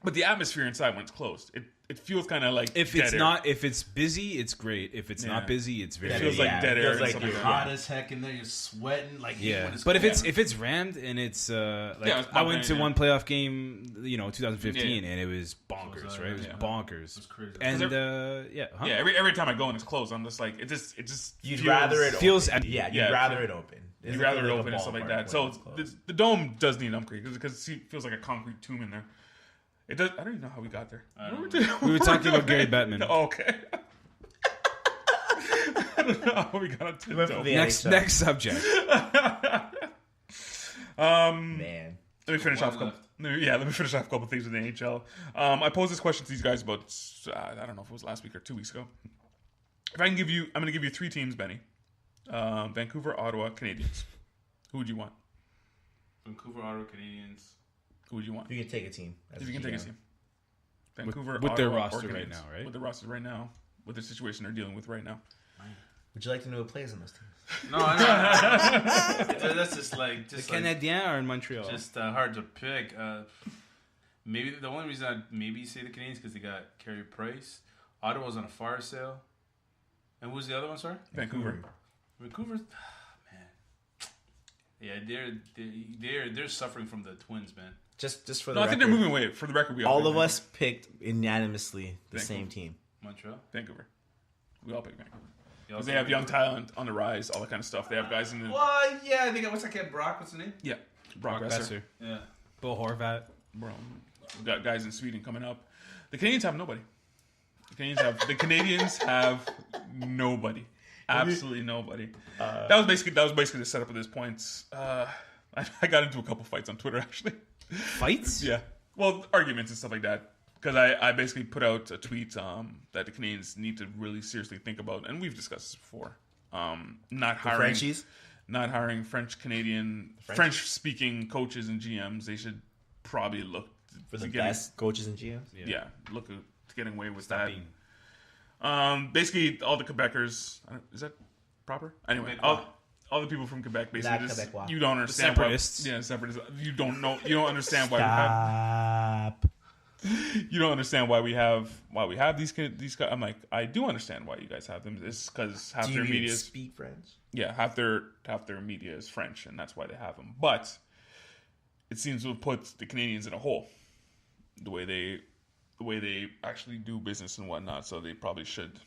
Speaker 2: But the atmosphere inside when it's closed, it feels kind of like
Speaker 4: If
Speaker 2: dead
Speaker 4: it's
Speaker 2: air.
Speaker 4: not, if it's busy, it's great. If it's
Speaker 2: Yeah.
Speaker 4: not busy, it's very.
Speaker 2: It feels like dead air
Speaker 3: feels
Speaker 2: and
Speaker 3: like
Speaker 2: stuff
Speaker 3: you're
Speaker 2: like
Speaker 7: Hot
Speaker 2: that.
Speaker 7: as heck in there. You're sweating like
Speaker 4: Yeah,
Speaker 7: when it's
Speaker 4: but
Speaker 7: cold.
Speaker 4: if it's rammed and it's like
Speaker 2: Yeah, it's
Speaker 4: I went
Speaker 2: pumping,
Speaker 4: to
Speaker 2: yeah.
Speaker 4: one playoff game, 2015,
Speaker 2: Yeah.
Speaker 4: and it was bonkers,
Speaker 7: So,
Speaker 4: right? It was
Speaker 7: yeah.
Speaker 4: bonkers.
Speaker 7: It's crazy.
Speaker 4: And
Speaker 2: Yeah,
Speaker 4: huh?
Speaker 2: every time I go and it's closed, I'm just like it just
Speaker 3: You'd
Speaker 2: feels,
Speaker 3: rather it
Speaker 4: feels
Speaker 3: open.
Speaker 4: empty.
Speaker 3: Yeah, you'd
Speaker 2: Yeah,
Speaker 3: rather it open.
Speaker 2: You'd
Speaker 3: Doesn't
Speaker 2: rather
Speaker 3: feel
Speaker 2: it
Speaker 3: like a
Speaker 2: open and stuff like
Speaker 3: ballpark
Speaker 2: that.
Speaker 3: when
Speaker 2: So
Speaker 3: it's closed.
Speaker 2: the dome does need an upgrade because it feels like a concrete tomb in there. It does. I don't even know how we got there.
Speaker 4: We were talking about Gary Bettman.
Speaker 2: Oh, okay. I don't know how we got to the
Speaker 3: went from
Speaker 2: dome.
Speaker 3: the
Speaker 4: Next
Speaker 3: NHL.
Speaker 4: next subject.
Speaker 3: Man.
Speaker 2: Let me finish
Speaker 7: One
Speaker 2: off a couple.
Speaker 7: left.
Speaker 2: Let me finish off a couple things with the NHL. I posed this question to these guys about I don't know if it was last week or 2 weeks ago. If I can give you, I'm going to give you 3 teams, Benny. Vancouver, Ottawa, Canadiens. Who would you want?
Speaker 7: Vancouver, Ottawa, Canadiens.
Speaker 2: Who would you want?
Speaker 3: You can take a team. as
Speaker 2: If you
Speaker 3: a
Speaker 2: can take a
Speaker 3: GM.
Speaker 2: team. Vancouver,
Speaker 4: with their
Speaker 2: Ottawa,
Speaker 4: roster
Speaker 2: or
Speaker 4: right
Speaker 2: Canadiens.
Speaker 4: now, right?
Speaker 2: With the roster right now, with the situation they're dealing with right now.
Speaker 3: Would you like to know who plays on those teams?
Speaker 7: No, I know. That's just like
Speaker 4: The Canadiens are in Montreal.
Speaker 7: hard to pick. Maybe the only reason I'd maybe say the Canadiens because they got Carey Price. Ottawa's on a fire sale. And who's the other one, sorry?
Speaker 2: Vancouver.
Speaker 7: Vancouver's man. Yeah, they're suffering from the Twins, man.
Speaker 3: Just for the
Speaker 2: No, I
Speaker 3: record,
Speaker 2: think they're moving away. For the record, we all
Speaker 3: all
Speaker 2: picked
Speaker 3: of us picked unanimously the
Speaker 2: Vancouver.
Speaker 3: same team.
Speaker 7: Montreal.
Speaker 2: Vancouver. We all picked Vancouver.
Speaker 7: Y'all
Speaker 2: Because they
Speaker 7: think
Speaker 2: have young
Speaker 7: Vancouver?
Speaker 2: talent on the rise, all that kind of stuff. They have guys in the
Speaker 7: Well, yeah, I think what's that kid? Brock. What's the name?
Speaker 2: yeah. Brock Besser.
Speaker 4: Besser.
Speaker 7: Yeah.
Speaker 4: Bo Horvat.
Speaker 2: Bro, we got guys in Sweden coming up. The Canadians have nobody. The Canadians have nobody. Absolutely nobody. That was basically the setup of this point. I got into a couple fights on Twitter actually.
Speaker 4: Fights?
Speaker 2: Yeah. Well, arguments and stuff like that. Because I basically put out a tweet that the Canadians need to really seriously think about, and we've discussed this before. Not hiring
Speaker 3: Frenchies?
Speaker 2: not hiring French-speaking coaches and GMs. They should probably look
Speaker 3: For the
Speaker 2: to getting-
Speaker 3: best coaches and GMs?
Speaker 2: Yeah, look at getting away with
Speaker 4: Stop
Speaker 2: that. Basically, all the Quebecers. Is that proper? Anyway, all the people from Quebec basically
Speaker 3: La
Speaker 2: just
Speaker 3: Quebecois.
Speaker 2: you don't understand why.
Speaker 4: separatists.
Speaker 2: Yeah, separatists. You don't know. You don't understand why we have. You don't understand why we have these. I'm like, I do understand why you guys have them. It's because half
Speaker 3: Do
Speaker 2: their
Speaker 3: you
Speaker 2: media
Speaker 3: even
Speaker 2: is
Speaker 3: speak French?
Speaker 2: half their media is French, and that's why they have them. But it seems to have put the Canadians in a hole. The way they actually do business and whatnot. So they probably should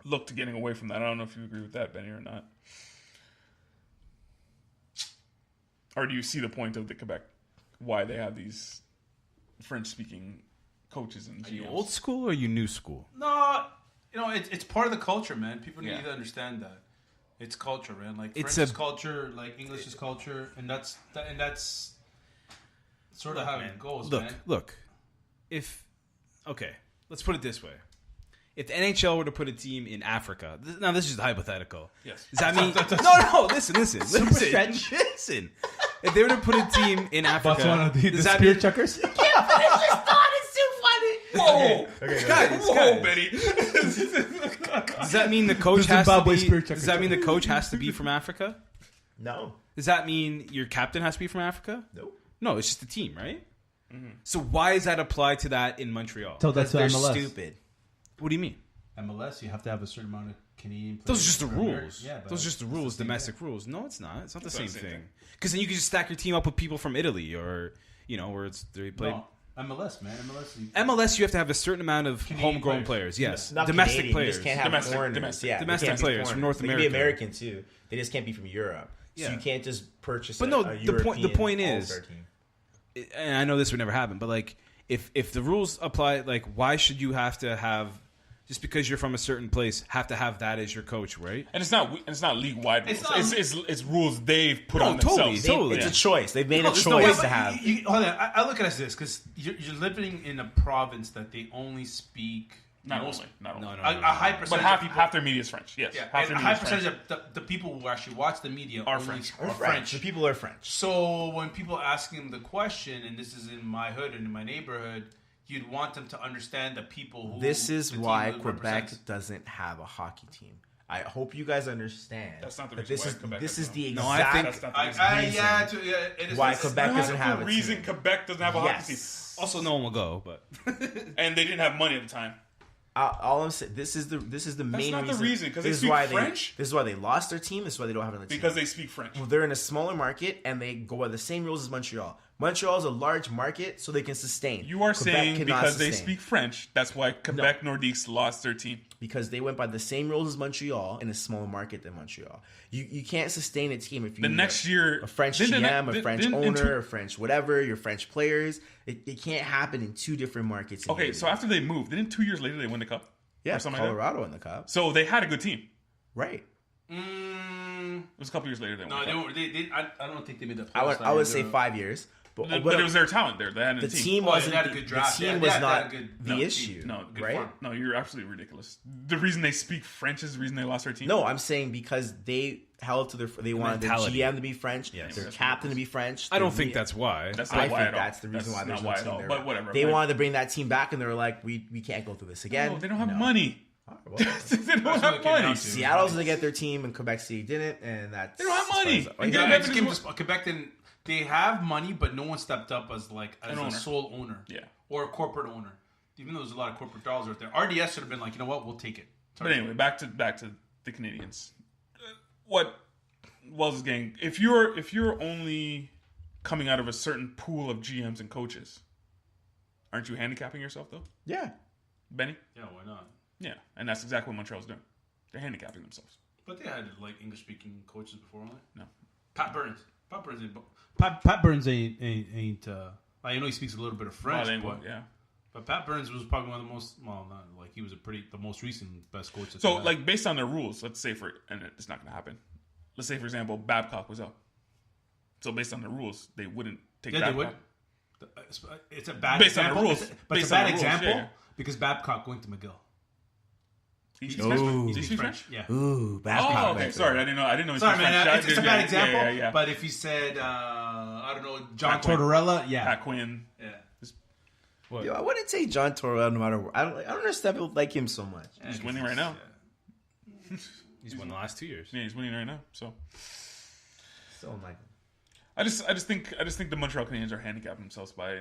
Speaker 2: look to getting away from that. I don't know if you agree with that, Benny, or not. Or do you see the point of the Quebec? Why they have these French-speaking coaches and
Speaker 4: Are you
Speaker 2: GMs?
Speaker 4: old school or are you new school?
Speaker 7: No, it's part of the culture, man. People need
Speaker 2: Yeah.
Speaker 7: to understand that. It's culture, man. Like
Speaker 4: It's
Speaker 7: French is
Speaker 4: a-
Speaker 7: culture, like English is culture, and that's sort of how it goes,
Speaker 4: Look,
Speaker 7: man.
Speaker 4: look. Let's put it this way. If the NHL were to put a team in Africa, now this is just hypothetical.
Speaker 2: Yes.
Speaker 4: Does that mean no? Listen. Listen. If they were to put a team in Africa,
Speaker 5: Botswana, the
Speaker 4: does that
Speaker 5: spear
Speaker 4: mean,
Speaker 5: chuckers?
Speaker 2: Whoa,
Speaker 4: guys,
Speaker 2: whoa, Benny!
Speaker 4: does that mean the coach
Speaker 5: The
Speaker 4: has to
Speaker 5: Zimbabwe
Speaker 4: be?
Speaker 5: spear
Speaker 4: Does
Speaker 5: chuckers.
Speaker 4: that mean the coach has to be from Africa?
Speaker 3: No.
Speaker 4: Does that mean your captain has to be from Africa?
Speaker 3: Nope.
Speaker 4: No, it's just the team, right? So why does that apply to that in Montreal?
Speaker 5: Tell that to
Speaker 3: They're
Speaker 5: MLS.
Speaker 3: stupid.
Speaker 4: What do you mean?
Speaker 5: MLS, you have to have a certain amount of Canadian players.
Speaker 4: Those are just the
Speaker 5: for America.
Speaker 4: rules.
Speaker 5: Yeah, but
Speaker 4: Those are just the
Speaker 5: it's
Speaker 4: rules,
Speaker 5: same
Speaker 4: domestic rules. No, it's not. It's not the same
Speaker 2: not the same
Speaker 4: thing. Because then you can just stack your team up with people from Italy or, where it's they play.
Speaker 5: No, MLS, man.
Speaker 4: MLS, you have to have a certain amount of
Speaker 5: Canadian
Speaker 4: homegrown players. Yes,
Speaker 3: Not
Speaker 4: domestic
Speaker 3: Canadian,
Speaker 4: players.
Speaker 3: You just can't have
Speaker 2: Domestic,
Speaker 3: foreigners.
Speaker 2: domestic.
Speaker 3: Yeah,
Speaker 4: Domestic
Speaker 3: they can't be
Speaker 4: players from
Speaker 3: foreigners.
Speaker 4: North
Speaker 3: They can
Speaker 4: America.
Speaker 3: be American too. They just can't be from Europe. So
Speaker 4: Yeah.
Speaker 3: you can't just purchase.
Speaker 4: But no,
Speaker 3: a
Speaker 4: the point
Speaker 3: European
Speaker 4: is,
Speaker 3: All-Star team.
Speaker 4: and I know this would never happen, but like if the rules apply, like why should you have to have just because you're from a certain place have to have that as your coach, right?
Speaker 2: And it's not league wide rules.
Speaker 7: It's not-
Speaker 2: It's rules they've put
Speaker 4: No,
Speaker 2: on
Speaker 4: totally,
Speaker 2: themselves.
Speaker 4: totally.
Speaker 3: It's a choice. They've made a
Speaker 7: There's no
Speaker 3: choice
Speaker 7: way-
Speaker 3: to have.
Speaker 7: Hold on. I look at it as this because you're living in a province that they only speak.
Speaker 2: Not
Speaker 7: most-
Speaker 2: only. Not only.
Speaker 4: No.
Speaker 7: A high percentage
Speaker 2: But
Speaker 7: of people.
Speaker 2: half their media is French. Yes.
Speaker 7: Yeah,
Speaker 2: half
Speaker 7: and
Speaker 2: their
Speaker 7: a
Speaker 2: media
Speaker 7: high
Speaker 2: is French.
Speaker 7: percentage of the people who actually watch the media
Speaker 2: Are
Speaker 7: only
Speaker 2: French.
Speaker 7: are
Speaker 3: French. The people are French.
Speaker 7: So when people ask him the question, and this is in my hood and in my neighborhood, you'd want them to understand the people who.
Speaker 3: This is
Speaker 7: the team
Speaker 3: why
Speaker 7: really
Speaker 3: Quebec
Speaker 7: represents.
Speaker 3: doesn't have a hockey team. I hope you guys understand.
Speaker 2: That's not the
Speaker 3: that
Speaker 2: reason
Speaker 3: this
Speaker 2: why
Speaker 3: is
Speaker 2: Quebec
Speaker 3: this
Speaker 2: has
Speaker 3: is
Speaker 2: no.
Speaker 3: the
Speaker 4: No, I
Speaker 3: exact
Speaker 4: think-
Speaker 2: That's not the reason.
Speaker 7: It is
Speaker 3: why
Speaker 7: it's-
Speaker 3: Quebec doesn't have a
Speaker 2: reason
Speaker 3: team.
Speaker 2: Quebec doesn't have a hockey team.
Speaker 3: Yes.
Speaker 4: Also, no one will go, but
Speaker 2: And they didn't have money at the time.
Speaker 3: All I'm saying, this is the main
Speaker 2: not the
Speaker 3: reason.
Speaker 2: reason, 'cause they
Speaker 3: This is
Speaker 2: speak
Speaker 3: why
Speaker 2: French?
Speaker 3: This is why they lost their team. This is why they don't have another team.
Speaker 2: Because they speak French.
Speaker 3: Well, they're in a smaller market and they go by the same rules as Montreal. Montreal is a large market, so they can sustain.
Speaker 2: You are
Speaker 3: Quebec
Speaker 2: saying
Speaker 3: cannot
Speaker 2: because they
Speaker 3: sustain.
Speaker 2: speak French, that's why Quebec Nordiques lost their team.
Speaker 3: Because they went by the same rules as Montreal in a smaller market than Montreal. You can't sustain a team if you
Speaker 2: The
Speaker 3: need
Speaker 2: next year,
Speaker 3: a French
Speaker 2: didn't-
Speaker 3: GM, a
Speaker 2: didn't-
Speaker 3: French
Speaker 2: didn't-
Speaker 3: owner, a French whatever, your French players. It can't happen in two different markets. in
Speaker 2: Okay,
Speaker 3: Canada.
Speaker 2: so after they moved, didn't 2 years later they win the cup?
Speaker 3: yeah,
Speaker 2: or something like that?
Speaker 3: Colorado in the cup,
Speaker 2: So they had a good team.
Speaker 3: right?
Speaker 7: Mm,
Speaker 2: It was a couple years later they won
Speaker 7: no,
Speaker 2: the
Speaker 7: they
Speaker 2: cup.
Speaker 7: were. They I don't think they made the.
Speaker 3: I would
Speaker 7: playoffs
Speaker 3: say
Speaker 7: either.
Speaker 3: 5 years, but
Speaker 2: But it was their talent there. They had a
Speaker 3: the
Speaker 2: team.
Speaker 3: team
Speaker 7: Oh,
Speaker 3: wasn't
Speaker 7: they had a
Speaker 3: the,
Speaker 7: good
Speaker 3: the
Speaker 7: draft.
Speaker 3: team
Speaker 7: Yeah,
Speaker 3: was
Speaker 7: they had
Speaker 3: not
Speaker 7: a good-
Speaker 3: the
Speaker 2: no,
Speaker 3: issue.
Speaker 2: No, good
Speaker 3: right?
Speaker 2: farm. No, you're absolutely ridiculous. The reason they speak French is the reason they lost their team.
Speaker 3: No, I'm saying because they held to they wanted their
Speaker 4: mentality.
Speaker 3: GM to be French,
Speaker 4: Yes.
Speaker 3: their
Speaker 2: That's
Speaker 3: captain to be French.
Speaker 4: I don't
Speaker 3: their
Speaker 4: think
Speaker 3: media-
Speaker 4: that's why.
Speaker 2: that's
Speaker 3: I
Speaker 2: not why
Speaker 3: think
Speaker 2: at all.
Speaker 3: that's the reason why there's
Speaker 2: not
Speaker 3: no
Speaker 2: why
Speaker 3: team
Speaker 2: at all.
Speaker 3: there.
Speaker 2: But whatever.
Speaker 3: They
Speaker 2: Like,
Speaker 3: wanted to bring that team back, and they were like, we can't go through this again.
Speaker 2: no, they don't have
Speaker 3: No.
Speaker 2: money.
Speaker 3: All right, well,
Speaker 2: They don't
Speaker 7: That's
Speaker 2: have
Speaker 7: what it came
Speaker 2: money.
Speaker 7: down to.
Speaker 3: Seattle's gonna get their team, and Quebec City didn't, and that's
Speaker 2: They don't have
Speaker 3: as far
Speaker 2: money.
Speaker 3: as-
Speaker 2: And
Speaker 7: Yeah,
Speaker 2: Quebec
Speaker 7: it's
Speaker 2: is
Speaker 7: came
Speaker 2: what-
Speaker 7: to Quebec. Then they have money, but no one stepped up as
Speaker 2: An
Speaker 7: a
Speaker 2: owner.
Speaker 7: sole owner,
Speaker 2: Yeah.
Speaker 7: or a corporate owner. Even though there's a lot of corporate dollars out there, RDS should have been like, you know what, we'll take it.
Speaker 2: But anyway, back to the Canadians. What Wells is getting? If you're only coming out of a certain pool of GMs and coaches, aren't you handicapping yourself though,
Speaker 3: yeah.
Speaker 2: Benny?
Speaker 7: Yeah, why not?
Speaker 2: Yeah, and that's exactly what Montreal's doing. They're handicapping themselves.
Speaker 7: But they had like English speaking coaches before, right?
Speaker 2: No.
Speaker 7: Pat Burns. Pat Burns.
Speaker 5: Pat Burns ain't
Speaker 7: I know he speaks a little bit of French,
Speaker 2: Bilingual,
Speaker 7: but,
Speaker 2: yeah.
Speaker 7: but Pat Burns was probably one of the most. Well, not like he was the most recent best coach. that
Speaker 2: So,
Speaker 7: they had.
Speaker 2: like, based on their rules, let's say and it's not going to happen. Let's say, for example, Babcock was up. So, based on the rules, they wouldn't take
Speaker 7: yeah, they
Speaker 2: Babcock.
Speaker 7: would. It's a bad
Speaker 2: Based on the
Speaker 7: example.
Speaker 2: rules.
Speaker 7: But it's
Speaker 2: Based
Speaker 7: a
Speaker 2: on
Speaker 7: bad
Speaker 2: the rules,
Speaker 7: example
Speaker 2: yeah.
Speaker 7: because Babcock went to McGill.
Speaker 2: He speaks
Speaker 3: Ooh.
Speaker 2: French?
Speaker 7: He
Speaker 2: He
Speaker 7: speaks
Speaker 2: speaks
Speaker 7: French.
Speaker 2: French?
Speaker 7: Yeah.
Speaker 3: Ooh, Babcock.
Speaker 2: Oh, okay.
Speaker 3: back
Speaker 2: Sorry,
Speaker 3: there.
Speaker 2: I didn't know. He
Speaker 7: Sorry,
Speaker 2: speaks
Speaker 7: man.
Speaker 2: French.
Speaker 7: It's a
Speaker 2: Yeah,
Speaker 7: bad
Speaker 2: yeah,
Speaker 7: example.
Speaker 2: Yeah, yeah.
Speaker 7: But if he said, I don't know, John
Speaker 2: Pat Quinn.
Speaker 5: Tortorella. Yeah,
Speaker 2: Pat Quinn.
Speaker 7: Yeah.
Speaker 3: Yo, I wouldn't take John Tortorella no matter what. I don't understand people like him so much.
Speaker 2: He's winning right now.
Speaker 4: He's won the last 2 years.
Speaker 2: Yeah, he's winning right now. So
Speaker 3: So like,
Speaker 2: I just think the Montreal Canadiens are handicapping themselves by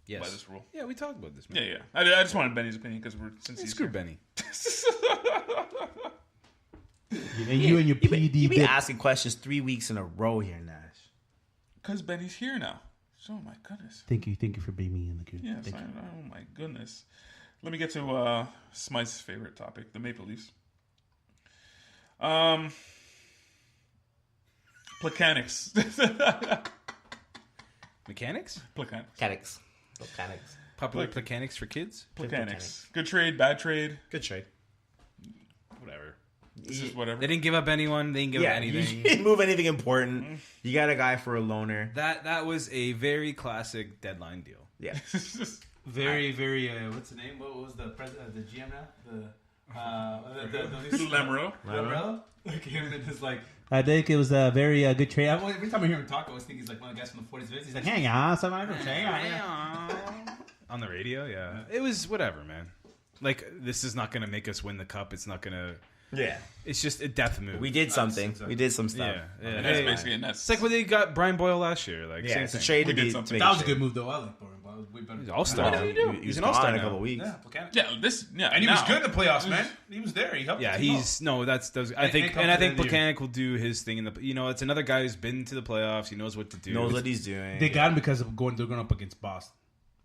Speaker 4: Yes.
Speaker 2: this rule.
Speaker 4: Yeah, we talked about this, man.
Speaker 2: Yeah. I just wanted Benny's opinion because since
Speaker 4: Hey,
Speaker 2: he's
Speaker 4: screw
Speaker 2: here.
Speaker 4: Benny.
Speaker 5: and you and your
Speaker 3: you
Speaker 5: PD
Speaker 3: be
Speaker 5: bit.
Speaker 3: asking questions 3 weeks in a row here, Nash.
Speaker 2: Because Benny's here now. So, oh my goodness.
Speaker 5: Thank you for being me in the good.
Speaker 2: Yes,
Speaker 5: Thank you.
Speaker 2: oh my goodness. Let me get to Smythe's favorite topic, the Maple Leafs. Placanics.
Speaker 4: Mechanics?
Speaker 2: Placanics.
Speaker 3: Mechanics.
Speaker 4: Popular mechanics for kids?
Speaker 2: Placanics. Good trade, bad trade.
Speaker 3: Good trade.
Speaker 4: Whatever.
Speaker 2: This is whatever.
Speaker 4: They didn't give up anyone. They didn't give up
Speaker 3: You
Speaker 4: anything.
Speaker 3: didn't move anything important. You got a guy for a loaner.
Speaker 4: That was a very classic deadline deal.
Speaker 3: Yeah.
Speaker 7: Very, very. What's the name? What was the president? The GM now? The
Speaker 2: Lamro.
Speaker 7: Lambrello? Like him and his like.
Speaker 5: I think it was a very good trade.
Speaker 7: Every time I hear him talk, I always think he's like one of the guys from the 40s, 50s. He's like,
Speaker 5: Hang on, somebody can say.
Speaker 4: On the radio, yeah. It was whatever, man. Like, this is not going to make us win the cup. It's not going to...
Speaker 3: Yeah.
Speaker 4: It's just a death move.
Speaker 3: We did something. We did some stuff.
Speaker 4: Yeah.
Speaker 2: And that's basically, and that's
Speaker 4: It's like when they got Brian Boyle last year. Like,
Speaker 3: Yeah,
Speaker 4: same
Speaker 3: it's a
Speaker 4: thing.
Speaker 3: trade
Speaker 2: We
Speaker 3: to
Speaker 2: did
Speaker 3: be.
Speaker 2: something.
Speaker 3: to make
Speaker 7: that was a
Speaker 3: trade.
Speaker 7: good move, though. I like Boring Bob. way better.
Speaker 4: He's an all-star.
Speaker 3: Well,
Speaker 4: He's an
Speaker 3: gone
Speaker 4: all-star
Speaker 3: in a
Speaker 4: now.
Speaker 3: couple weeks.
Speaker 7: Yeah, Buchanan.
Speaker 2: And
Speaker 7: he was good in the playoffs, man. He was there. He helped.
Speaker 4: Yeah,
Speaker 7: the team
Speaker 4: he's
Speaker 7: out.
Speaker 4: no. That's I think,
Speaker 7: and
Speaker 4: and I think
Speaker 7: come to the end of the
Speaker 4: Buchanan will do his thing in the. It's another guy who's been to the playoffs. He knows what to do.
Speaker 3: Knows what he's doing.
Speaker 5: They got him because of they're going up against Boston.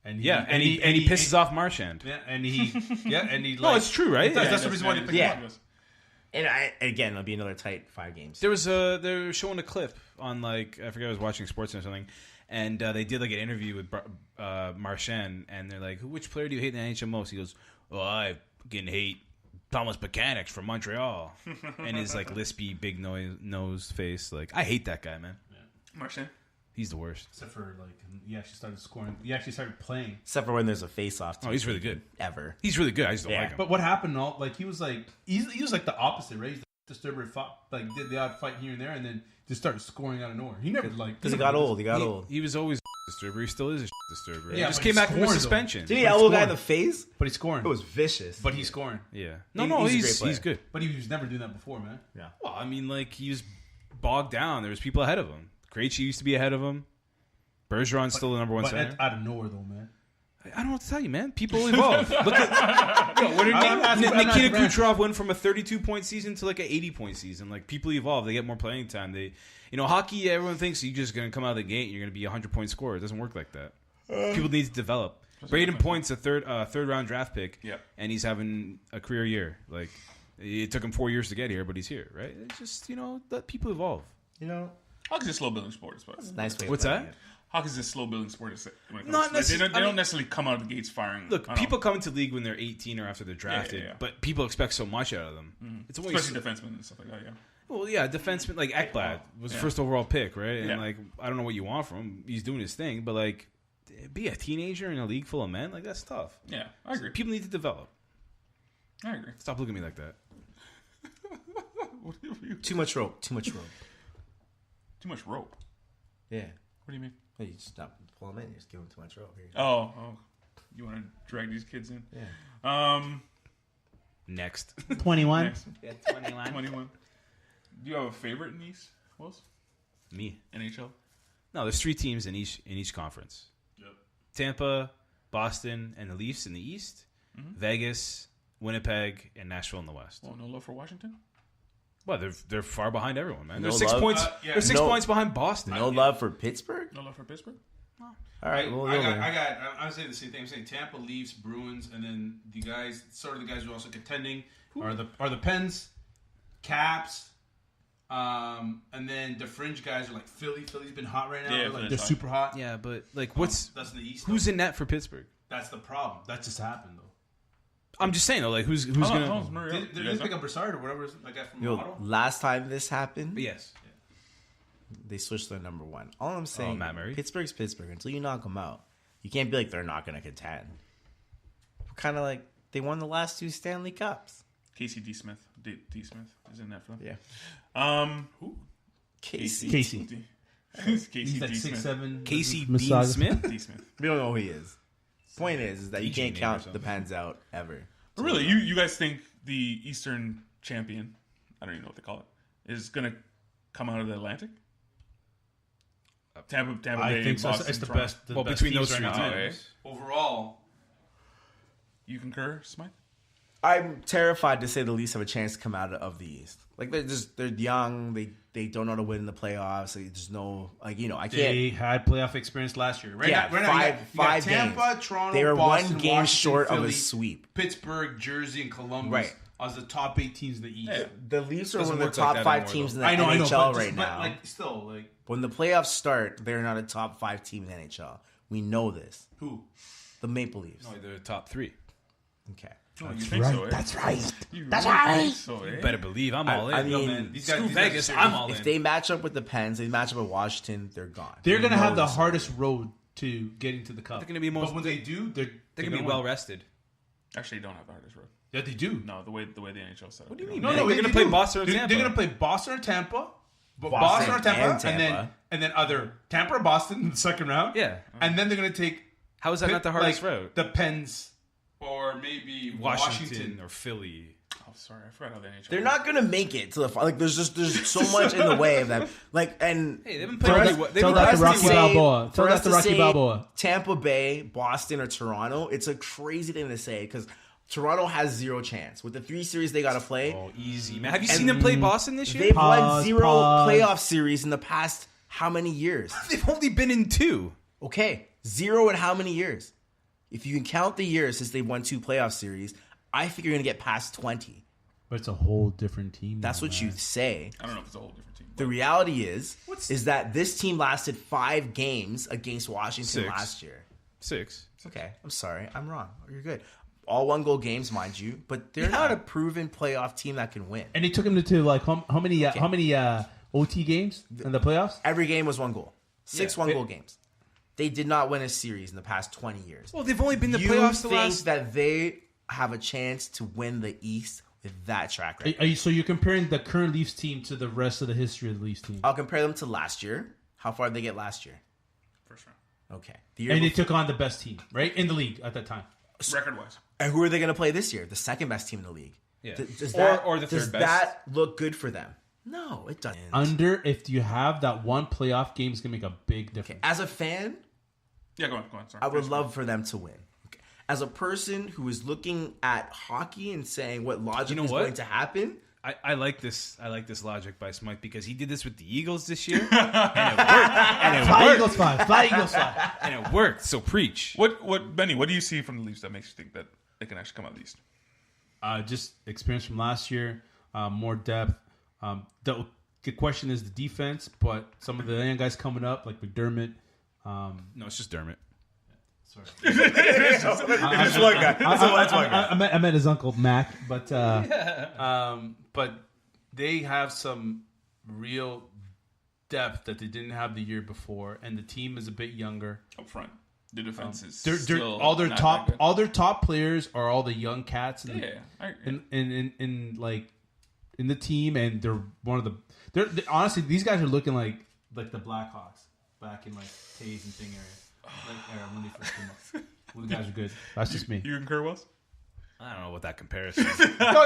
Speaker 5: And
Speaker 4: he pisses off Marchand.
Speaker 7: Yeah, and he.
Speaker 4: No, it's true, right?
Speaker 7: That's the reason why they picked him up.
Speaker 3: And again, it'll be another tight 5 games.
Speaker 4: They were showing a clip on I forget, I was watching sports or something, and they did like an interview with Marchand, and they're like, which player do you hate in the NHL most? He goes, I fucking hate Thomas Buchanan from Montreal, and his like lispy big nose face. Like, I hate that guy, man.
Speaker 7: Yeah.
Speaker 2: Marchand.
Speaker 5: He's the worst. Except for he actually started scoring. He actually started playing.
Speaker 3: Except for when there's a face-off.
Speaker 4: Oh, he's really good.
Speaker 3: Ever.
Speaker 4: He's really good. I just don't like him.
Speaker 5: But what happened? He was like he was like the opposite, right? He's the disturber, did the odd fight here and there, and then just started scoring out of nowhere. He never
Speaker 3: because he got old. He
Speaker 4: was always a disturber. He still is a disturber.
Speaker 5: Yeah,
Speaker 4: he just came back from a suspension.
Speaker 3: Did he elbow guy in the face?
Speaker 5: But he's scoring.
Speaker 3: It was vicious.
Speaker 5: But he's scoring.
Speaker 4: Yeah.
Speaker 3: He's
Speaker 4: good.
Speaker 5: But he was never doing that before, man.
Speaker 3: Yeah.
Speaker 4: Well, I mean, he was bogged down. There was people ahead of him. Krejci used to be ahead of him. Bergeron's still the number one center.
Speaker 5: Out of nowhere, though, man.
Speaker 4: I don't know what to tell you, man. People evolve. Look at Nikita Kucherov went from a 32-point season to like an 80-point season. Like, people evolve. They get more playing time. Hockey, everyone thinks you're just going to come out of the gate and you're going to be a 100-point scorer. It doesn't work like that. People need to develop. Braden Point's a third-round draft pick, and he's having a career year. Like, it took him 4 years to get here, but he's here, right? It's just, let people evolve.
Speaker 2: Hockey's a slow-building sport.
Speaker 3: That's a nice way.
Speaker 4: What's that?
Speaker 2: Hockey's a slow-building sport.
Speaker 4: Not necessarily.
Speaker 2: They don't necessarily come out of the gates firing.
Speaker 4: Look, people come into the league when they're 18 or after they're drafted, but people expect so much out of them.
Speaker 2: Mm-hmm. It's especially defensemen and stuff like that. Yeah.
Speaker 4: Well, yeah, defenseman like Ekblad was the first overall pick, right? And I don't know what you want from him. He's doing his thing, but be a teenager in a league full of men, that's tough.
Speaker 2: Yeah, I agree.
Speaker 4: People need to develop.
Speaker 2: I agree.
Speaker 4: Stop looking at me like that.
Speaker 3: Too much rope.
Speaker 2: Too much rope.
Speaker 3: Yeah.
Speaker 2: What do you mean?
Speaker 3: Well, you just not pull them in. You just give them too much rope. Here.
Speaker 2: Oh. You want to drag these kids in?
Speaker 3: Yeah.
Speaker 4: Next.
Speaker 6: 21.
Speaker 2: Next. Yeah, 21. Do you have a favorite in these? Wills?
Speaker 4: Me.
Speaker 2: NHL?
Speaker 4: No, there's 3 teams in each conference.
Speaker 7: Yep.
Speaker 4: Tampa, Boston, and the Leafs in the East. Mm-hmm. Vegas, Winnipeg, and Nashville in the West.
Speaker 2: Oh, no love for Washington?
Speaker 4: Well, they're far behind everyone, man.
Speaker 3: No
Speaker 4: They're 6
Speaker 3: love?
Speaker 4: points. They're 6 points behind Boston.
Speaker 3: No love for Pittsburgh?
Speaker 2: No love for Pittsburgh?
Speaker 3: All right.
Speaker 7: I'm saying the same thing. I'm saying Tampa, Leafs, Bruins, and then the guys who are also contending are the Pens, Caps, and then the fringe guys are like Philly. Philly's been hot right now.
Speaker 2: Yeah,
Speaker 7: they're super hot.
Speaker 4: Yeah, but
Speaker 7: that's in the East.
Speaker 4: Who's in net for Pittsburgh?
Speaker 7: That's the problem. That just happened though.
Speaker 4: I'm just saying though, who's gonna?
Speaker 7: Did they pick up Broussard or whatever that guy from Ottawa?
Speaker 3: Last time this happened,
Speaker 4: Yes.
Speaker 3: they switched their number 1. All I'm saying,
Speaker 4: Matt Murray?
Speaker 3: Pittsburgh's Pittsburgh. Until you knock them out, you can't be like they're not going to contend. Kind of like they won the last 2 Stanley Cups.
Speaker 2: Casey D. Smith. D. Smith is in that for them.
Speaker 3: Yeah.
Speaker 2: Who?
Speaker 3: Casey.
Speaker 2: Casey
Speaker 5: He's
Speaker 2: D.
Speaker 5: like
Speaker 2: Smith.
Speaker 5: 6'7".
Speaker 4: Casey
Speaker 5: Massage.
Speaker 4: Dean Smith.
Speaker 2: D. Smith.
Speaker 3: We don't know who he is. Point is that you
Speaker 4: DJ
Speaker 3: can't
Speaker 4: name or
Speaker 3: count
Speaker 4: something.
Speaker 3: the Pens out ever.
Speaker 2: Really? You guys think the Eastern champion, I don't even know what they call it, is going to come out of the Atlantic? Tampa Bay,
Speaker 5: I think so.
Speaker 2: Boston,
Speaker 5: It's the
Speaker 2: Toronto.
Speaker 5: best.
Speaker 4: Well, between those
Speaker 5: teams
Speaker 4: 3
Speaker 5: right now.
Speaker 4: teams.
Speaker 7: Overall,
Speaker 2: You concur, Smythe?
Speaker 3: I'm terrified to say the Leafs have a chance to come out of the East. They're young. They don't know how to win in the playoffs. There's no I can't.
Speaker 5: They had playoff experience last year. Right
Speaker 3: Yeah,
Speaker 5: now, you got
Speaker 3: five
Speaker 7: Tampa,
Speaker 3: games.
Speaker 7: Toronto,
Speaker 3: They were
Speaker 7: Boston,
Speaker 3: 1 game
Speaker 7: Washington,
Speaker 3: short of
Speaker 7: Philly,
Speaker 3: a sweep.
Speaker 7: Pittsburgh, Jersey, and Columbus
Speaker 3: Right.
Speaker 7: as the top 8 teams in the East.
Speaker 2: Yeah.
Speaker 3: The Leafs are
Speaker 4: Doesn't
Speaker 3: one of the
Speaker 4: work like
Speaker 3: top
Speaker 4: that
Speaker 3: 5
Speaker 4: anymore,
Speaker 3: teams in the
Speaker 7: I know,
Speaker 3: NHL
Speaker 7: but
Speaker 3: right now.
Speaker 7: Still,
Speaker 3: When the playoffs start, they're not a top 5 team in the NHL. We know this.
Speaker 7: who?
Speaker 3: The Maple Leafs.
Speaker 4: No, they're top 3.
Speaker 3: Okay.
Speaker 2: Oh, you think so, eh?
Speaker 6: That's right.
Speaker 2: You
Speaker 6: That's
Speaker 2: really
Speaker 6: right.
Speaker 2: think so, eh?
Speaker 4: Better believe I'm all in.
Speaker 3: I mean,
Speaker 7: man, these guys,
Speaker 4: Screw
Speaker 7: these guys
Speaker 4: Vegas.
Speaker 7: are
Speaker 4: I'm
Speaker 7: serious.
Speaker 4: all in.
Speaker 3: if they match up with the Pens, they match up with Washington, they're gone.
Speaker 5: They're going to have the
Speaker 3: this
Speaker 5: hardest road to getting to the cup.
Speaker 4: They're going to be
Speaker 7: But when they do,
Speaker 4: They're going to be well rested.
Speaker 2: Actually, you don't have the hardest road.
Speaker 5: Yeah, they do.
Speaker 2: No, the way the NHL set up.
Speaker 4: What do you mean?
Speaker 5: No,
Speaker 4: man? They're going to play Boston or Tampa.
Speaker 7: They're going to play Boston or Tampa.
Speaker 3: Boston
Speaker 7: Boston or Tampa,
Speaker 3: and Tampa.
Speaker 7: and then either Tampa or Boston in the second round.
Speaker 4: Yeah.
Speaker 7: And then they're going to take
Speaker 4: How is that not the hardest road?
Speaker 7: the Pens or maybe
Speaker 4: Washington or Philly.
Speaker 2: Oh, sorry, I forgot how the NHL.
Speaker 3: They're not gonna make it to the like. There's so much in the way of them. Like, and
Speaker 4: Hey, they've been playing.
Speaker 5: Tell that to Rocky Balboa. Tell
Speaker 3: for
Speaker 5: that
Speaker 3: us
Speaker 5: to
Speaker 3: to
Speaker 5: Rocky
Speaker 3: say
Speaker 5: Balboa.
Speaker 3: Tampa Bay, Boston, or Toronto. It's a crazy thing to say because Toronto has zero chance with the 3 series they got to play.
Speaker 4: Oh, easy, man. Have you seen them play Boston this year?
Speaker 3: They've won
Speaker 5: Pause,
Speaker 3: 0
Speaker 5: pause.
Speaker 3: playoff series in the past how many years?
Speaker 4: They've only been in 2.
Speaker 3: Okay, 0 in how many years? If you can count the years since they've won 2 playoff series, I think you're gonna get past 20.
Speaker 5: But it's a whole different team.
Speaker 3: That's what you say.
Speaker 2: I don't know if it's a whole different team.
Speaker 3: The reality is that this team lasted 5 games against Washington
Speaker 4: 6.
Speaker 3: last year.
Speaker 4: 6.
Speaker 3: Okay, I'm sorry, I'm wrong. You're good. All 1-goal games, mind you, but they're not a proven playoff team that can win.
Speaker 5: And they took him to like how many OT games in the playoffs?
Speaker 3: Every game was 1 goal. 6 1-goal games. They did not win a series in the past 20 years.
Speaker 4: Well, they've only been to
Speaker 3: You
Speaker 4: playoffs the
Speaker 3: think
Speaker 4: last.
Speaker 3: that they have a chance to win the East with that track record?
Speaker 5: So you're comparing the current Leafs team to the rest of the history of the Leafs team?
Speaker 3: I'll compare them to last year. How far did they get last year?
Speaker 2: First round.
Speaker 3: Okay. The year
Speaker 5: And they
Speaker 3: before-
Speaker 5: took on the best team, right? In the league at that time.
Speaker 2: Record-wise.
Speaker 3: And who are they going to play this year? The second best team in the league.
Speaker 4: Yeah.
Speaker 3: Does
Speaker 4: Or the third
Speaker 3: does
Speaker 4: best.
Speaker 3: that look good for them? No, it doesn't.
Speaker 5: If you have that one playoff game, it's going to make a big difference.
Speaker 3: As a fan,
Speaker 2: Yeah, go on. Sorry.
Speaker 3: I would love for them to win. Okay. As a person who is looking at hockey and saying what logic is going to happen,
Speaker 4: I like this. I like this logic by Smike because he did this with the Eagles this year, and it worked.
Speaker 5: Fly Eagles 5. Fly Eagles 5.
Speaker 4: And it worked. So preach.
Speaker 2: What Benny? What do you see from the Leafs that makes you think that they can actually come out East?
Speaker 5: Just experience from last year, more depth. The question is the defense, but some of the young guys coming up, like McDermott.
Speaker 4: No, it's just Dermot.
Speaker 5: Sorry.
Speaker 3: it's one guy.
Speaker 5: I met his uncle Mac, but they have some real depth that they didn't have the year before, and the team is a bit younger.
Speaker 2: Up front, the defense is
Speaker 5: They're
Speaker 2: still
Speaker 5: all their
Speaker 2: not
Speaker 5: top
Speaker 2: that good.
Speaker 5: all their top players are all the young cats
Speaker 2: Yeah.
Speaker 5: in the team, and they're one of the. They're honestly, these guys are looking like the Blackhawks back in like Tays and Thing area. When they first came up. Well, the guys are good. That's just me.
Speaker 2: You concur, Wells?
Speaker 4: I don't know what that comparison.
Speaker 5: But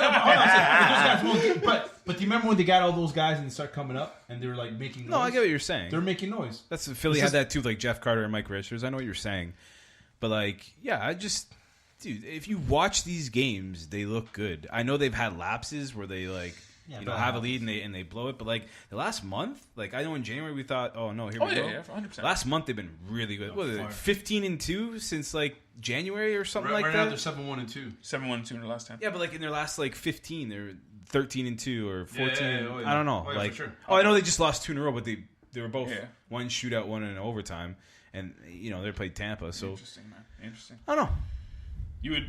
Speaker 5: do you remember when they got all those guys and they start coming up and they were like making noise?
Speaker 4: No, I get what you're saying.
Speaker 5: They're making noise.
Speaker 4: That's Philly had that too, like Jeff Carter and Mike Richards. I know what you're saying, but like, yeah, dude, if you watch these games, they look good. I know they've had lapses where they like. Have a lead and they blow it. But, like, the last month, like, I know in January we thought, oh, no, here we go.
Speaker 2: Yeah, 100%.
Speaker 4: Last month they've been really good. What is it, 15-2 since, like, January or something like
Speaker 7: right
Speaker 4: that?
Speaker 7: now they're 7-1-2.
Speaker 2: 7-1-2 in the last 10.
Speaker 4: Yeah, but, like, in their last, like, 15, they're 13-2 or 14.
Speaker 7: Yeah.
Speaker 4: I don't know.
Speaker 7: Oh, yeah,
Speaker 4: like,
Speaker 7: for sure.
Speaker 4: I know they just lost 2 in a row, but they were both
Speaker 2: Yeah.
Speaker 4: one shootout, one in overtime. And, they played Tampa. So,
Speaker 2: Interesting, man. Interesting.
Speaker 4: I don't know.
Speaker 2: You would...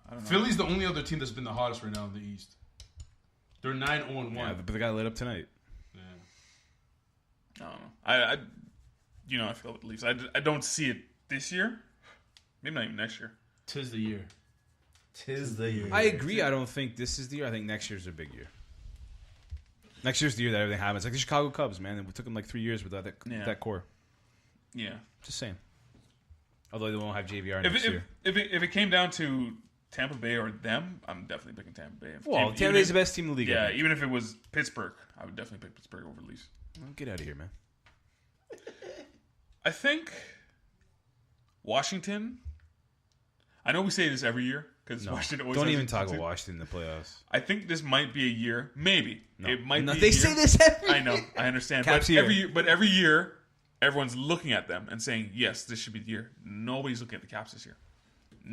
Speaker 2: I don't know.
Speaker 7: Philly's the only other team that's been the hottest right now in the East. They're 9-0-1.
Speaker 4: Yeah, but they got lit up tonight.
Speaker 7: Yeah.
Speaker 2: I don't know. I feel with the Leafs. I don't see it this year. Maybe not even next year.
Speaker 5: Tis the year.
Speaker 4: I agree. I don't think this is the year. I think next year's a big year. Next year's the year that everything happens. Like the Chicago Cubs, man. It took them like 3 years without that core.
Speaker 2: Yeah.
Speaker 4: Just saying. Although they won't have JVR next year.
Speaker 2: If it came down to Tampa Bay or them, I'm definitely picking Tampa Bay.
Speaker 4: Tampa Bay's the best team in the league.
Speaker 2: Yeah, even if it was Pittsburgh, I would definitely pick Pittsburgh over Leafs.
Speaker 4: Well, get out of here, man.
Speaker 2: I think Washington. I know we say this every year because Washington always.
Speaker 4: Don't
Speaker 2: has
Speaker 4: even
Speaker 2: it
Speaker 4: talk
Speaker 2: too.
Speaker 4: about Washington in the playoffs.
Speaker 2: I think this might be a year. Maybe it might be.
Speaker 4: They say this every.
Speaker 2: I know. I understand.
Speaker 4: Caps
Speaker 2: But
Speaker 4: here.
Speaker 2: every year, everyone's looking at them and saying, "Yes, this should be the year." Nobody's looking at the Caps this year.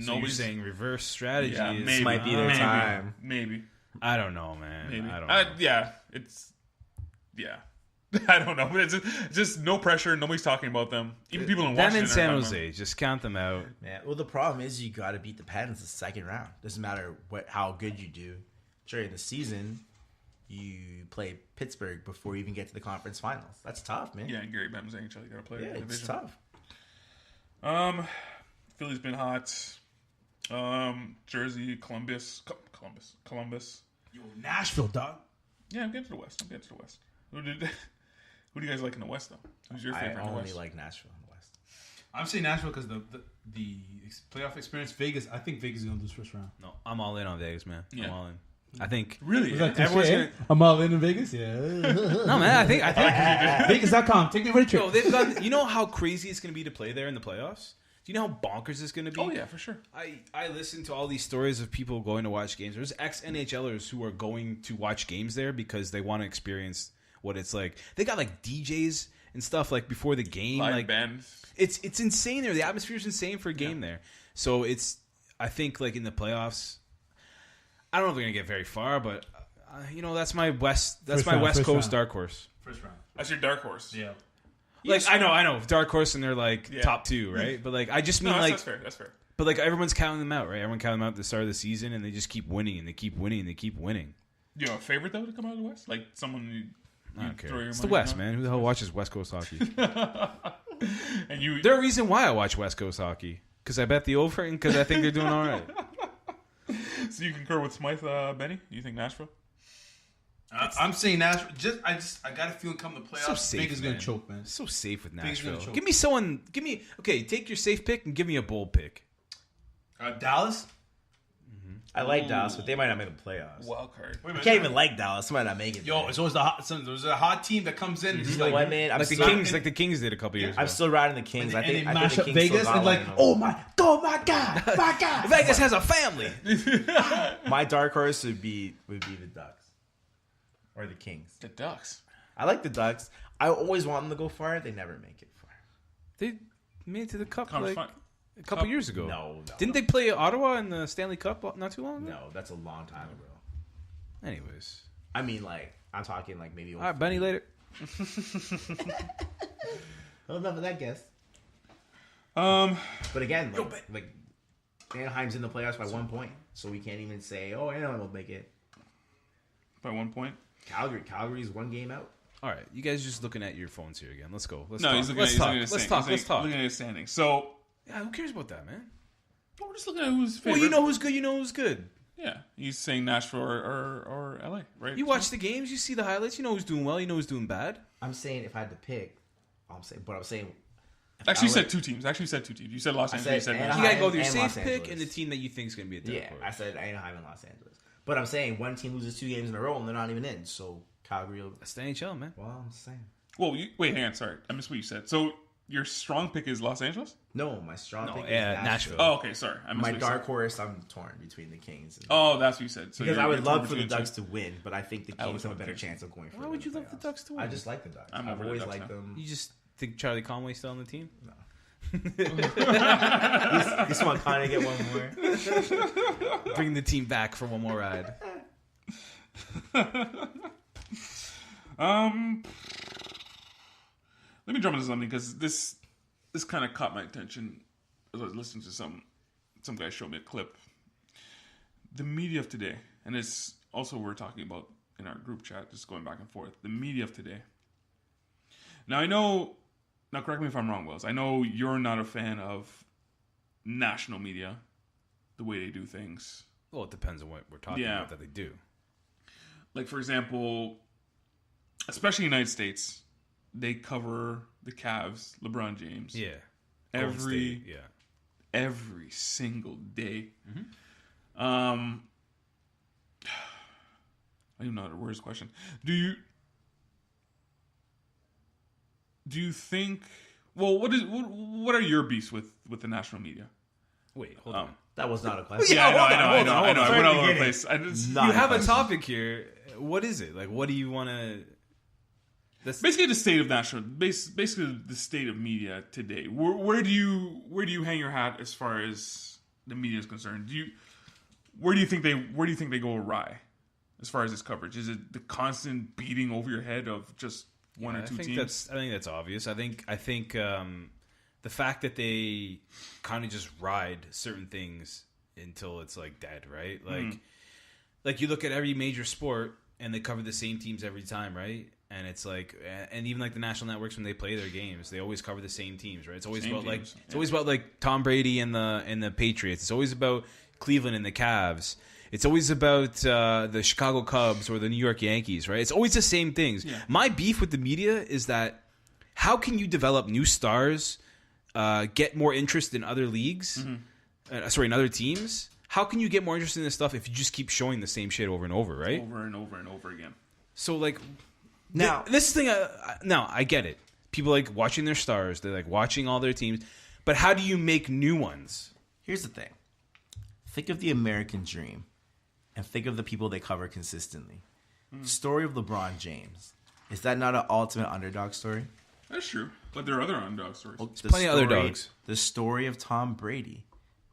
Speaker 4: So you're saying reverse strategy
Speaker 2: Yeah,
Speaker 4: is
Speaker 2: maybe.
Speaker 3: might be their time.
Speaker 2: Maybe.
Speaker 4: I don't know, man.
Speaker 2: Maybe.
Speaker 4: I don't know.
Speaker 2: Yeah, it's. Yeah. I don't know, but it's just no pressure. Nobody's talking about them. Even people in
Speaker 4: Them
Speaker 2: Washington.
Speaker 4: in San
Speaker 2: are
Speaker 4: Jose, just count them out.
Speaker 3: Man, well, the problem is you got to beat the Pens the second round. Doesn't matter how good you do. During the season, you play Pittsburgh before you even get to the conference finals. That's tough, man.
Speaker 2: Yeah, and Gary Bettman's saying each other got to play.
Speaker 3: Yeah,
Speaker 2: the
Speaker 3: it's
Speaker 2: division.
Speaker 3: tough.
Speaker 2: Philly's been hot. Jersey, Columbus.
Speaker 5: Yo, Nashville, dog.
Speaker 2: Yeah, I'm getting to the West. Who do you guys like in the West, though? Who's your favorite
Speaker 3: I
Speaker 2: in the
Speaker 3: only
Speaker 2: West?
Speaker 3: like Nashville in the West.
Speaker 7: I'm saying Nashville because the playoff experience. Vegas, I think Vegas is going to lose first round.
Speaker 4: No, I'm all in on Vegas, man.
Speaker 2: Yeah.
Speaker 4: I'm all in. I think
Speaker 2: Really?
Speaker 5: Was that
Speaker 4: everyone's
Speaker 5: cliche? I'm all in Vegas. Yeah.
Speaker 4: no, man. I think
Speaker 5: Vegas.com. Take me for a trip.
Speaker 4: Yo, they've got. You know how crazy it's going to be to play there in the playoffs. Do you know how bonkers it's going to be?
Speaker 2: Oh yeah, for sure.
Speaker 4: I listen to all these stories of people going to watch games. There's ex-NHLers who are going to watch games there because they want to experience what it's like. They got like DJs and stuff like before the game.
Speaker 2: Live
Speaker 4: like
Speaker 2: bands.
Speaker 4: It's insane there. The atmosphere is insane for a game there. So I think like in the playoffs, I don't know if they're going to get very far, but that's my West Coast dark horse.
Speaker 7: First round.
Speaker 2: That's your dark horse.
Speaker 7: Yeah.
Speaker 4: Like I know, dark horse, and they're like top two, right? But like I just mean
Speaker 2: that's fair. That's fair.
Speaker 4: But like everyone's counting them out, right? Everyone counting them out at the start of the season, and they just keep winning, and they keep winning, and they keep winning.
Speaker 2: You have a favorite though to come out of the West? Like someone you
Speaker 4: I don't care.
Speaker 2: throw your
Speaker 4: It's the
Speaker 2: money
Speaker 4: West,
Speaker 2: on?
Speaker 4: man. Who the hell watches West Coast hockey?
Speaker 2: And you,
Speaker 4: There's a reason why I watch West Coast hockey because I bet the over, and because I think they're doing all right.
Speaker 2: so you concur with Smythe, Benny? You think Nashville?
Speaker 7: I'm saying Nashville. I got a feeling come the playoffs.
Speaker 4: So safe,
Speaker 7: Vegas is
Speaker 4: man.
Speaker 7: gonna choke, man.
Speaker 4: So safe with
Speaker 7: Vegas is gonna
Speaker 4: Nashville.
Speaker 7: choke.
Speaker 4: Take your safe pick and give me a bold pick.
Speaker 7: Dallas.
Speaker 3: I like Dallas, but they might not make the playoffs.
Speaker 2: Wild card.
Speaker 3: I can't even like Dallas. They might not make it.
Speaker 7: Yo, it's always there's a hot team that comes in. And
Speaker 3: You know what, man?
Speaker 4: Like the Kings did a couple years ago.
Speaker 3: I'm still riding the Kings.
Speaker 7: And
Speaker 3: I think
Speaker 7: they
Speaker 3: I
Speaker 7: mash
Speaker 3: think
Speaker 7: up
Speaker 3: the Kings
Speaker 5: Vegas
Speaker 3: still
Speaker 5: and
Speaker 3: got
Speaker 5: like,
Speaker 3: one in them.
Speaker 5: oh my God.
Speaker 4: Vegas has a family.
Speaker 3: My dark horse would be the Ducks or the Kings.
Speaker 2: The Ducks.
Speaker 3: I like the Ducks. I always want them to go far. They never make it far.
Speaker 4: They made it to the Cup
Speaker 2: Conference
Speaker 4: like
Speaker 2: fin-
Speaker 4: a couple years ago.
Speaker 3: No.
Speaker 4: Didn't they play Ottawa in the Stanley Cup not too long ago?
Speaker 3: No, that's a long time ago.
Speaker 4: Anyways.
Speaker 3: I mean, like I'm talking like maybe.
Speaker 4: All right, Benny, later.
Speaker 3: Well, enough of that guess. But again, like Anaheim's in the playoffs by 1 point, so we can't even say, "Oh, Anaheim will make it."
Speaker 2: By 1 point.
Speaker 3: Calgary's 1 game out.
Speaker 4: All right, you guys just looking at your phones here again. Let's go. Let's
Speaker 2: No,
Speaker 4: talk.
Speaker 2: he's looking
Speaker 4: Let's
Speaker 2: at
Speaker 4: talk.
Speaker 2: his
Speaker 4: Let's
Speaker 2: standings.
Speaker 4: talk.
Speaker 2: Looking at his standings. So,
Speaker 4: Yeah, who cares about that, man?
Speaker 2: we're just looking at who's favorite.
Speaker 4: Well, you know who's good. You know who's good.
Speaker 2: Yeah, he's saying Nashville or LA, right?
Speaker 4: You watch the games. You see the highlights. You know who's doing well. You know who's doing bad.
Speaker 3: I'm saying if I had to pick, I'm saying.
Speaker 2: Actually, you said 2 teams. You said Los Angeles. You said
Speaker 3: Anaheim.
Speaker 2: Nashville.
Speaker 4: You gotta go with your
Speaker 3: and
Speaker 4: safe
Speaker 3: Los
Speaker 4: pick
Speaker 3: Angeles.
Speaker 4: and the team that you think is gonna be a dark
Speaker 3: Yeah,
Speaker 4: horse.
Speaker 3: I said Anaheim and Los Angeles. But I'm saying one team loses 2 games in a row and they're not even in. So Calgary.
Speaker 4: That's the NHL, man.
Speaker 3: Well, I'm just saying.
Speaker 2: Whoa, wait, hang on. Sorry, I missed what you said. So your strong pick is Los Angeles?
Speaker 3: No, my strong pick is
Speaker 4: Nashville.
Speaker 3: Nashville.
Speaker 2: Oh, okay. Sorry, I missed
Speaker 3: My
Speaker 2: what you
Speaker 3: dark
Speaker 2: said.
Speaker 3: horse, I'm torn between the Kings. And
Speaker 2: Oh, that's what you said. So
Speaker 3: because
Speaker 2: you're-
Speaker 3: I would
Speaker 2: you're
Speaker 3: love
Speaker 2: torn
Speaker 3: for the
Speaker 2: between
Speaker 3: Ducks
Speaker 2: two.
Speaker 3: to win, but I think the
Speaker 2: I
Speaker 3: Kings
Speaker 2: would
Speaker 3: have a
Speaker 2: love
Speaker 3: better
Speaker 2: the
Speaker 3: chance of going.
Speaker 4: Why would you love the Ducks to win?
Speaker 3: I just like the Ducks.
Speaker 2: I'm
Speaker 3: I've
Speaker 2: over the
Speaker 3: always
Speaker 2: Ducks
Speaker 3: liked
Speaker 2: now.
Speaker 3: them.
Speaker 4: You just think Charlie Conway's still on the team?
Speaker 3: You just want Connie to get one more.
Speaker 4: Bring the team back for one more ride.
Speaker 2: Let me jump into something because this kind of caught my attention as I was listening to some guy showed me a clip. The media of today, and it's also we're talking about in our group chat, just going back and forth. The media of today. Now correct me if I'm wrong, Wells. I know you're not a fan of national media, the way they do things.
Speaker 4: Well, it depends on what we're talking about that they do.
Speaker 2: Like, for example, especially in the United States, they cover the Cavs, LeBron James.
Speaker 4: Yeah.
Speaker 2: Every single day. I don't even know how to word this question. Do you think? Well, what are your beefs with the national media?
Speaker 4: Wait, hold on.
Speaker 3: That was not a question.
Speaker 2: Yeah, I know.
Speaker 4: hold
Speaker 2: I
Speaker 4: on.
Speaker 2: went
Speaker 3: Sorry
Speaker 2: all
Speaker 3: to
Speaker 2: over the
Speaker 3: get
Speaker 2: place. I just,
Speaker 3: Not
Speaker 4: You have a
Speaker 3: question.
Speaker 4: topic here. What is it? Like, what do you want to...
Speaker 2: basically the state of basically the state of media today. Where do you hang your hat as far as the media is concerned? Where do you think they go awry as far as this coverage? Is it the constant beating over your head of just one or two teams?
Speaker 4: I think that's obvious. I think the fact that they kind of just ride certain things until it's like dead, right? Like you look at every major sport and they cover the same teams every time, right? And it's like, and even like the national networks when they play their games, they always cover the same teams, right? It's always always about like Tom Brady and the Patriots. It's always about Cleveland and the Cavs. It's always about the Chicago Cubs or the New York Yankees, right? It's always the same things. Yeah. My beef with the media is that how can you develop new stars, get more interest in other leagues, in other teams? how can you get more interested in this stuff if you just keep showing the same shit over and over, right?
Speaker 2: Over and over and over again.
Speaker 4: So like,
Speaker 3: Now
Speaker 4: this thing, now I get it. People like watching their stars. They like watching all their teams. But how do you make new ones?
Speaker 3: here's the thing. Think of the American dream and think of the people they cover consistently. Story of LeBron James. Is that not an ultimate underdog story?
Speaker 2: That's true. But there are other underdog stories.
Speaker 4: Plenty of other dogs.
Speaker 3: The story of Tom Brady.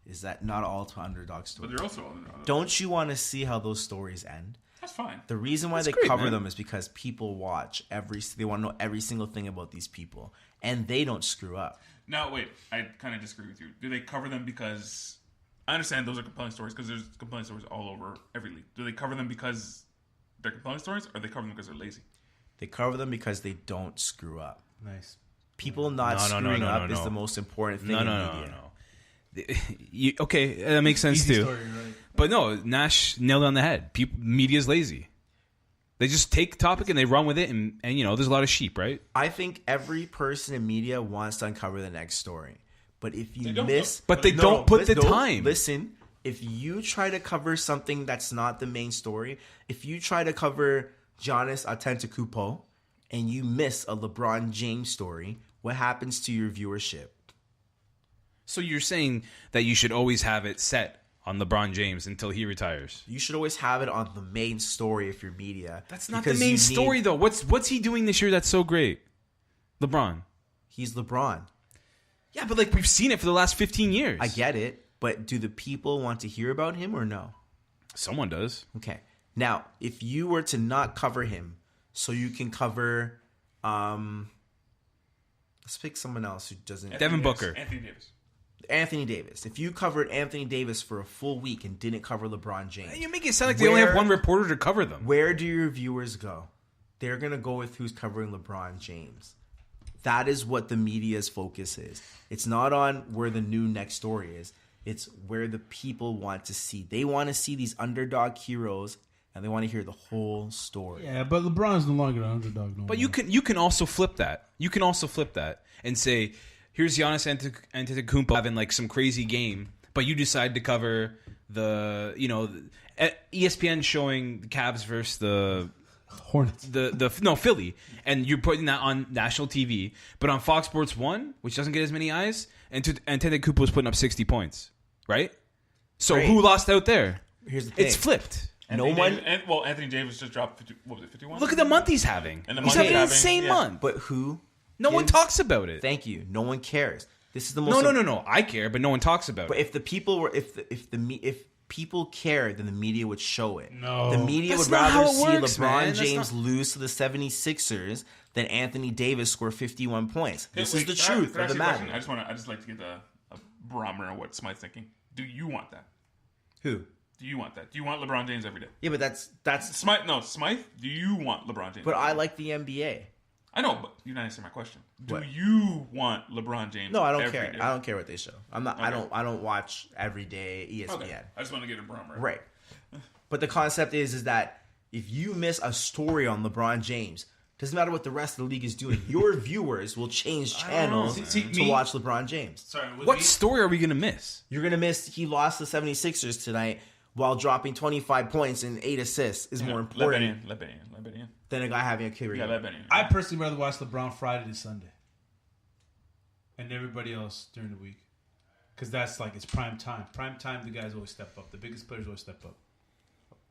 Speaker 3: Is that not an ultimate underdog story?
Speaker 2: But they're also underdogs.
Speaker 3: Don't you want to see how those stories end?
Speaker 2: That's fine.
Speaker 3: The reason why they
Speaker 4: great,
Speaker 3: cover
Speaker 4: man.
Speaker 3: them is because people watch they want to know every single thing about these people, and they don't screw up.
Speaker 2: Now, wait. I kind of disagree with you. Do they cover them because... I understand those are compelling stories because there's compelling stories all over every league. Do they cover them because they're compelling stories or they cover them because they're lazy?
Speaker 3: They cover them because they don't screw up.
Speaker 5: Nice.
Speaker 3: People not screwing up is the most important thing in media.
Speaker 4: Okay, that makes sense
Speaker 5: Easy
Speaker 4: too.
Speaker 5: story, right?
Speaker 4: But no, Nash nailed it on the head. Media's lazy. They just take a topic and they run with it, and there's a lot of sheep, right?
Speaker 3: I think every person in media wants to uncover the next story. But if you
Speaker 2: don't,
Speaker 3: miss...
Speaker 4: But they don't put the time.
Speaker 3: Listen, if you try to cover something that's not the main story, if you try to cover Giannis Antetokounmpo and you miss a LeBron James story, what happens to your viewership?
Speaker 4: So you're saying that you should always have it set on LeBron James until he retires?
Speaker 3: You should always have it on the main story if you're media.
Speaker 4: That's not the main story, though. What's he doing this year that's so great? LeBron.
Speaker 3: He's LeBron.
Speaker 4: Yeah, but like we've seen it for the last 15 years.
Speaker 3: I get it, but do the people want to hear about him or no?
Speaker 4: Someone does.
Speaker 3: Okay. Now, if you were to not cover him, so you can cover, let's pick someone else who doesn't.
Speaker 4: Devin Booker.
Speaker 3: Anthony Davis. If you covered Anthony Davis for a full week and didn't cover LeBron James,
Speaker 4: You make it sound like they only have one reporter to cover them.
Speaker 3: where do your viewers go? They're going to go with who's covering LeBron James. That is what the media's focus is. It's not on where the new next story is. It's where the people want to see. They want to see these underdog heroes, and they want to hear the whole story.
Speaker 5: Yeah, but LeBron's no longer an underdog.
Speaker 4: But you can also flip that. You can also flip that and say, here's Giannis Antetokounmpo having like some crazy game, but you decide to cover the ESPN showing the Cavs versus the
Speaker 5: Hornets.
Speaker 4: Philly, and you're putting that on national TV, but on Fox Sports 1, which doesn't get as many eyes, Antetokounmpo was putting up 60 points, right? So
Speaker 3: Great.
Speaker 4: who lost out there?
Speaker 3: Here's the thing.
Speaker 4: It's flipped.
Speaker 2: Anthony Davis just dropped 51.
Speaker 4: Look at the month he's having.
Speaker 2: And the
Speaker 4: He's
Speaker 2: month
Speaker 4: having an
Speaker 2: he's having,
Speaker 4: insane
Speaker 2: yeah.
Speaker 4: month.
Speaker 3: But who?
Speaker 4: No one talks about it.
Speaker 3: Thank you. No one cares. This is the most.
Speaker 4: No. I care, but no one talks about
Speaker 3: But
Speaker 4: it.
Speaker 3: if the people were, if people cared, then the media would show it.
Speaker 5: No.
Speaker 3: The media
Speaker 4: That's
Speaker 3: would
Speaker 4: not how
Speaker 3: rather
Speaker 4: it
Speaker 3: see
Speaker 4: works,
Speaker 3: LeBron
Speaker 4: man. That's
Speaker 3: James
Speaker 4: not-
Speaker 3: lose to the 76ers than Anthony Davis score 51 points. This is the
Speaker 2: Can I
Speaker 3: truth of
Speaker 2: ask
Speaker 3: the
Speaker 2: you a question?
Speaker 3: matter.
Speaker 2: I just like to get a barometer of what Smythe's thinking. Do you want that?
Speaker 3: Who?
Speaker 2: Do you want that? Do you want LeBron James every day?
Speaker 3: Yeah, but that's.
Speaker 2: Smythe, do you want LeBron James?
Speaker 3: But I like the NBA.
Speaker 2: I know, but you're not answering my question. Do
Speaker 3: What?
Speaker 2: you want LeBron James?
Speaker 3: No, I don't
Speaker 2: every
Speaker 3: care.
Speaker 2: day?
Speaker 3: I don't care what they show. I'm not.
Speaker 2: Okay.
Speaker 3: I don't watch everyday ESPN.
Speaker 2: Okay. I just want to get a barometer.
Speaker 3: Right. But the concept is that if you miss a story on LeBron James, doesn't matter what the rest of the league is doing, your viewers will change channels to watch LeBron James.
Speaker 7: Sorry,
Speaker 4: What story are we going to miss?
Speaker 3: You're going to miss he lost the 76ers tonight while dropping 25 points and 8 assists is more important
Speaker 2: Let Benny in.
Speaker 3: than a guy having a career.
Speaker 2: Yeah, let Benny in.
Speaker 5: I personally rather watch LeBron Friday to Sunday, and everybody else during the week, because that's like it's prime time. Prime time, the guys always step up. The biggest players always step up.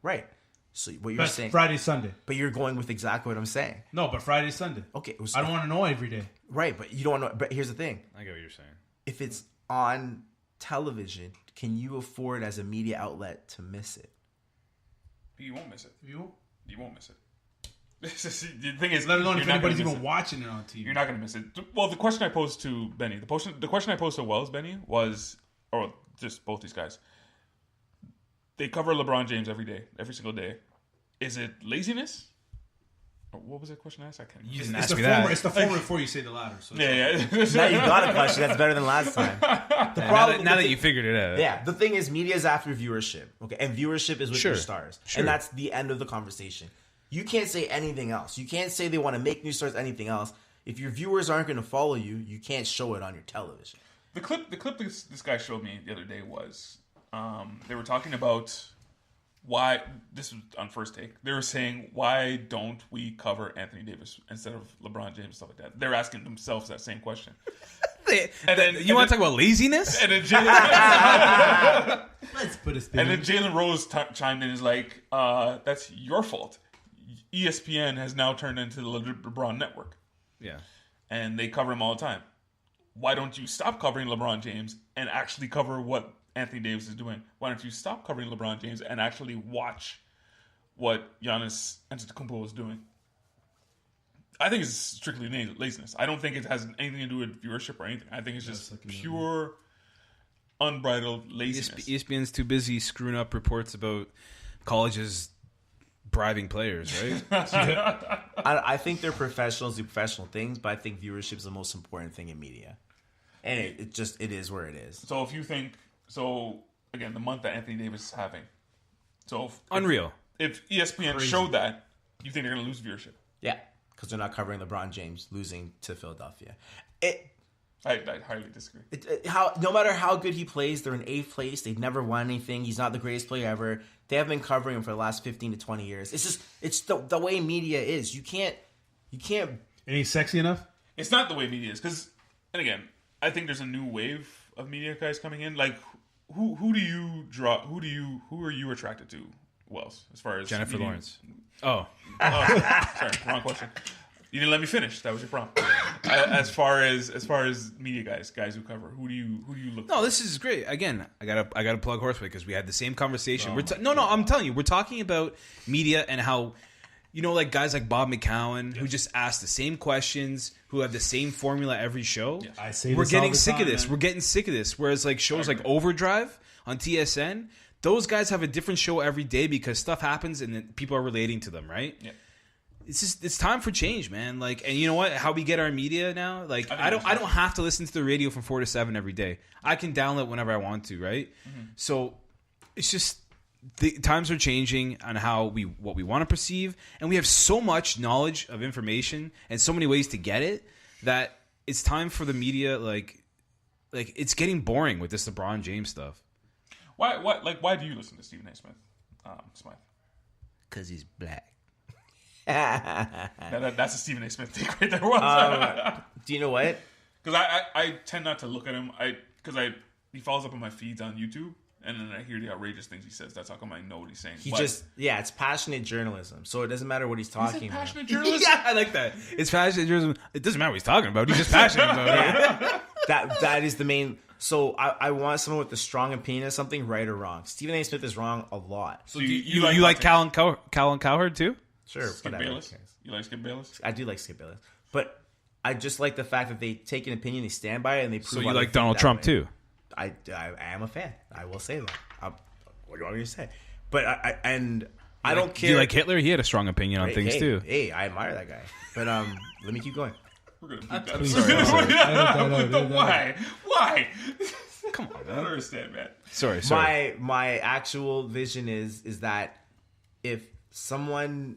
Speaker 3: Right. So what you're
Speaker 5: Best
Speaker 3: saying,
Speaker 5: Friday, Sunday.
Speaker 3: but you're going with exactly what I'm saying.
Speaker 5: No, but Friday, Sunday.
Speaker 3: Okay.
Speaker 5: I don't want to know every day.
Speaker 3: Right, but you don't want to. But here's the thing:
Speaker 4: I get what you're saying.
Speaker 3: if it's on television, can you afford as a media outlet to miss it?
Speaker 2: You won't miss it.
Speaker 5: You?
Speaker 2: You won't miss it. The thing is,
Speaker 5: Let alone
Speaker 2: you're
Speaker 5: if
Speaker 2: not
Speaker 5: anybody's
Speaker 2: gonna miss
Speaker 5: even
Speaker 2: it.
Speaker 5: watching it on TV.
Speaker 2: You're not going to miss it. Well, the question I posed to Benny, the question I posed to Wells, Benny, was, or just both these guys, they cover LeBron James every day, every single day. Is it laziness? Or what was that question I asked? I can't.
Speaker 4: You didn't
Speaker 5: It's
Speaker 4: ask
Speaker 5: the
Speaker 4: me
Speaker 5: former.
Speaker 4: that.
Speaker 5: It's the former before you say the latter. So
Speaker 2: Yeah.
Speaker 3: Now you got a question that's better than last time. The problem,
Speaker 4: Now that you figured it out.
Speaker 3: yeah, the thing is, media is after viewership, okay, and viewership is with
Speaker 4: Sure.
Speaker 3: your stars,
Speaker 4: Sure.
Speaker 3: and that's the end of the conversation. You can't say anything else. You can't say they want to make new stars. Anything else? If your viewers aren't going to follow you, you can't show it on your television.
Speaker 2: The clip this guy showed me the other day was they were talking about why, this was on First Take, they were saying, why don't we cover Anthony Davis instead of LeBron James, stuff like that. They're asking themselves that same question.
Speaker 4: And then you want to talk about laziness?
Speaker 2: And then
Speaker 5: Let's put a spin.
Speaker 2: And then Jalen Rose chimed in and is like, that's your fault. ESPN has now turned into the LeBron network.
Speaker 4: Yeah.
Speaker 2: And they cover him all the time. Why don't you stop covering LeBron James and actually cover what Anthony Davis is doing? Why don't you stop covering LeBron James and actually watch what Giannis Antetokounmpo is doing? I think it's strictly laziness. I don't think it has anything to do with viewership or anything. I think it's just pure, unbridled laziness.
Speaker 4: ESPN's too busy screwing up reports about colleges bribing players, right?
Speaker 3: I think they're professionals do professional things, but I think viewership is the most important thing in media. And it is where it is.
Speaker 2: So if you think, again, the month that Anthony Davis is having.
Speaker 4: Unreal.
Speaker 2: If ESPN showed that, you think they're going to lose viewership?
Speaker 3: Yeah, because they're not covering LeBron James losing to Philadelphia.
Speaker 2: I highly disagree.
Speaker 3: No matter how good he plays, they're in 8th place. They've never won anything. He's not the greatest player ever. They have been covering him for the last 15 to 20 years. It's the way media is. You can't.
Speaker 5: And he's sexy enough?
Speaker 2: It's not the way media is. Because, and again, I think there's a new wave of media guys coming in. Like, who do you draw? Who are you attracted to, Wells? As far as
Speaker 4: Jennifer
Speaker 2: media?
Speaker 4: Lawrence. Oh,
Speaker 2: sorry, wrong question. You didn't let me finish. That was your prompt. As far as media guys who cover, who do you look?
Speaker 4: No, this is great. Again, I gotta plug Horseway because we had the same conversation. I'm telling you, we're talking about media and how, like guys like Bob McCowan who just ask the same questions, who have the same formula every show. Yeah,
Speaker 5: I say
Speaker 4: we're
Speaker 5: this
Speaker 4: getting
Speaker 5: all the
Speaker 4: sick
Speaker 5: time,
Speaker 4: of this.
Speaker 5: man.
Speaker 4: We're getting sick of this. Whereas like shows like Overdrive on TSN, those guys have a different show every day because stuff happens and then people are relating to them, right?
Speaker 2: Yeah.
Speaker 4: It's time for change, man. Like, and you know what? How we get our media now? Like, I don't have to listen to the radio from 4 to 7 every day. I can download whenever I want to, right? Mm-hmm. So it's just the times are changing on what we want to perceive, and we have so much knowledge of information and so many ways to get it that it's time for the media. Like it's getting boring with this LeBron James stuff.
Speaker 2: Why do you listen to Stephen A. Smith? Smith?
Speaker 3: Because he's black.
Speaker 2: That's a Stephen A. Smith thing right there.
Speaker 3: Do you know what?
Speaker 2: Because I tend not to look at him. He follows up on my feeds on YouTube, and then I hear the outrageous things he says. That's how come I know what he's saying.
Speaker 3: It's passionate journalism. So it doesn't matter what he's talking about.
Speaker 2: Passionate journalism.
Speaker 4: Yeah, I like that. It's passionate journalism. It doesn't matter what he's talking about. He's just passionate about it.
Speaker 3: That is the main. So I want someone with a strong opinion of something, right or wrong. Stephen A. Smith is wrong a lot.
Speaker 2: So
Speaker 4: you like Callan Cowherd too?
Speaker 3: Sure,
Speaker 2: Skip Bayless. You like Skip Bayless?
Speaker 3: I do like Skip Bayless, but I just like the fact that they take an opinion, they stand by it, and they prove.
Speaker 4: So you like Donald Trump too?
Speaker 3: I am a fan. I will say that. What do you want me to say? But I don't care.
Speaker 4: Do you like Hitler? He had a strong opinion on things too.
Speaker 3: Hey, I admire that guy. But let me keep going.
Speaker 2: We're gonna keep that. Why?
Speaker 4: Come on,
Speaker 2: I don't understand, man.
Speaker 4: Sorry.
Speaker 3: My actual vision is that if someone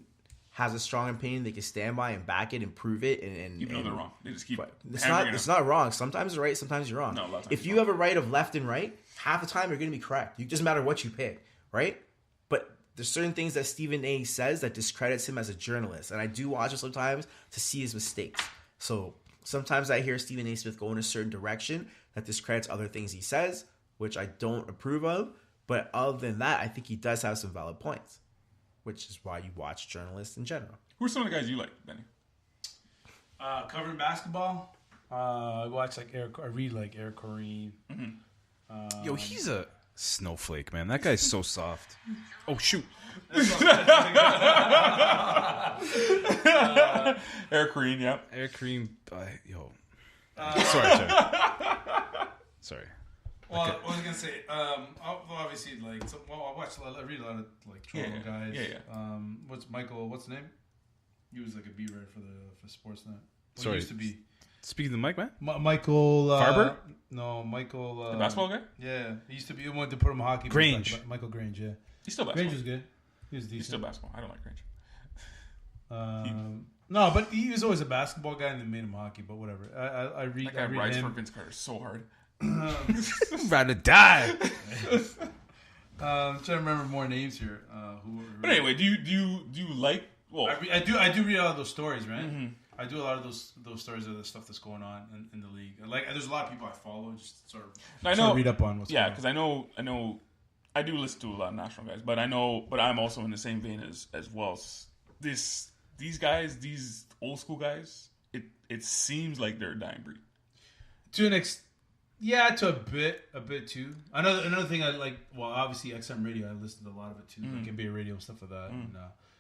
Speaker 3: has a strong opinion, they can stand by and back it and prove it. And
Speaker 2: even though they're wrong, they just keep.
Speaker 3: It's not wrong. Sometimes you're right. Sometimes you're wrong.
Speaker 2: No, a lot of times
Speaker 3: if you have a right of left and right, half the time you're going to be correct. It doesn't matter what you pick, right? But there's certain things that Stephen A. says that discredits him as a journalist, and I do watch it sometimes to see his mistakes. So sometimes I hear Stephen A. Smith go in a certain direction that discredits other things he says, which I don't approve of. But other than that, I think he does have some valid points, which is why you watch journalists in general.
Speaker 2: Who are some of the guys you like, Benny?
Speaker 7: Covering basketball, I watch I read like Eric Corrine.
Speaker 2: Mm-hmm.
Speaker 4: Yo, he's a snowflake, man. That guy's so soft. Oh shoot.
Speaker 2: Eric Green, yep.
Speaker 4: Eric Green, yo. Sorry.
Speaker 7: Well, okay. What was I gonna say? Obviously, I read a lot of like Toronto guys.
Speaker 2: Yeah.
Speaker 7: What's the name? He was like a beat writer for Sportsnet.
Speaker 4: Sorry.
Speaker 7: He used to be.
Speaker 4: Speaking to the mic, man.
Speaker 7: Michael
Speaker 4: Farber?
Speaker 7: No, Michael.
Speaker 2: The basketball guy?
Speaker 7: Yeah, he used to be. He wanted to put him in hockey.
Speaker 4: Grange.
Speaker 7: Michael Grange. Yeah.
Speaker 2: He's still basketball.
Speaker 7: Grange was good. He was decent.
Speaker 2: He's still basketball. I don't like Grange.
Speaker 7: No, but he was always a basketball guy, and they made him hockey. But whatever. I read.
Speaker 2: That guy
Speaker 7: I read
Speaker 2: rides
Speaker 7: him.
Speaker 2: for Vince Carter so hard.
Speaker 4: I'm about to die.
Speaker 7: I'm trying to remember more names here.
Speaker 2: But anyway, do you like? Well,
Speaker 7: I do read a lot of those stories, man. Mm-hmm. I do a lot of those stories of the stuff that's going on in the league. Like, there's a lot of people I follow, just sort of
Speaker 5: read up on what's going on.
Speaker 2: Because I know, I do listen to a lot of national guys, but I'm also in the same vein as well. These guys, these old school guys, it seems like they're a dying breed.
Speaker 7: To an extent. Yeah, to a bit too. Another thing I like. Well, obviously XM Radio, I listen to a lot of it too, like NBA Radio and stuff like that. And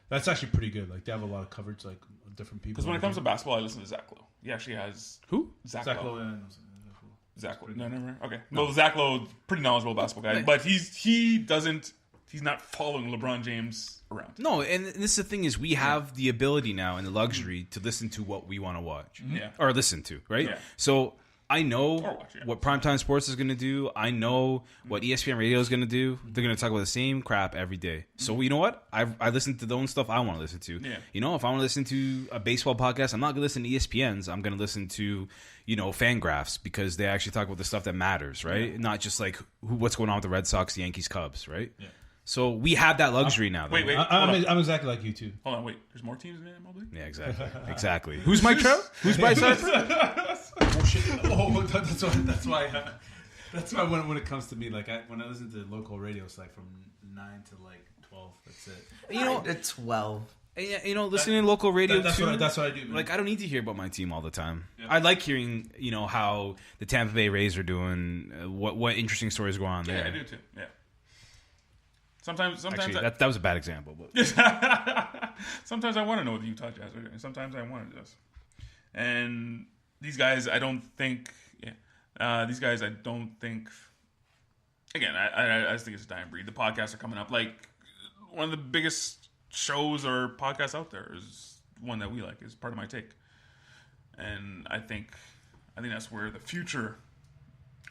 Speaker 7: that's actually pretty good. Like they have a lot of coverage, like different people.
Speaker 2: Because when it comes to basketball, I listen to Zach Lowe. He actually has
Speaker 4: who?
Speaker 2: Zach
Speaker 7: Lowe.
Speaker 2: Yeah, Zach Lowe. No, never. Okay. Well, Zach Lowe, pretty knowledgeable basketball guy, but he's not following LeBron James around.
Speaker 4: No, and this is the thing is we have the ability now and the luxury to listen to what we want to watch, or listen to, right? Yeah. So. I know what Primetime Sports is going to do. I know what ESPN Radio is going to do. They're going to talk about the same crap every day. So you know what? I listen to the own stuff I want to listen to. Yeah. You know, if I want to listen to a baseball podcast, I'm not going to listen to ESPN's. I'm going to listen to, Fangraphs because they actually talk about the stuff that matters, right? Yeah. Not just like what's going on with the Red Sox, the Yankees, Cubs, right? Yeah. So we have that luxury now.
Speaker 2: Wait.
Speaker 5: I'm exactly like you too.
Speaker 2: Hold on, wait. There's more teams in the MLB?
Speaker 4: Yeah, exactly. Who's Mike Trout? Who's Bryce Harper?
Speaker 7: Oh shit! Oh, that's why. That's why when it comes to me, like when I listen to local radio, it's like from 9 to like 12. That's it.
Speaker 3: At 12.
Speaker 4: Listening to local radio
Speaker 7: that's
Speaker 4: too.
Speaker 7: That's what I do, man.
Speaker 4: Like I don't need to hear about my team all the time. Yeah. I like hearing, how the Tampa Bay Rays are doing. What interesting stories go on there.
Speaker 2: Yeah, I do too. Yeah. Sometimes
Speaker 4: actually, that was a bad example, but
Speaker 2: sometimes I want to know what the Utah Jazz are doing. Sometimes I want to just. And these guys, I don't think. Yeah, these guys, I don't think. Again, I just think it's a dying breed. The podcasts are coming up. Like one of the biggest shows or podcasts out there is one that we like. Is Part of My Take, and I think that's where the future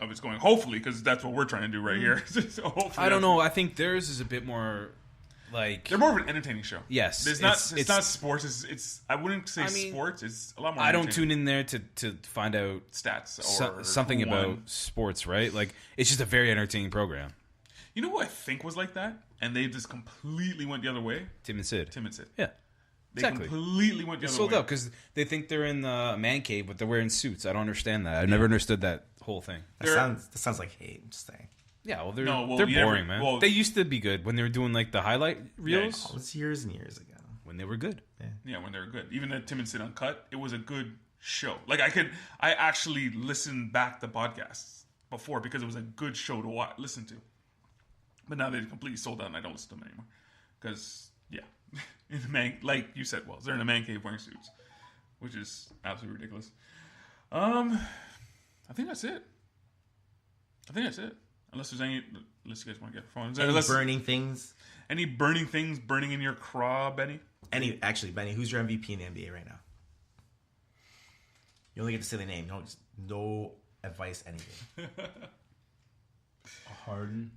Speaker 2: of it's going, hopefully, because that's what we're trying to do right here. So
Speaker 4: I don't know. I think theirs is a bit more like
Speaker 2: they're more of an entertaining show.
Speaker 4: Yes,
Speaker 2: it's not sports. It's I wouldn't say sports. It's a lot more.
Speaker 4: I don't tune in there to find out
Speaker 2: stats or
Speaker 4: something about sports. Right, like it's just a very entertaining program.
Speaker 2: You know who I think was like that, and they just completely went the other way.
Speaker 4: Tim and Sid.
Speaker 2: Yeah. They completely went the other way.
Speaker 4: Sold out because they think they're in the man cave, but they're wearing suits. I don't understand that. I've never understood that whole thing.
Speaker 3: That sounds like hate. I'm just saying.
Speaker 4: Yeah, well, they're boring, man. Well, they used to be good when they were doing like the highlight reels.
Speaker 3: Yeah, it was years and years ago
Speaker 4: when they were good.
Speaker 2: Yeah, when they were good. Even the Tim and Sid Uncut, it was a good show. Like I actually listened back to podcasts before because it was a good show to listen to. But now they've completely sold out, and I don't listen to them anymore because in the man, like you said, they're in a man cave wearing suits, which is absolutely ridiculous. I think that's it. Unless you guys want to get phones.
Speaker 3: Burning things?
Speaker 2: Any burning things burning in your craw, Benny?
Speaker 3: Benny, who's your MVP in the NBA right now? You only get to say the name. No advice, anything.
Speaker 5: Harden.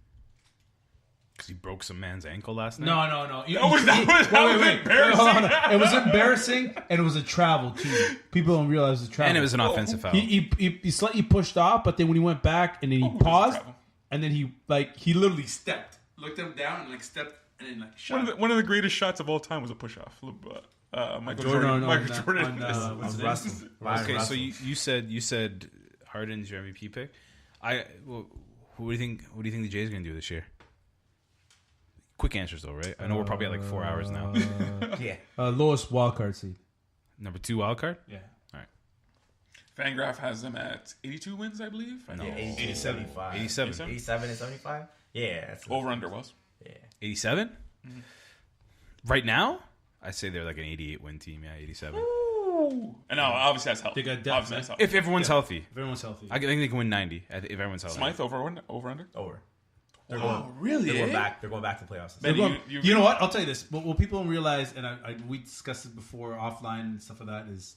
Speaker 4: Because he broke some man's ankle last night?
Speaker 5: No.
Speaker 2: That was embarrassing.
Speaker 5: It was embarrassing, and it was a travel, too. People don't realize the travel.
Speaker 4: And it was an offensive foul.
Speaker 5: He slightly pushed off, but then when he went back, and then he paused, and then he literally
Speaker 7: stepped. Looked him down and stepped, and then shot.
Speaker 2: One of the greatest shots of all time was a push-off. Michael Jordan.
Speaker 4: Okay, so you said Harden's your MVP pick. Who do you think the Jays are going to do this year? Quick answers though, right? I know we're probably at like 4 hours now.
Speaker 5: Lowest wildcard seed.
Speaker 4: Number 2 wildcard?
Speaker 5: Yeah.
Speaker 4: All right.
Speaker 2: Fangraph has them at 82 wins, I believe.
Speaker 3: No. 80 to 75.
Speaker 4: 87.
Speaker 3: 87 and 75? Yeah. That's
Speaker 2: over-under was.
Speaker 3: Yeah.
Speaker 4: 87? Mm-hmm. Right now? I'd say they're like an 88 win team. Yeah, 87.
Speaker 2: Ooh. And now, obviously that's healthy.
Speaker 5: They got depth, man.
Speaker 4: If everyone's healthy.
Speaker 5: If everyone's healthy.
Speaker 4: I think they can win 90 if everyone's healthy.
Speaker 2: Smythe over-under?
Speaker 3: Over.
Speaker 2: Really?
Speaker 3: They're going back to the playoffs.
Speaker 5: You know what? I'll tell you this. What people don't realize, and we discussed it before offline and stuff like that, is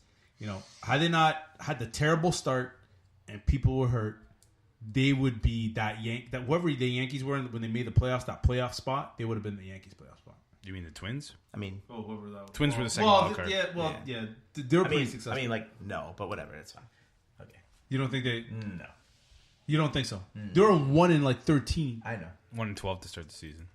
Speaker 5: had they not had the terrible start and people were hurt, they would be that whoever the Yankees were when they made the playoffs, that playoff spot, they would have been the Yankees playoff spot.
Speaker 4: You mean the Twins?
Speaker 3: I mean,
Speaker 7: whoever that was.
Speaker 4: Twins were the second wild card.
Speaker 5: Yeah. They were pretty successful.
Speaker 3: I mean, no, but whatever, it's fine. Okay.
Speaker 5: You don't think they?
Speaker 3: No.
Speaker 5: You don't think so? They were 1 in 13.
Speaker 3: I know.
Speaker 4: 1-12 to start the season.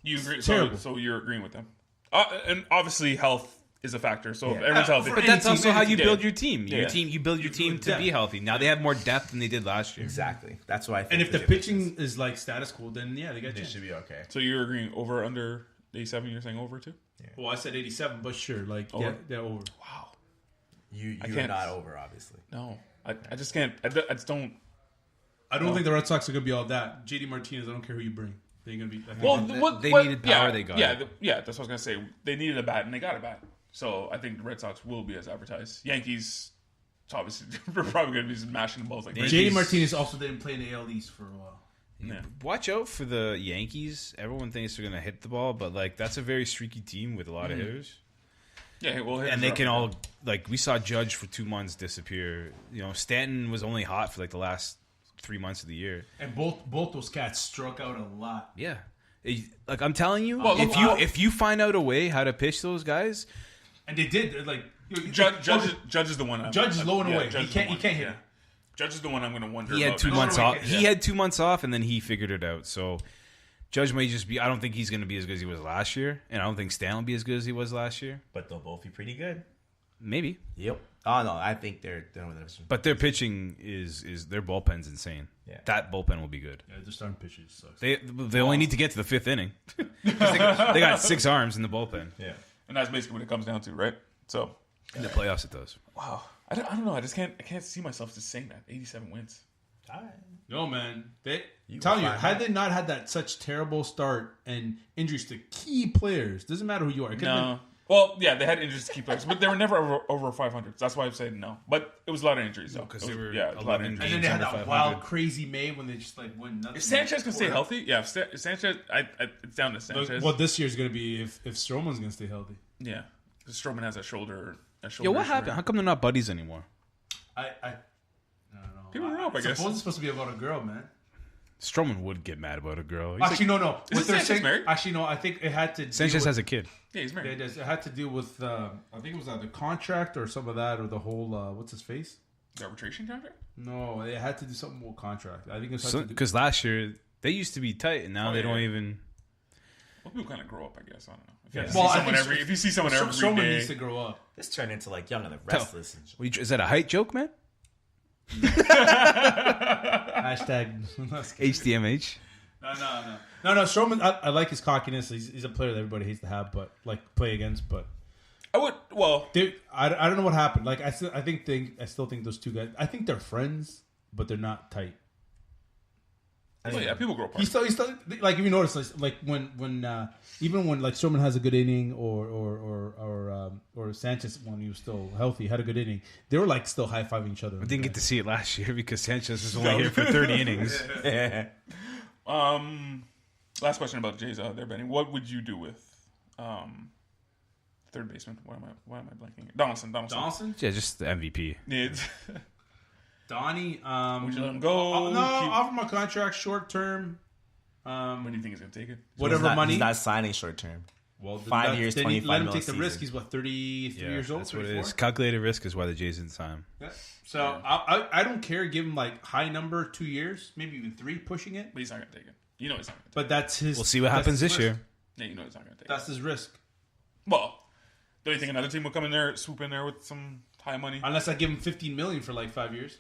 Speaker 2: You agree?
Speaker 5: Terrible.
Speaker 2: So you're agreeing with them. And obviously, health is a factor. So if everyone's healthy,
Speaker 4: But that's also how you build your team.
Speaker 2: Yeah.
Speaker 4: You build your team to be healthy. Now they have more depth than they did last year.
Speaker 3: Exactly. That's why I think.
Speaker 5: And if the
Speaker 3: there's
Speaker 5: pitching is like status quo, then yeah, they got a
Speaker 3: it
Speaker 5: chance.
Speaker 3: should be okay.
Speaker 2: So you're agreeing over under 87? You're saying over too?
Speaker 5: Well, I said 87, but sure, like yeah,
Speaker 2: Over.
Speaker 5: they're over.
Speaker 2: Wow.
Speaker 3: You're
Speaker 2: can't-
Speaker 3: not over, obviously.
Speaker 2: No, I just can't. I just don't.
Speaker 5: I don't think the Red Sox are gonna be all that. JD Martinez, I don't care who you bring. They're gonna be. I think
Speaker 2: Well,
Speaker 4: They needed power, they got it.
Speaker 2: That's what I was gonna say. They needed a bat, and they got a bat. So I think the Red Sox will be as advertised. Yankees, it's obviously, we're probably gonna be smashing the balls like
Speaker 5: JD
Speaker 2: crazy.
Speaker 5: Martinez also didn't play in the AL East for a while.
Speaker 2: Yeah.
Speaker 4: Watch out for the Yankees. Everyone thinks they're going to hit the ball, but like that's a very streaky team with a lot of hitters.
Speaker 2: Yeah, well,
Speaker 4: And they can all like we saw Judge for 2 months disappear. You know, Stanton was only hot for like the last 3 months of the year.
Speaker 5: And both those cats struck out a lot.
Speaker 4: Yeah, like I'm telling you,
Speaker 2: Well,
Speaker 4: if you find out a way how to pitch those guys,
Speaker 5: And they did like
Speaker 2: Judge is the one.
Speaker 5: Judge is low and away.
Speaker 2: Judge
Speaker 5: He
Speaker 2: is
Speaker 5: can't
Speaker 2: the one.
Speaker 5: hit
Speaker 2: Yeah.
Speaker 5: it.
Speaker 2: Judge is the one I'm going to wonder.
Speaker 4: he had
Speaker 2: about.
Speaker 4: 2 months off.
Speaker 5: Yeah.
Speaker 4: He had 2 months off, and then he figured it out. So Judge may just be. I don't think he's going to be as good as he was last year, and I don't think Stan will be as good as he was last year.
Speaker 3: But they'll both be pretty good.
Speaker 4: Maybe,
Speaker 3: Yep. Oh no, I think they're
Speaker 4: but their pitching is their bullpen's insane.
Speaker 3: Yeah.
Speaker 4: That bullpen will be good.
Speaker 5: Yeah, their starting pitchers sucks.
Speaker 4: They only need to get to the 5th inning. 'Cause they got 6 arms in the bullpen.
Speaker 3: yeah.
Speaker 2: And that's basically what it comes down to, right? So,
Speaker 4: In the playoffs, it does.
Speaker 2: wow. I don't know. I can't see myself just saying that. 87 wins.
Speaker 5: No man, they
Speaker 3: You
Speaker 5: telling you
Speaker 3: will find
Speaker 5: had
Speaker 3: out.
Speaker 5: they not had that such terrible start and injuries to key players, doesn't matter who you are. It could've
Speaker 2: No. Well, yeah, they had injuries to keep players, but they were never over 500. That's why I'm saying no. But it was a lot of injuries, though.
Speaker 4: Because
Speaker 2: It was-
Speaker 4: they were
Speaker 2: a lot of
Speaker 4: 11
Speaker 2: injuries.
Speaker 5: been, and then they had
Speaker 4: under
Speaker 5: that
Speaker 4: 500.
Speaker 5: wild, crazy May when they just like win nothing.
Speaker 2: If Sanchez can stay healthy, yeah. If Sanchez, it's down to Sanchez.
Speaker 5: What this year's gonna be if Stroman's gonna stay healthy.
Speaker 2: Yeah, because Stroman has a shoulder.
Speaker 4: Yo, what
Speaker 2: issue,
Speaker 4: happened?
Speaker 2: right?
Speaker 4: How come they're not buddies anymore?
Speaker 5: I don't know.
Speaker 2: People are up, I guess.
Speaker 5: Suppose it's supposed to be about a girl, man.
Speaker 4: Stroman would get mad about a girl. He's
Speaker 5: Actually, no. What
Speaker 2: Isn't
Speaker 5: they're
Speaker 2: Sanchez
Speaker 5: saying,
Speaker 2: married?
Speaker 5: actually, no. I think it had to.
Speaker 4: Sanchez has a kid.
Speaker 2: Yeah, he's married.
Speaker 5: It had to do with. I think it was the contract or some of that, or the whole. What's his face?
Speaker 2: The arbitration contract?
Speaker 5: No, it had to do something with contract. I think it was had to do,
Speaker 4: Because last year they used to be tight, and now they don't
Speaker 2: yeah.
Speaker 4: even.
Speaker 2: Well, people kind of grow up, I guess. I don't know. If you,
Speaker 5: Yeah.
Speaker 2: have to
Speaker 5: Well,
Speaker 2: see
Speaker 5: I
Speaker 2: someone
Speaker 5: think
Speaker 2: every, if you see someone every
Speaker 5: Stroman
Speaker 2: day,
Speaker 5: needs to grow up.
Speaker 3: This turned into like Young and the Restless. And
Speaker 4: Is that a height joke, man?
Speaker 5: Hashtag.
Speaker 4: HDMH.
Speaker 5: No. Stroman. I like his cockiness. He's a player that everybody hates to have, but like play against. But
Speaker 2: I would. Well,
Speaker 5: I don't know what happened. Like I still think those two guys. I think they're friends, but they're not tight.
Speaker 2: yeah, people grow apart.
Speaker 5: He's still like if you notice like when even when like Stroman has a good inning or Sanchez when he was still healthy had a good inning, they were like still high fiving each other.
Speaker 4: I didn't get to see it last year because Sanchez was only here for 30 innings.
Speaker 2: Last question about Jays out there, Benny. What would you do with third baseman? Why am I blanking? Donaldson.
Speaker 4: Yeah, just the MVP.
Speaker 2: Yeah.
Speaker 5: Donnie.
Speaker 2: Would you let him go?
Speaker 5: No, offer him a contract short term.
Speaker 2: When do you think he's gonna take it?
Speaker 5: Whatever money.
Speaker 3: He's not signing short term.
Speaker 5: Well,
Speaker 3: 5 years,
Speaker 5: then
Speaker 3: 25
Speaker 5: let him
Speaker 3: mil
Speaker 5: take the
Speaker 3: a
Speaker 5: risk.
Speaker 3: season.
Speaker 5: He's what 33 years old.
Speaker 4: That's what it
Speaker 5: 34?
Speaker 4: is. Calculated risk is why the Jays didn't sign him.
Speaker 5: Yeah. So I don't care. Give him like high number 2 years, maybe even 3, pushing it.
Speaker 2: But he's not gonna take it. You know he's not gonna take
Speaker 5: But that's his.
Speaker 4: We'll see what
Speaker 5: that's
Speaker 4: happens
Speaker 5: his
Speaker 4: this
Speaker 5: risk.
Speaker 4: year.
Speaker 2: it. Yeah, you know he's not gonna take
Speaker 5: That's his risk.
Speaker 2: it. Well, do you think another team will come in there, swoop in there with some high money?
Speaker 5: Unless I give him 15 million for like 5 years.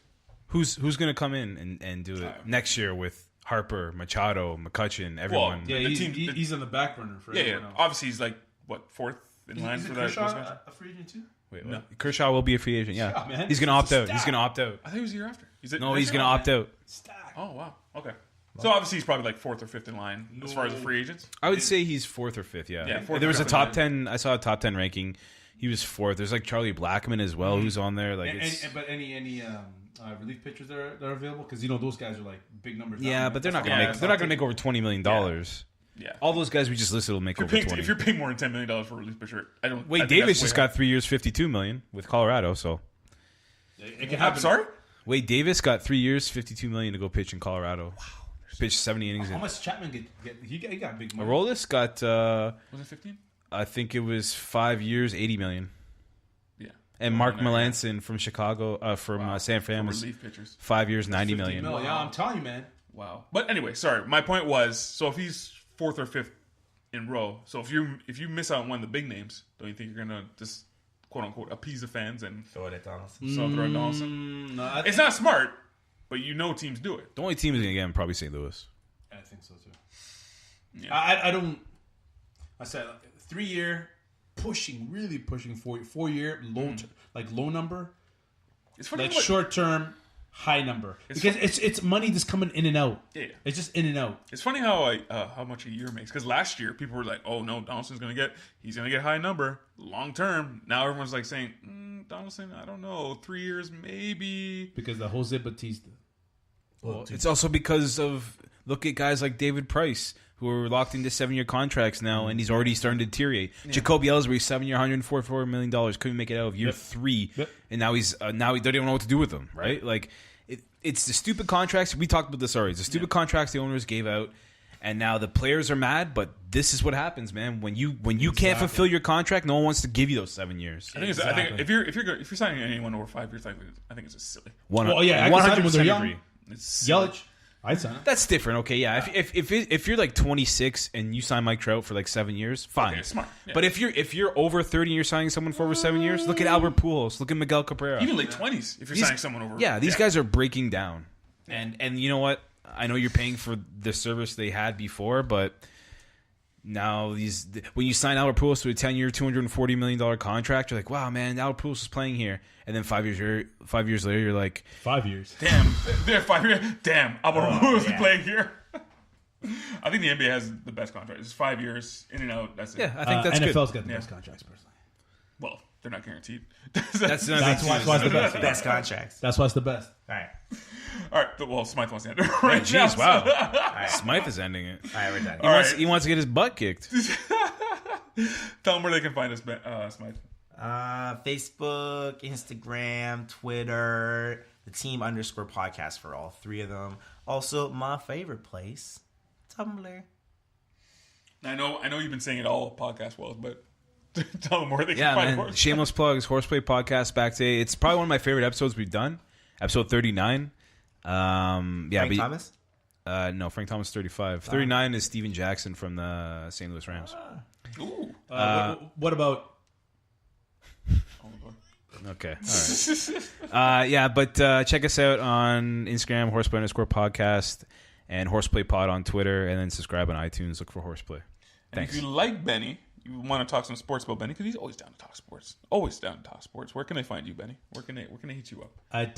Speaker 4: Who's going to come in and do it next year with Harper, Machado, McCutcheon, everyone?
Speaker 5: Yeah,
Speaker 2: The
Speaker 5: he's,
Speaker 2: team-
Speaker 5: he's on the back burner for
Speaker 2: Yeah.
Speaker 5: everyone else.
Speaker 2: Obviously, he's like what, fourth in line
Speaker 5: Is
Speaker 2: for
Speaker 5: it
Speaker 2: that.
Speaker 5: Kershaw
Speaker 2: those guys?
Speaker 5: a free agent too?
Speaker 4: Wait,
Speaker 2: No.
Speaker 4: what? Kershaw will be a free agent. Yeah,
Speaker 5: Yeah, man.
Speaker 4: he's going to opt
Speaker 5: It's a
Speaker 4: out. He's
Speaker 5: stat.
Speaker 4: going to opt out.
Speaker 2: I thought he was the year after. He's
Speaker 4: No, he's going to opt out.
Speaker 5: Stack.
Speaker 2: Oh wow. Okay. So obviously he's probably like fourth or fifth in line as far as the free agents.
Speaker 4: I would say he's 4th or 5th. Yeah,
Speaker 2: Yeah, 4th
Speaker 4: there was
Speaker 2: or
Speaker 4: a
Speaker 2: 5th,
Speaker 4: top
Speaker 2: yeah.
Speaker 4: 10. I saw a top 10 ranking. He was 4th. There's like Charlie Blackmon as well, who's on there. Like, it's,
Speaker 5: But any relief pitchers that are available because you know those guys are like big numbers.
Speaker 4: yeah,
Speaker 5: down,
Speaker 4: but they're not
Speaker 5: That's
Speaker 4: going
Speaker 5: why
Speaker 4: to
Speaker 5: I'm
Speaker 4: make. They're not going to
Speaker 5: taking-
Speaker 4: make over $20 million.
Speaker 2: Yeah.
Speaker 4: All those guys we just listed will make over
Speaker 2: If
Speaker 4: 20.
Speaker 2: you're paying more than $10 million for a relief pitcher, I don't. I
Speaker 4: Wade
Speaker 2: think
Speaker 4: Davis
Speaker 2: that's
Speaker 4: just
Speaker 2: way
Speaker 4: got 3 years, $52 million with Colorado. So
Speaker 5: It can
Speaker 2: high. I'm
Speaker 5: happen.
Speaker 2: sorry.
Speaker 4: Wade Davis got 3 years, $52 million to go pitch in Colorado. Wow, pitched 70 innings.
Speaker 5: How
Speaker 4: In.
Speaker 5: much Chapman get? He got big money.
Speaker 4: Aroldis got.
Speaker 2: Was it 15?
Speaker 4: I think it was 5 years, $80 million.
Speaker 2: Yeah.
Speaker 4: And Mark
Speaker 2: Somewhere in
Speaker 4: Melanson from Chicago, from San
Speaker 2: there.
Speaker 4: Fran
Speaker 2: For
Speaker 4: was
Speaker 2: relief pitchers.
Speaker 4: 5 years, $90
Speaker 5: $50
Speaker 4: million.
Speaker 5: million. Yeah, I'm telling you, man.
Speaker 2: Wow. But anyway, sorry. My point was, so if he's 4th or 5th in row, so if you miss out on one of the big names, don't you think you're gonna just quote unquote appease the fans and
Speaker 3: Throw it at Donaldson.
Speaker 2: throw it at Donaldson?
Speaker 7: No,
Speaker 2: It's not smart, but teams do it.
Speaker 4: The only team is going to get him probably St. Louis.
Speaker 7: I think so too.
Speaker 2: Yeah.
Speaker 7: I don't. I said 3-year, really pushing 4-year, low number,
Speaker 2: It's funny.
Speaker 7: like short term, high number, because it's money just coming in and out.
Speaker 2: Yeah.
Speaker 7: It's just in and out.
Speaker 2: It's funny how much a year makes. Because last year people were like, "Oh no, Donaldson's gonna get high number long term." Now everyone's like saying, "Donaldson, I don't know, 3 years maybe."
Speaker 5: Because the Jose Batista.
Speaker 4: Well, it's also because of look at guys like David Price who are locked into 7-year contracts now, and he's already starting to deteriorate. Yeah. Jacoby Ellsbury, 7-year, $144 million, couldn't make it out of year 3, and now he's they don't even know what to do with him. Right? Like it's the stupid contracts. We talked about this already. It's the stupid contracts the owners gave out, and now the players are mad. But this is what happens, man. When you can't fulfill your contract, no one wants to give you those 7 years.
Speaker 2: I think if you're signing anyone over 5 years, I think it's just silly.
Speaker 5: Well, yeah, I can sign them when they're young.
Speaker 4: agree.
Speaker 2: It's
Speaker 5: Yelich, I sign him.
Speaker 4: That's different. Okay, yeah. If you're like 26 and you sign Mike Trout for like 7 years, fine.
Speaker 2: Okay, smart. Yeah.
Speaker 4: But if you're over 30 and you're signing someone for over 7 years, look at Albert Pujols, look at Miguel Cabrera.
Speaker 2: Even late 20s, if you're signing someone over.
Speaker 4: Yeah, these guys are breaking down. And you know what? I know you're paying for the service they had before, but now when you sign Albert Pujols to a 10-year, $240 million contract, you're like, wow, man, Albert Pujols is playing here. And then 5 years later, you're like,
Speaker 5: 5 years.
Speaker 2: Damn, they're 5 years. Damn, Albert Pujols is playing here. I think the NBA has the best contract. It's 5 years in and out. That's it.
Speaker 4: yeah, I think that's good.
Speaker 5: NFL's got the best contracts, personally.
Speaker 2: Well, they're not guaranteed.
Speaker 4: That's
Speaker 5: why it's the best.
Speaker 3: Best contracts.
Speaker 5: That's why it's the best.
Speaker 3: All right.
Speaker 2: All right. Well, Smythe wants to end it right now.
Speaker 4: Jeez, wow. Smythe is ending it.
Speaker 3: All right, we're done.
Speaker 4: He wants to get his butt kicked.
Speaker 2: Tell them where they can find us, Smythe.
Speaker 3: Facebook, Instagram, Twitter, the team_podcast for all 3 of them. Also, my favorite place, Tumblr.
Speaker 2: I know you've been saying it all podcast well, but tell them where they can find
Speaker 4: man. Shameless plugs, Horseplay Podcast back today. It's probably one of my favorite episodes we've done. Episode 39.
Speaker 3: Frank Thomas?
Speaker 4: No, Frank Thomas 35. 39 is Steven Jackson from the St. Louis Rams.
Speaker 2: Ooh.
Speaker 5: What about...
Speaker 4: Okay. All right. But check us out on Instagram, Horseplay_podcast, and Horseplay Pod on Twitter, and then subscribe on iTunes. Look for Horseplay. Thanks.
Speaker 2: And if you like Benny, you want to talk some sports about Benny, because he's always down to talk sports. Always down to talk sports. Where can they find you, Benny? Where can they hit you up?
Speaker 5: At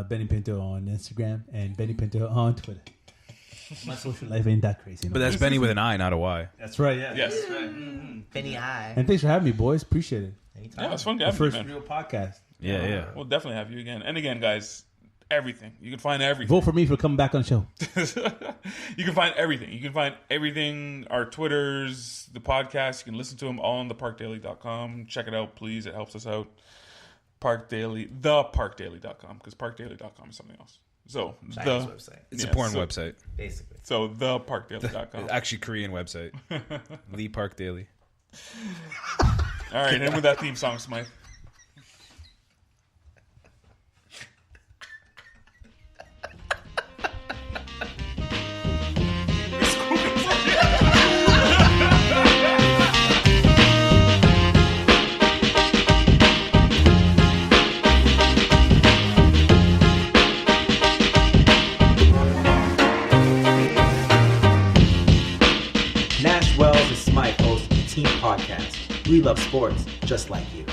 Speaker 5: Benny Pinto on Instagram and Benny Pinto on Twitter. My social life ain't that crazy.
Speaker 4: But that's Benny with an I, not a Y.
Speaker 5: That's right, yeah.
Speaker 2: Yes.
Speaker 3: Benny I.
Speaker 5: And thanks for having me, boys. Appreciate it.
Speaker 2: Yeah, it's fun to
Speaker 5: The
Speaker 2: have you,
Speaker 5: first
Speaker 2: man.
Speaker 5: real podcast.
Speaker 4: Yeah.
Speaker 2: We'll definitely have you again. And again, guys, everything. You can find everything.
Speaker 5: Vote for me for coming back on the show.
Speaker 2: You can find everything. You can find everything, our Twitters, the podcast. You can listen to them all on theparkdaily.com. Check it out, please. It helps us out. Theparkdaily.com, because parkdaily.com is something else. So,
Speaker 3: Chinese website.
Speaker 4: It's a porn website.
Speaker 3: Basically.
Speaker 2: So, theparkdaily.com.
Speaker 4: Actually, Korean website. Lee Park Daily.
Speaker 2: All right, and with that theme song, Smythe.
Speaker 3: Nash Wells is Smythe, host of the Team Podcast. We love sports just like you.